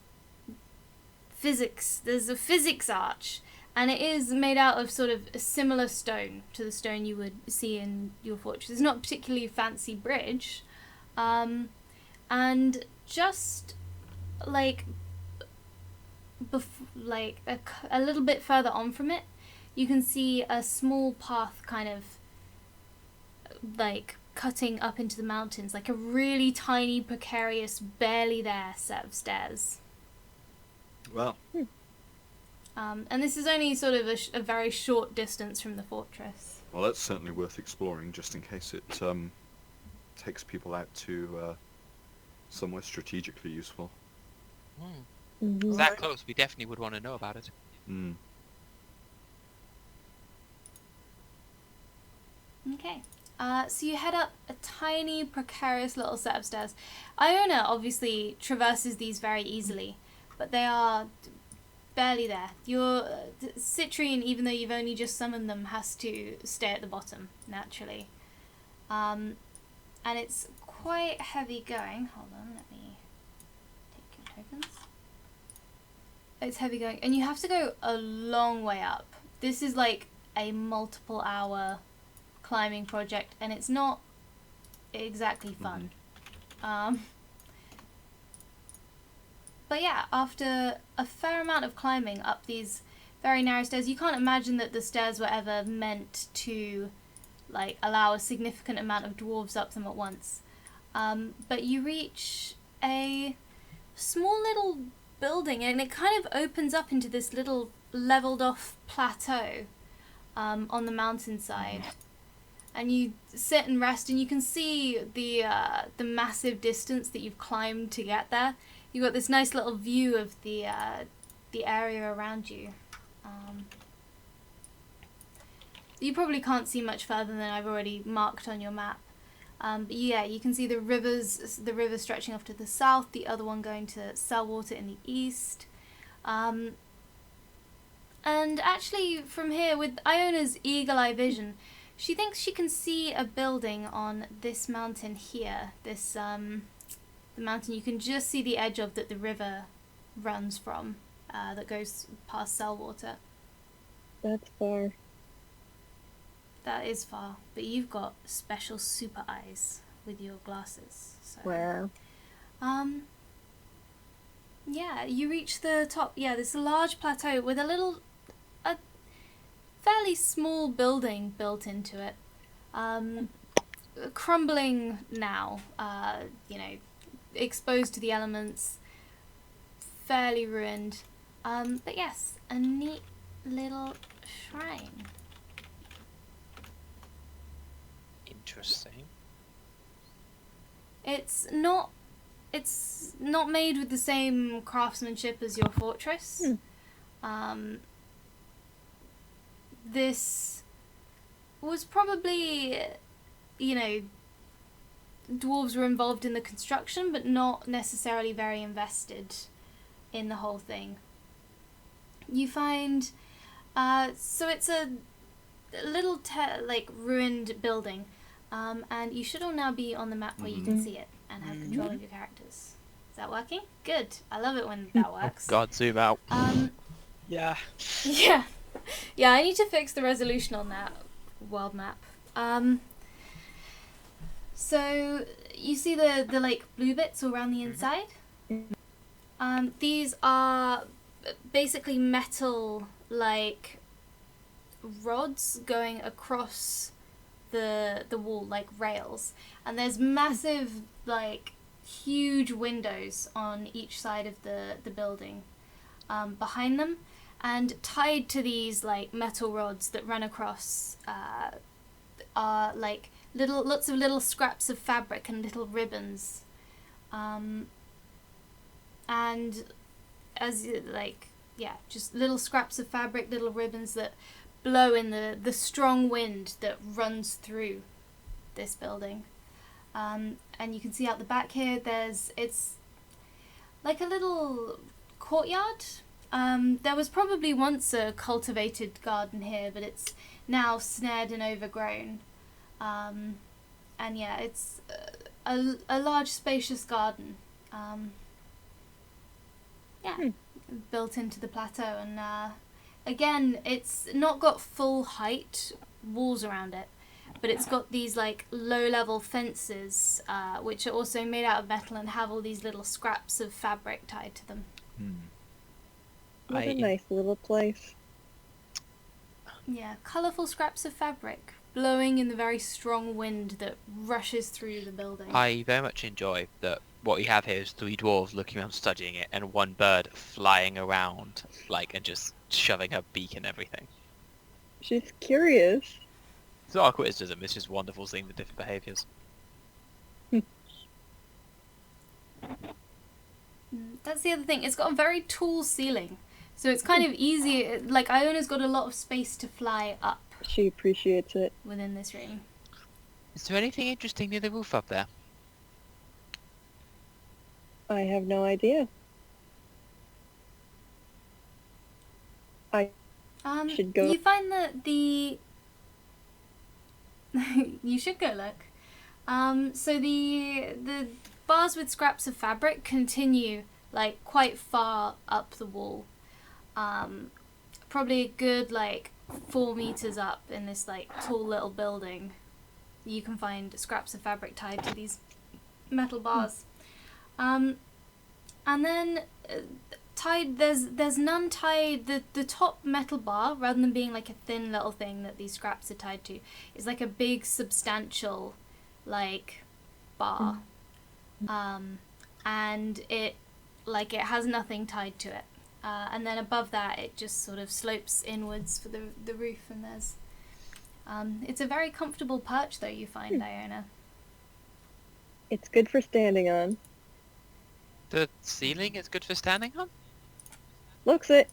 Physics. There's a physics arch, and it is made out of sort of a similar stone to the stone you would see in your fortress. It's not a particularly fancy bridge, and just a little bit further on from it, you can see a small path kind of cutting up into the mountains, like a really tiny, precarious, barely there set of stairs. Well, And this is only sort of a very short distance from the fortress. well, that's certainly worth exploring, just in case it takes people out to somewhere strategically useful. Mm-hmm. It's that close, we definitely would want to know about it. Mm. Okay. So you head up a tiny, precarious little set of stairs. Iona obviously traverses these very easily, but they are barely there. Your Citrine, even though you've only just summoned them, has to stay at the bottom, naturally. And it's quite heavy going. Hold on, let me take your tokens. It's heavy going, and you have to go a long way up. This is a multiple hour climbing project, and it's not exactly fun. But yeah, after a fair amount of climbing up these very narrow stairs, you can't imagine that the stairs were ever meant to like allow a significant amount of dwarves up them at once. But you reach a small little building, and it kind of opens up into this little leveled off plateau on the mountainside. And you sit and rest, and you can see the massive distance that you've climbed to get there. You've got this nice little view of the area around you. You probably can't see much further than I've already marked on your map. But yeah, you can see the river stretching off to the south, the other one going to Sellwater in the east. And actually from here, with Iona's eagle-eye vision, she thinks she can see a building on this mountain here. This, the mountain you can just see the edge of that the river runs from, that goes past Sellwater. That's far. That is far, but you've got special super eyes with your glasses. So. Wow. Yeah, you reach the top. Yeah, this large plateau with a fairly small building built into it. Crumbling now, exposed to the elements, fairly ruined. But yes, a neat little shrine. Interesting. It's not made with the same craftsmanship as your fortress. This was probably, dwarves were involved in the construction, but not necessarily very invested in the whole thing. You find, so it's a little ruined building, and you should all now be on the map where you can see it and have control of your characters. Is that working? Good. I love it when that works. God, zoom out. Yeah. Yeah. Yeah, I need to fix the resolution on that world map. So you see the like blue bits all around the inside? These are basically metal like rods going across the wall like rails, and there's massive like huge windows on each side of the building behind them, and tied to these like metal rods that run across are like lots of little scraps of fabric and little ribbons, and as just little scraps of fabric, little ribbons that blow in the strong wind that runs through this building. And you can see out the back here, it's like a little courtyard. There was probably once a cultivated garden here, but it's now snared and overgrown. And yeah, it's a large spacious garden. Built into the plateau, and again, it's not got full height walls around it, but it's got these like low-level fences, which are also made out of metal and have all these little scraps of fabric tied to them. What a nice little place. Yeah, colourful scraps of fabric blowing in the very strong wind that rushes through the building. I very much enjoy that what we have here is 3 dwarves looking around studying it, and 1 bird flying around, and just shoving her beak and everything. She's curious. It's not a criticism, it's just wonderful seeing the different behaviours. That's the other thing, it's got a very tall ceiling, so it's kind of easy, like Iona's got a lot of space to fly up. She appreciates it. Within this room. Is there anything interesting near the roof up there? I have no idea. I should go. You find that the you should go look. So the bars with scraps of fabric continue like quite far up the wall. Probably a good 4 meters up in this tall little building. You can find scraps of fabric tied to these metal bars. And then tied. There's none tied. The top metal bar, rather than being like a thin little thing that these scraps are tied to, is like a big substantial, like, bar, and it has nothing tied to it. And then above that, it just sort of slopes inwards for the roof, and there's. It's a very comfortable perch, though, you find, Iona. It's good for standing on. The ceiling is good for standing on? Looks it.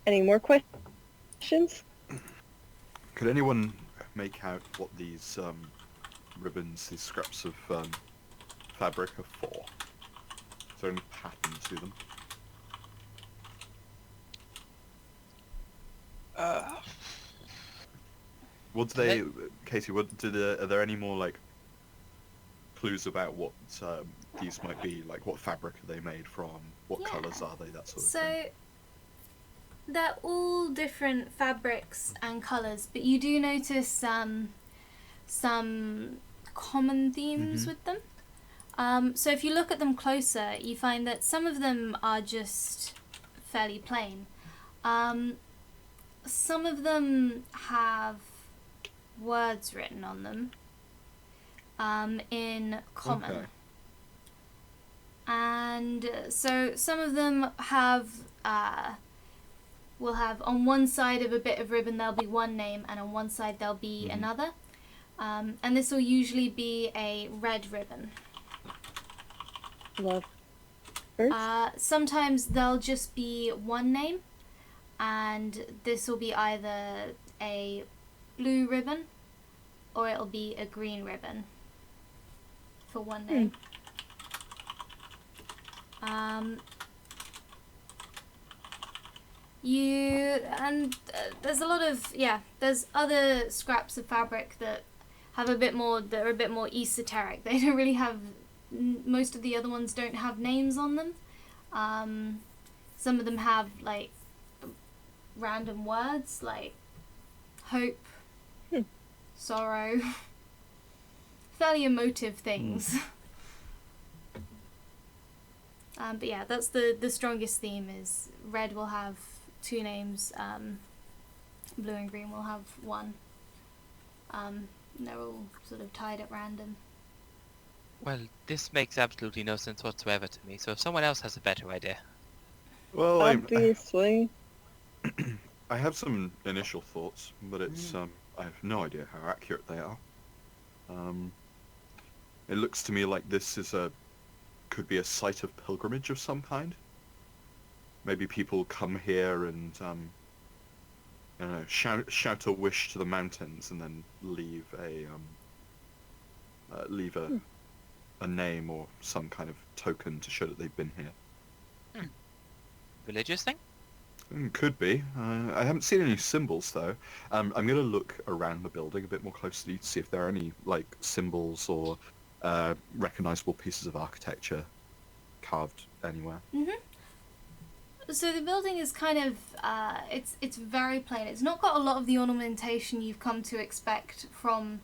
Any more questions? Could anyone make out what these ribbons, these scraps of fabric are for? Is there any pattern to them? What do they, Katie? Are there any more like clues about what these might be? Like, what fabric are they made from? What colours are they? That sort of thing. So they're all different fabrics and colours, but you do notice some common themes with them. So if you look at them closer, you find that some of them are just fairly plain. Some of them have words written on them in common. Okay. And so some of them have will have on one side of a bit of ribbon there'll be one name, and on one side there'll be another. And this will usually be a red ribbon. Love. Sometimes there'll just be one name, and this will be either a blue ribbon or it'll be a green ribbon for one name. There's a lot of there's other scraps of fabric that have a bit more esoteric. They don't really have, most of the other ones don't have names on them. Some of them have like random words like hope, sorrow, fairly emotive things. But yeah, that's the strongest theme. Is red will have two names, blue and green will have one. They're all sort of tied at random. Well, this makes absolutely no sense whatsoever to me, so if someone else has a better idea. Well, Obviously. I have some initial thoughts, but it's I have no idea how accurate they are. It looks to me like this is could be a site of pilgrimage of some kind. Maybe people come here and I don't know, shout a wish to the mountains and then leave a name or some kind of token to show that they've been here. Religious thing? Could be. I haven't seen any symbols though. I'm going to look around the building a bit more closely to see if there are any like symbols or recognizable pieces of architecture carved anywhere. So the building is kind of it's very plain. It's not got a lot of the ornamentation you've come to expect from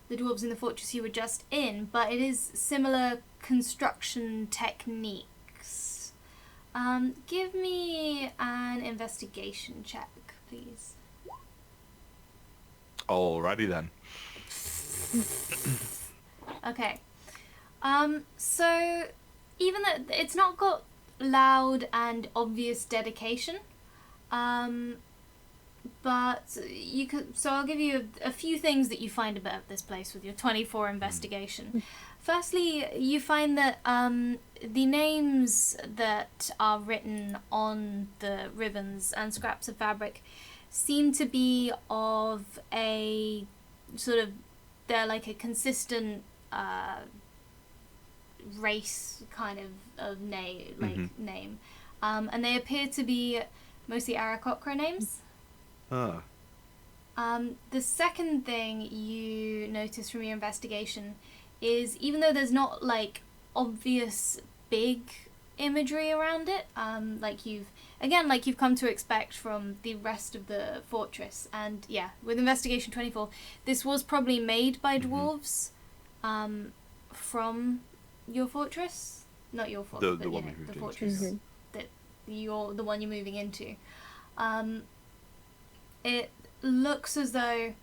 the dwarves in the fortress you were just in, but it is similar construction techniques. Give me an investigation check, please. Alrighty then. Okay. So even though it's not got loud and obvious dedication, but you could. So I'll give you a few things that you find about this place with your 24 investigation. Firstly, you find that the names that are written on the ribbons and scraps of fabric seem to be of a sort of, they're like a consistent race kind of name, name, and they appear to be mostly Aarakocra names. The second thing you notice from your investigation is, even though there's not like obvious big imagery around it, like you've come to expect from the rest of the fortress, and yeah, with investigation 24, this was probably made by dwarves from your fortress. Not your fortress, The but one you know, we moved the into. fortress Mhm. that the one you're moving into. It looks as though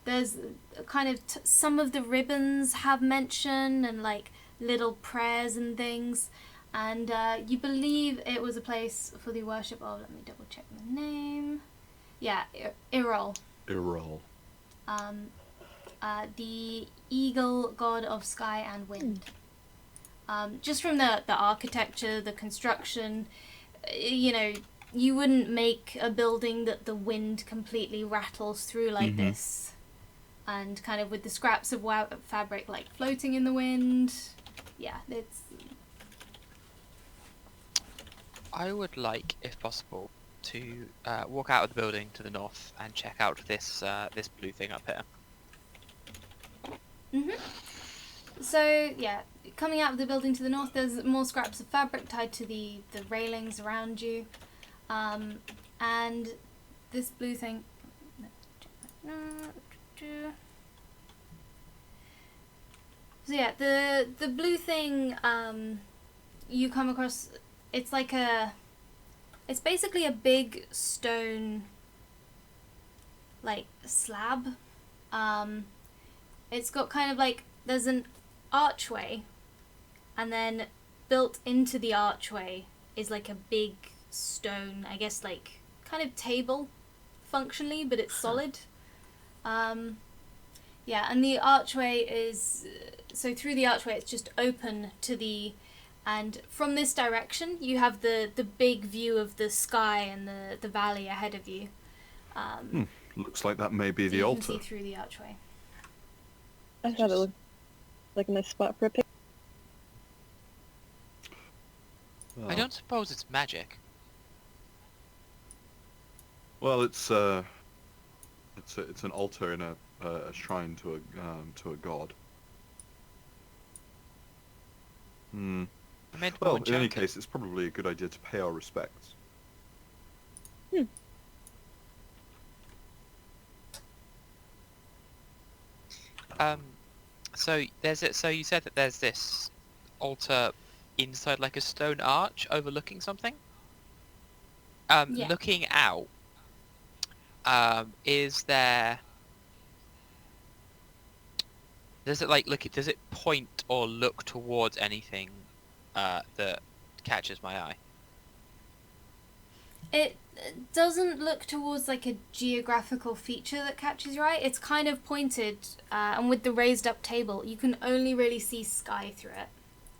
there's kind of some of the ribbons have mention and like little prayers and things, and you believe it was a place for the worship of. Let me double check the name. Yeah, Irol. Irol. The eagle god of sky and wind. Just from the architecture, the construction, you know, you wouldn't make a building that the wind completely rattles through like Mhm. this. And kind of with the scraps of fabric like floating in the wind. Yeah, it's... I would like, if possible, to walk out of the building to the north and check out this this blue thing up here. So, yeah, coming out of the building to the north, there's more scraps of fabric tied to the railings around you. And this blue thing... So yeah, the blue thing you come across, it's like it's basically a big stone like slab. It's got kind of like, there's an archway, and then built into the archway is like a big stone, I guess like kind of table functionally, but it's solid. Yeah, and the archway is, so through the archway it's just open to and from this direction you have the big view of the sky and the valley ahead of you. Looks like that may be So the you altar. can see through the archway. I thought it looked like a nice spot for a pic. I don't suppose it's magic. Well, it's an altar in a shrine to a god. Hmm. I meant Well, more in any enchanted. case, it's probably a good idea to pay our respects. So so you said that there's this altar inside like a stone arch overlooking something. Yeah. Looking out, is there? Does it like does it point or look towards anything that catches my eye? It doesn't look towards like a geographical feature that catches your eye. It's kind of pointed, and with the raised up table, you can only really see sky through it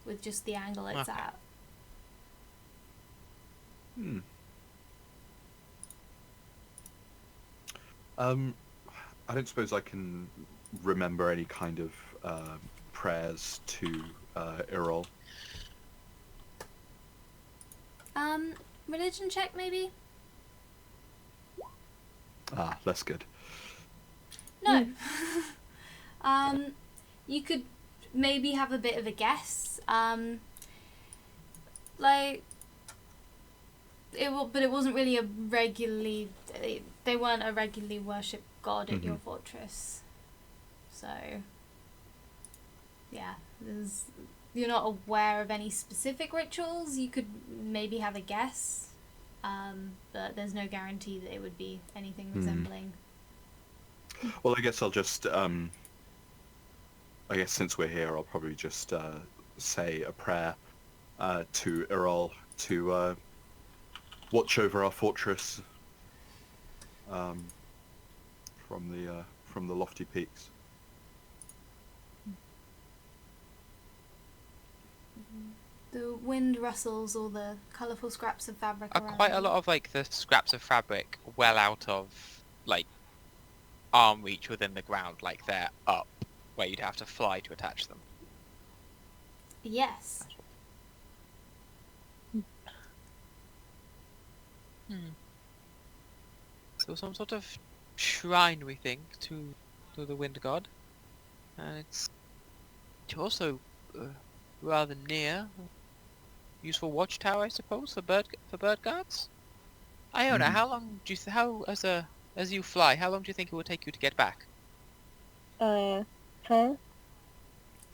with just the angle it's Okay. at. I don't suppose I can remember any kind of prayers to Irol. Religion check maybe? Ah, that's good. No. You could maybe have a bit of a guess. Like but it wasn't really a regularly. They weren't a regularly worshipped god at your fortress. So yeah, you're not aware of any specific rituals. You could maybe have a guess, but there's no guarantee that it would be anything resembling. Well, I guess I'll just, I guess since we're here, I'll probably just say a prayer to Irol to watch over our fortress from the lofty peaks. The wind rustles all the colourful scraps of fabric Are around quite a you. lot of like the scraps of fabric well out of like arm reach within the ground, like they're up where you'd have to fly to attach them. Yes. So some sort of shrine, we think, to the wind god, and it's also rather near. Useful watchtower, I suppose, for bird guards. Iona, how long do you as you fly? How long do you think it will take you to get back? Huh?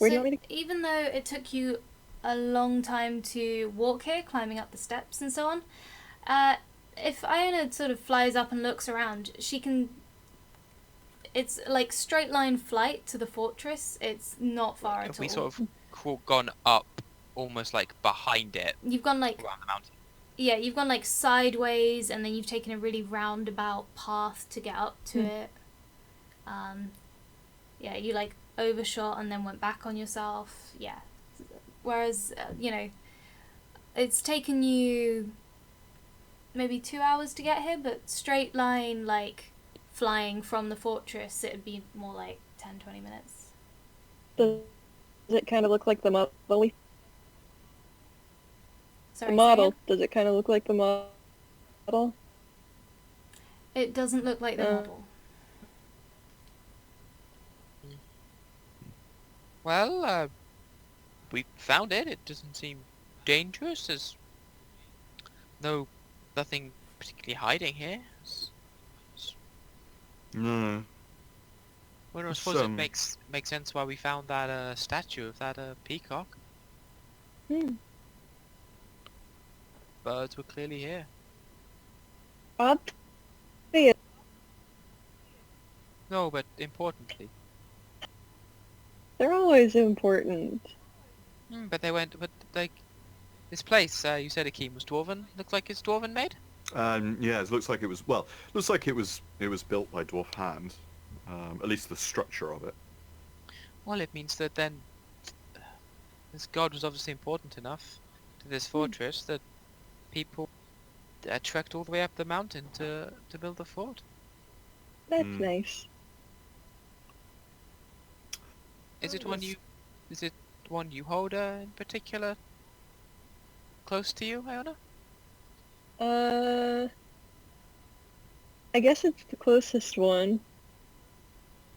Where do So you want me to? even though it took you a long time to walk here, climbing up the steps and so on, if Iona sort of flies up and looks around, she can. It's like straight line flight to the fortress. It's not far at Have all. we sort of gone up, almost like behind it, You've gone like around the mountain? yeah, you've gone like sideways, and then you've taken a really roundabout path to get up to it. Yeah, you like overshot and then went back on yourself. Yeah. Whereas, it's taken you maybe 2 hours to get here, but straight line, like, flying from the fortress, it would be more like 10-20 minutes. Does it kind of look like the model? Sorry, The say model. again? Does it kind of look like the model? It doesn't look like the model. Well, we found it. It doesn't seem dangerous. There's nothing particularly hiding here. No. Well, I It's, suppose it makes sense why we found that statue of that peacock. Hmm. Birds were clearly here. Obvious. No, but importantly. They're always important. But like, this place, you said Akeem was dwarven. Looks like it's dwarven made? Yeah, it looks like it was. Well, looks like it was built by dwarf hand. At least the structure of it. Well, it means that then this god was obviously important enough to this fortress that people trekked all the way up the mountain to build the fort. That's nice. Is it one you hold in particular close to you, Iona? I guess it's the closest one.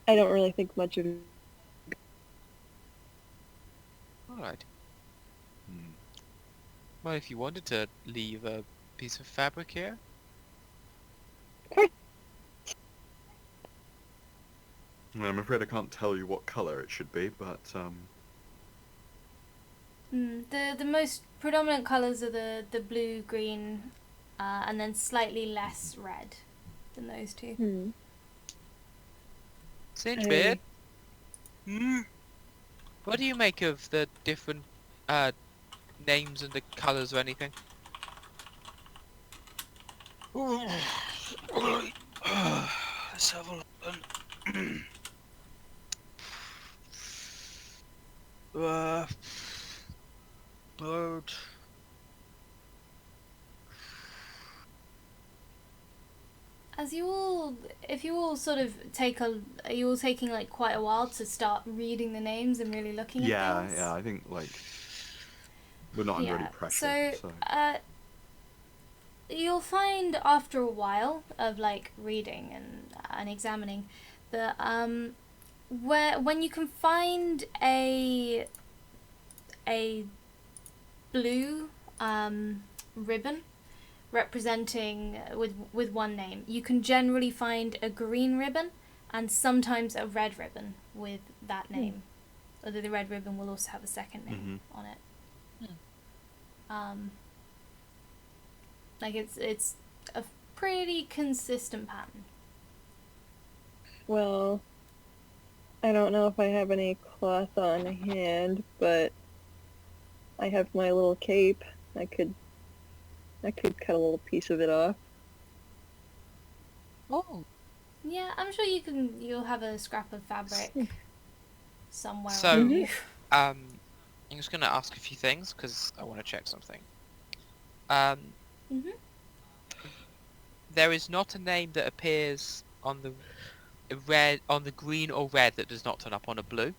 I don't really think much of it. Alright. Hmm. Well, if you wanted to leave a piece of fabric here. I'm afraid I can't tell you what colour it should be, but The most predominant colours are the blue, green, and then slightly less red than those two. Singebeard, what do you make of the different names and the colours or anything? Let's have a look. Bird. If you all sort of are you all taking like quite a while to start reading the names and really looking at things? yeah, I think like we're not under any pressure. So, you'll find after a while of like reading and examining that when you can find a blue ribbon representing with one name, you can generally find a green ribbon and sometimes a red ribbon with that name. Although the red ribbon will also have a second name on it. Like it's a pretty consistent pattern. Well, I don't know if I have any cloth on hand, but I have my little cape. I could cut a little piece of it off. Oh. Yeah, I'm sure you'll have a scrap of fabric somewhere. So, around you. I'm just gonna ask a few things because I want to check something. There is not a name that appears on the green or red that does not turn up on a blue.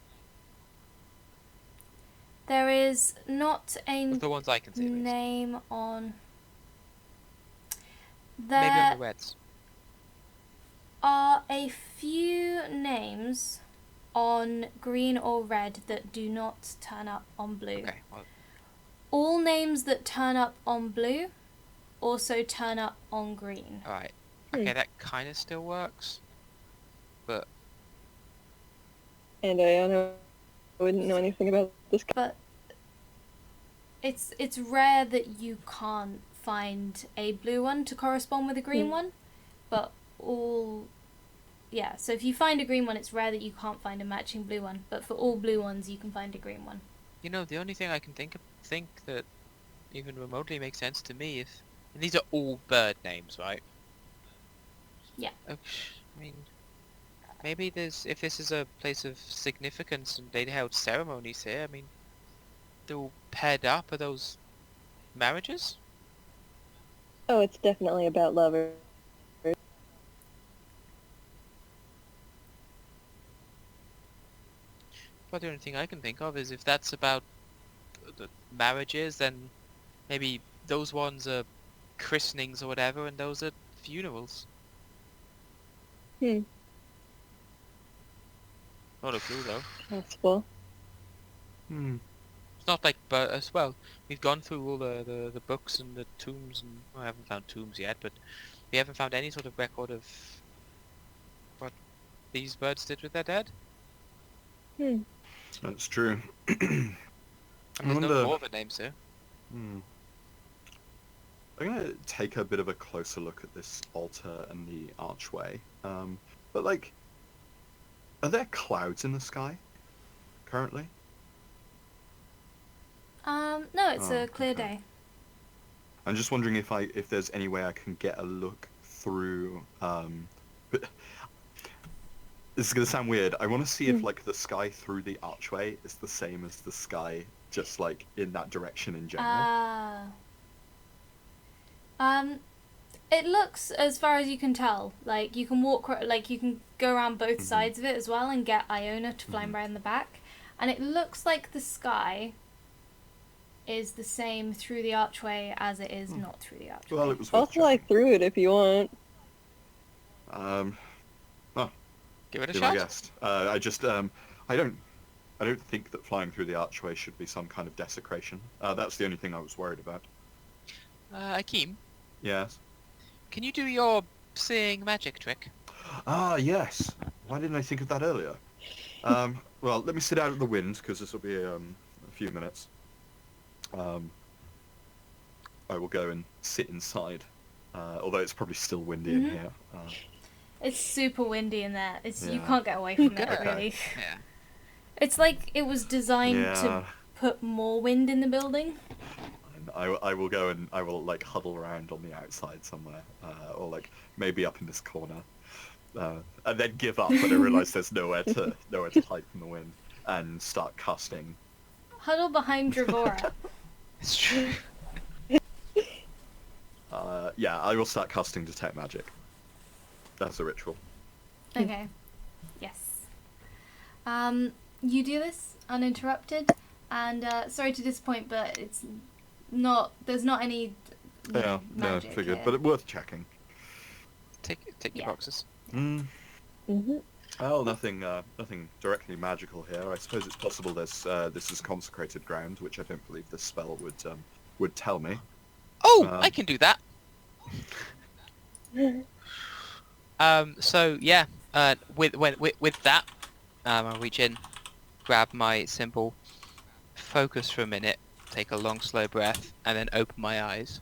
There is not a Of the ones I can see, at least. name on. Maybe on There the reds. are a few names on green or red that do not turn up on blue. Okay. Well, All names that turn up on blue also turn up on green. all right. Okay, that kind of still works. But And Iona wouldn't know anything about this. But it's rare that you can't find a blue one to correspond with a green one, but so if you find a green one, it's rare that you can't find a matching blue one, but for all blue ones you can find a green one. You know, the only thing I can think that even remotely makes sense to me is, and these are all bird names, right? Yeah. I mean, maybe if this is a place of significance and they held ceremonies here, I mean, they're all paired up. Are those marriages? Oh, it's definitely about lovers. But the only thing I can think of is if that's about the marriages, then maybe those ones are christenings or whatever, and those are funerals. Not a clue though. Possible. It's not like, but as well, we've gone through all the books and the tombs, and well, I haven't found tombs yet, but we haven't found any sort of record of what these birds did with their dead. That's true. And there's no dwarven names here. I'm gonna take a bit of a closer look at this altar and the archway. But like, are there clouds in the sky currently? No, it's a clear day. I'm just wondering if there's any way I can get a look through. But this is gonna sound weird. I want to see if like the sky through the archway is the same as the sky just like in that direction in general. It looks, as far as you can tell, like you can walk, like you can go around both sides of it as well and get Iona to fly around the back, and it looks like the sky is the same through the archway as it is not through the archway. Well, it was. I'll fly through it if you want. Give it a Be shot. my guest. I just I don't think that flying through the archway should be some kind of desecration. That's the only thing I was worried about. Akeem, Yes. can you do your seeing magic trick? Ah, yes. Why didn't I think of that earlier? Well, let me sit out of the wind because this will be a few minutes. I will go and sit inside, although it's probably still windy in here. It's super windy in there. You Yeah. can't get away from it, Okay. really. Yeah. It's like it was designed Yeah. to put more wind in the building. I will go and I will like huddle around on the outside somewhere, or like maybe up in this corner, and then give up when I realise there's nowhere to hide from the wind, and start casting. Huddle behind Dravora. It's true. Yeah, I will start casting detect magic. That's a ritual. Okay. Yes. You do this uninterrupted, and sorry to disappoint, but it's not. There's not any. Yeah, no, magic figured, here. but worth checking. Tick the Yeah. boxes. Oh, nothing directly magical here. I suppose it's possible this is consecrated ground, which I don't believe this spell would tell me. Oh, I can do that. So yeah, with that, I'll reach in, grab my symbol, focus for a minute, take a long slow breath, and then open my eyes.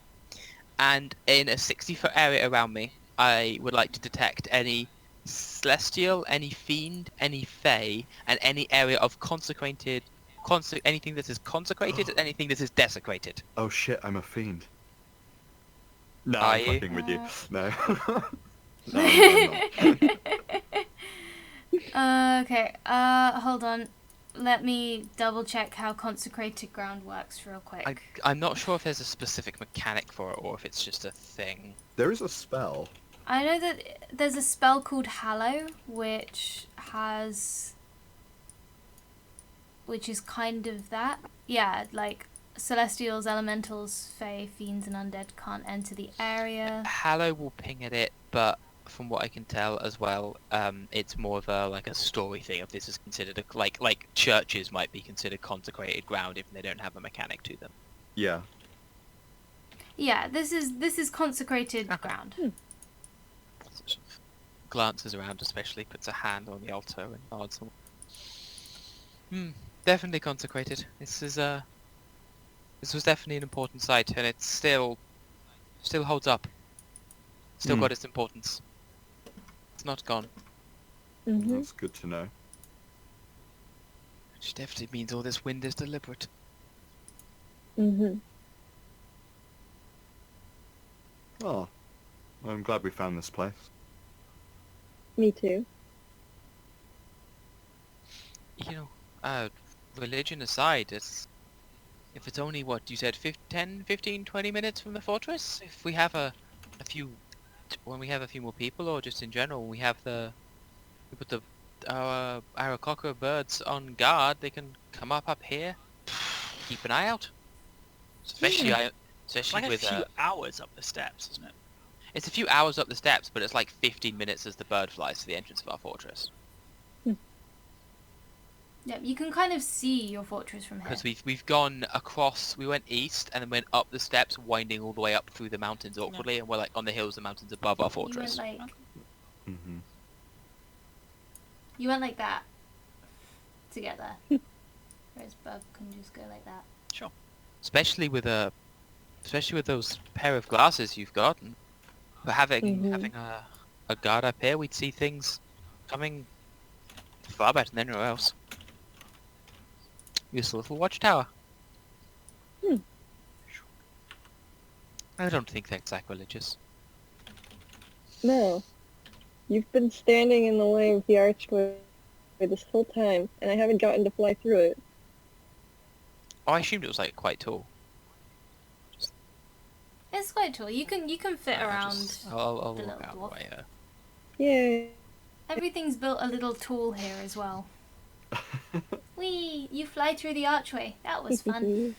And in a 60-foot area around me, I would like to detect any celestial, any fiend, any fae, and any area of consecrated, anything that is consecrated, and anything that is desecrated. Oh shit, I'm a fiend. No, Are I'm you? fucking with you. No. No, I'm not. Okay. Hold on. Let me double check how consecrated ground works real quick. I'm not sure if there's a specific mechanic for it or if it's just a thing. There is a spell. I know that there's a spell called Hallow, which is kind of that. Yeah, like celestials, elementals, fae, fiends, and undead can't enter the area. Hallow will ping at it, but from what I can tell as well, it's more of a story thing. If this is considered like churches might be considered consecrated ground if they don't have a mechanic to them. Yeah. Yeah, this is consecrated ground. Sort of glances around, especially puts a hand on the altar and nods. Definitely consecrated. This was definitely an important site, and it still holds up. Still Hmm. got its importance. It's not gone. Mm-hmm. That's good to know. Which definitely means all this wind is deliberate. Mm-hmm. Oh, I'm glad we found this place. Me too. You know, religion aside, if it's only what you said, 10, 15, 20 minutes from the fortress. If we have when we have a few more people, or just in general, when we put our Aarakocra birds on guard, they can come up here, keep an eye out. Especially It's especially like a with few hours up the steps, isn't it? it's a few hours up the steps, but it's like 15 minutes as the bird flies to the entrance of our fortress. Yep, you can kind of see your fortress from here. Because we've gone across, we went east and then went up the steps, winding all the way up through the mountains awkwardly, and we're like on the hills, the mountains above our You went fortress. like Mm-hmm. you went like that to get there. Whereas Bug can just go like that. Sure. Especially with those pair of glasses you've got, and for having a guard up here, we'd see things coming far better than anywhere else. Useful little watchtower. Hmm. I don't think that's sacrilegious. No. You've been standing in the way of the archway this whole time, and I haven't gotten to fly through it. Oh, I assumed it was like quite tall. It's quite tall. You can fit around. I'll the walk little out the dwarf. way. Yay. Everything's built a little tall here as well. Whee! You fly through the archway. That was fun.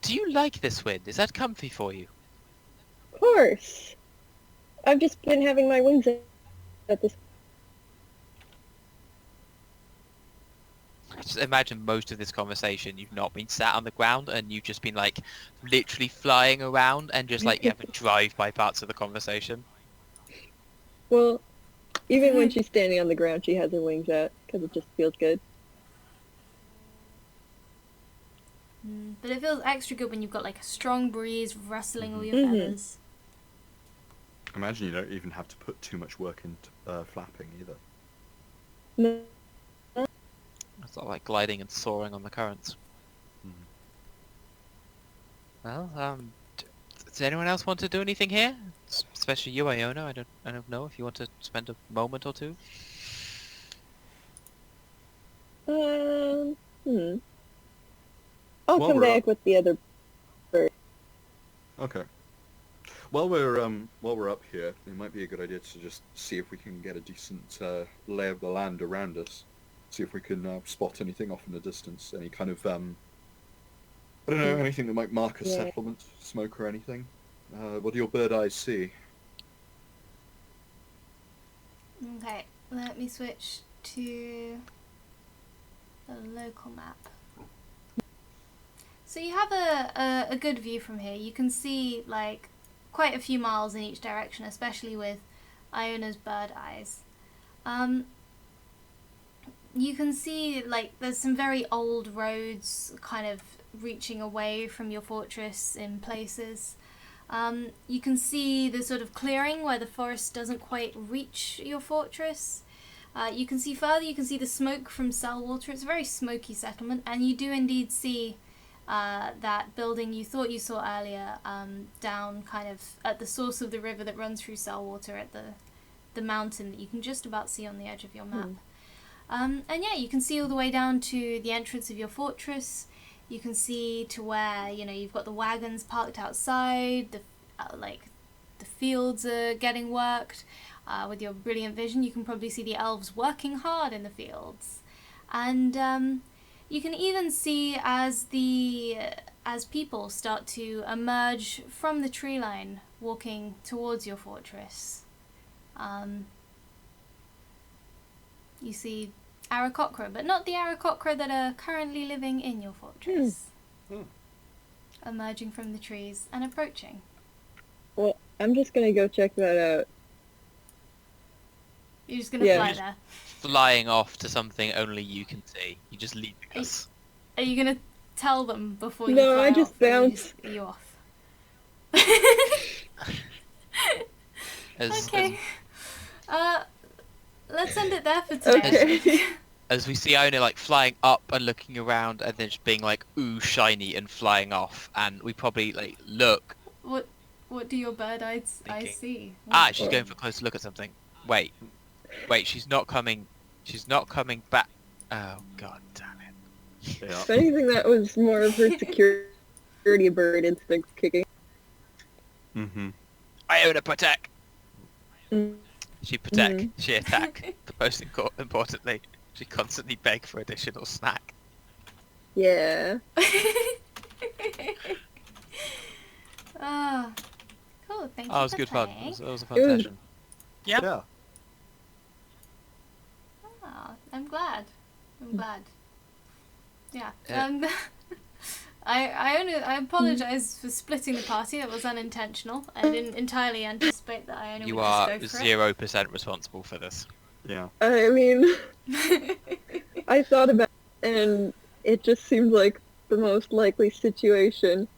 Do you like this wind? Is that comfy for you? Of course. I've just been having my wings at this. I just imagine most of this conversation you've not been sat on the ground and you've just been like literally flying around and just like you have to drive by parts of the conversation. Well, even when she's standing on the ground, she has her wings out because it just feels good. But it feels extra good when you've got like a strong breeze rustling all your Mhm. feathers. Imagine you don't even have to put too much work into flapping either. No. It's not like gliding and soaring on the currents. Mhm. Well, does anyone else want to do anything here? Especially you, Iona. I don't know if you want to spend a moment or two. Hmm. I'll While come we're back with the other bird. Okay. While we're up here, it might be a good idea to just see if we can get a decent lay of the land around us. See if we can spot anything off in the distance. Any kind of I don't know, anything that might mark a Yeah. settlement, smoke or anything. What do your bird eyes see? Okay, let me switch to the local map. So you have a good view from here. You can see like quite a few miles in each direction, especially with Iona's bird eyes. You can see like there's some very old roads kind of reaching away from your fortress in places. You can see the sort of clearing where the forest doesn't quite reach your fortress. You can see further, you can see the smoke from Saltwater. It's a very smoky settlement, and you do indeed see that building you thought you saw earlier down kind of at the source of the river that runs through Saltwater at the mountain that you can just about see on the edge of your map. And yeah, you can see all the way down to the entrance of your fortress. You can see to where, you know, you've got the wagons parked outside, the fields are getting worked. With your brilliant vision, you can probably see the elves working hard in the fields. And you can even see as people start to emerge from the tree line, walking towards your fortress. You see Aarakocra, but not the Aarakocra that are currently living in your fortress. Emerging from the trees and approaching. Well, I'm just gonna go check that out. You're just gonna Yeah. fly there. flying off to something only you can see. You just leaving us. Are you gonna tell them before you No, fly I just off, or bounce. are you off? As, Okay. Let's end it there for today. Okay. as we see Iona like flying up and looking around and then just being like ooh shiny and flying off, and we probably like look. What do your bird eyes Thinking. see? She's going for a close look at something. Wait, she's not coming. She's not coming back. Oh god damn it. Yeah. If anything, that was more of her security bird instincts kicking. Mm-hmm. Iona protect. Mm. She protect. Mhm. She attack. The most importantly, she constantly beg for additional snack. Yeah. Ah, cool. Thank you. Oh, it was for good fun. playing. It was a fun It was- session. Yeah. Yeah. Ah, I'm glad. I'm glad. Yeah. Yeah. I apologize for splitting the party. That was unintentional. I didn't entirely anticipate that I only You would are just go 0% responsible for this. Yeah. I mean, for it. I thought about it, and it just seemed like the most likely situation.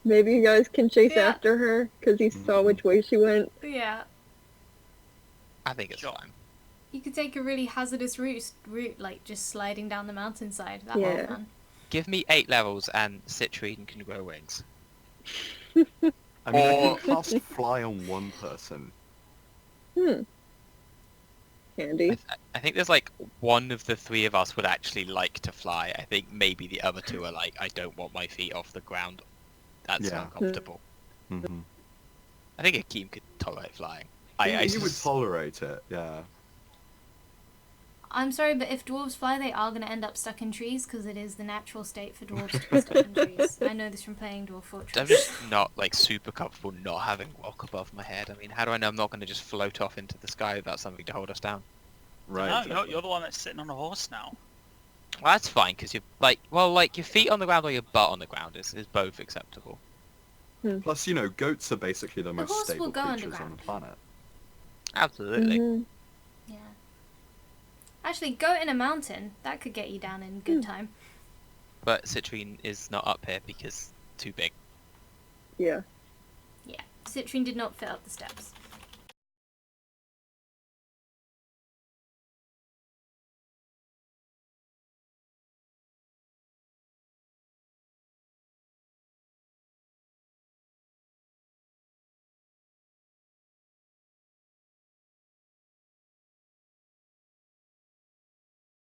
Maybe you guys can chase Yeah. after her, because you saw Mhm. which way she went. Yeah. I think it's Sure. fine. You could take a really hazardous route, like just sliding down the mountainside. That would Yeah. be fun. Give me 8 levels and Citrine can grow wings. I mean, I Or- can cast fly on one person. Handy. I think there's like one of the 3 of us would actually like to fly. I think maybe the other 2 are like, I don't want my feet off the ground. That's Yeah. uncomfortable. Mm-hmm. I think Akeem could tolerate flying. You would tolerate it, yeah. I'm sorry, but if dwarves fly, they are going to end up stuck in trees because it is the natural state for dwarves to be stuck in trees. I know this from playing Dwarf Fortress. I'm just not like super comfortable not having rock above my head. I mean, how do I know I'm not going to just float off into the sky without something to hold us down? Right. No, you're the one that's sitting on a horse now. Well, that's fine because you're like, your feet on the ground or your butt on the ground is both acceptable. Plus, you know, goats are basically the most horse will stable go creatures on underground. the planet. Absolutely. Mhm. Yeah. Actually, goat in a mountain, that could get you down in good time. But Citrine is not up here because too big. Yeah. Yeah. Citrine did not fit up the steps.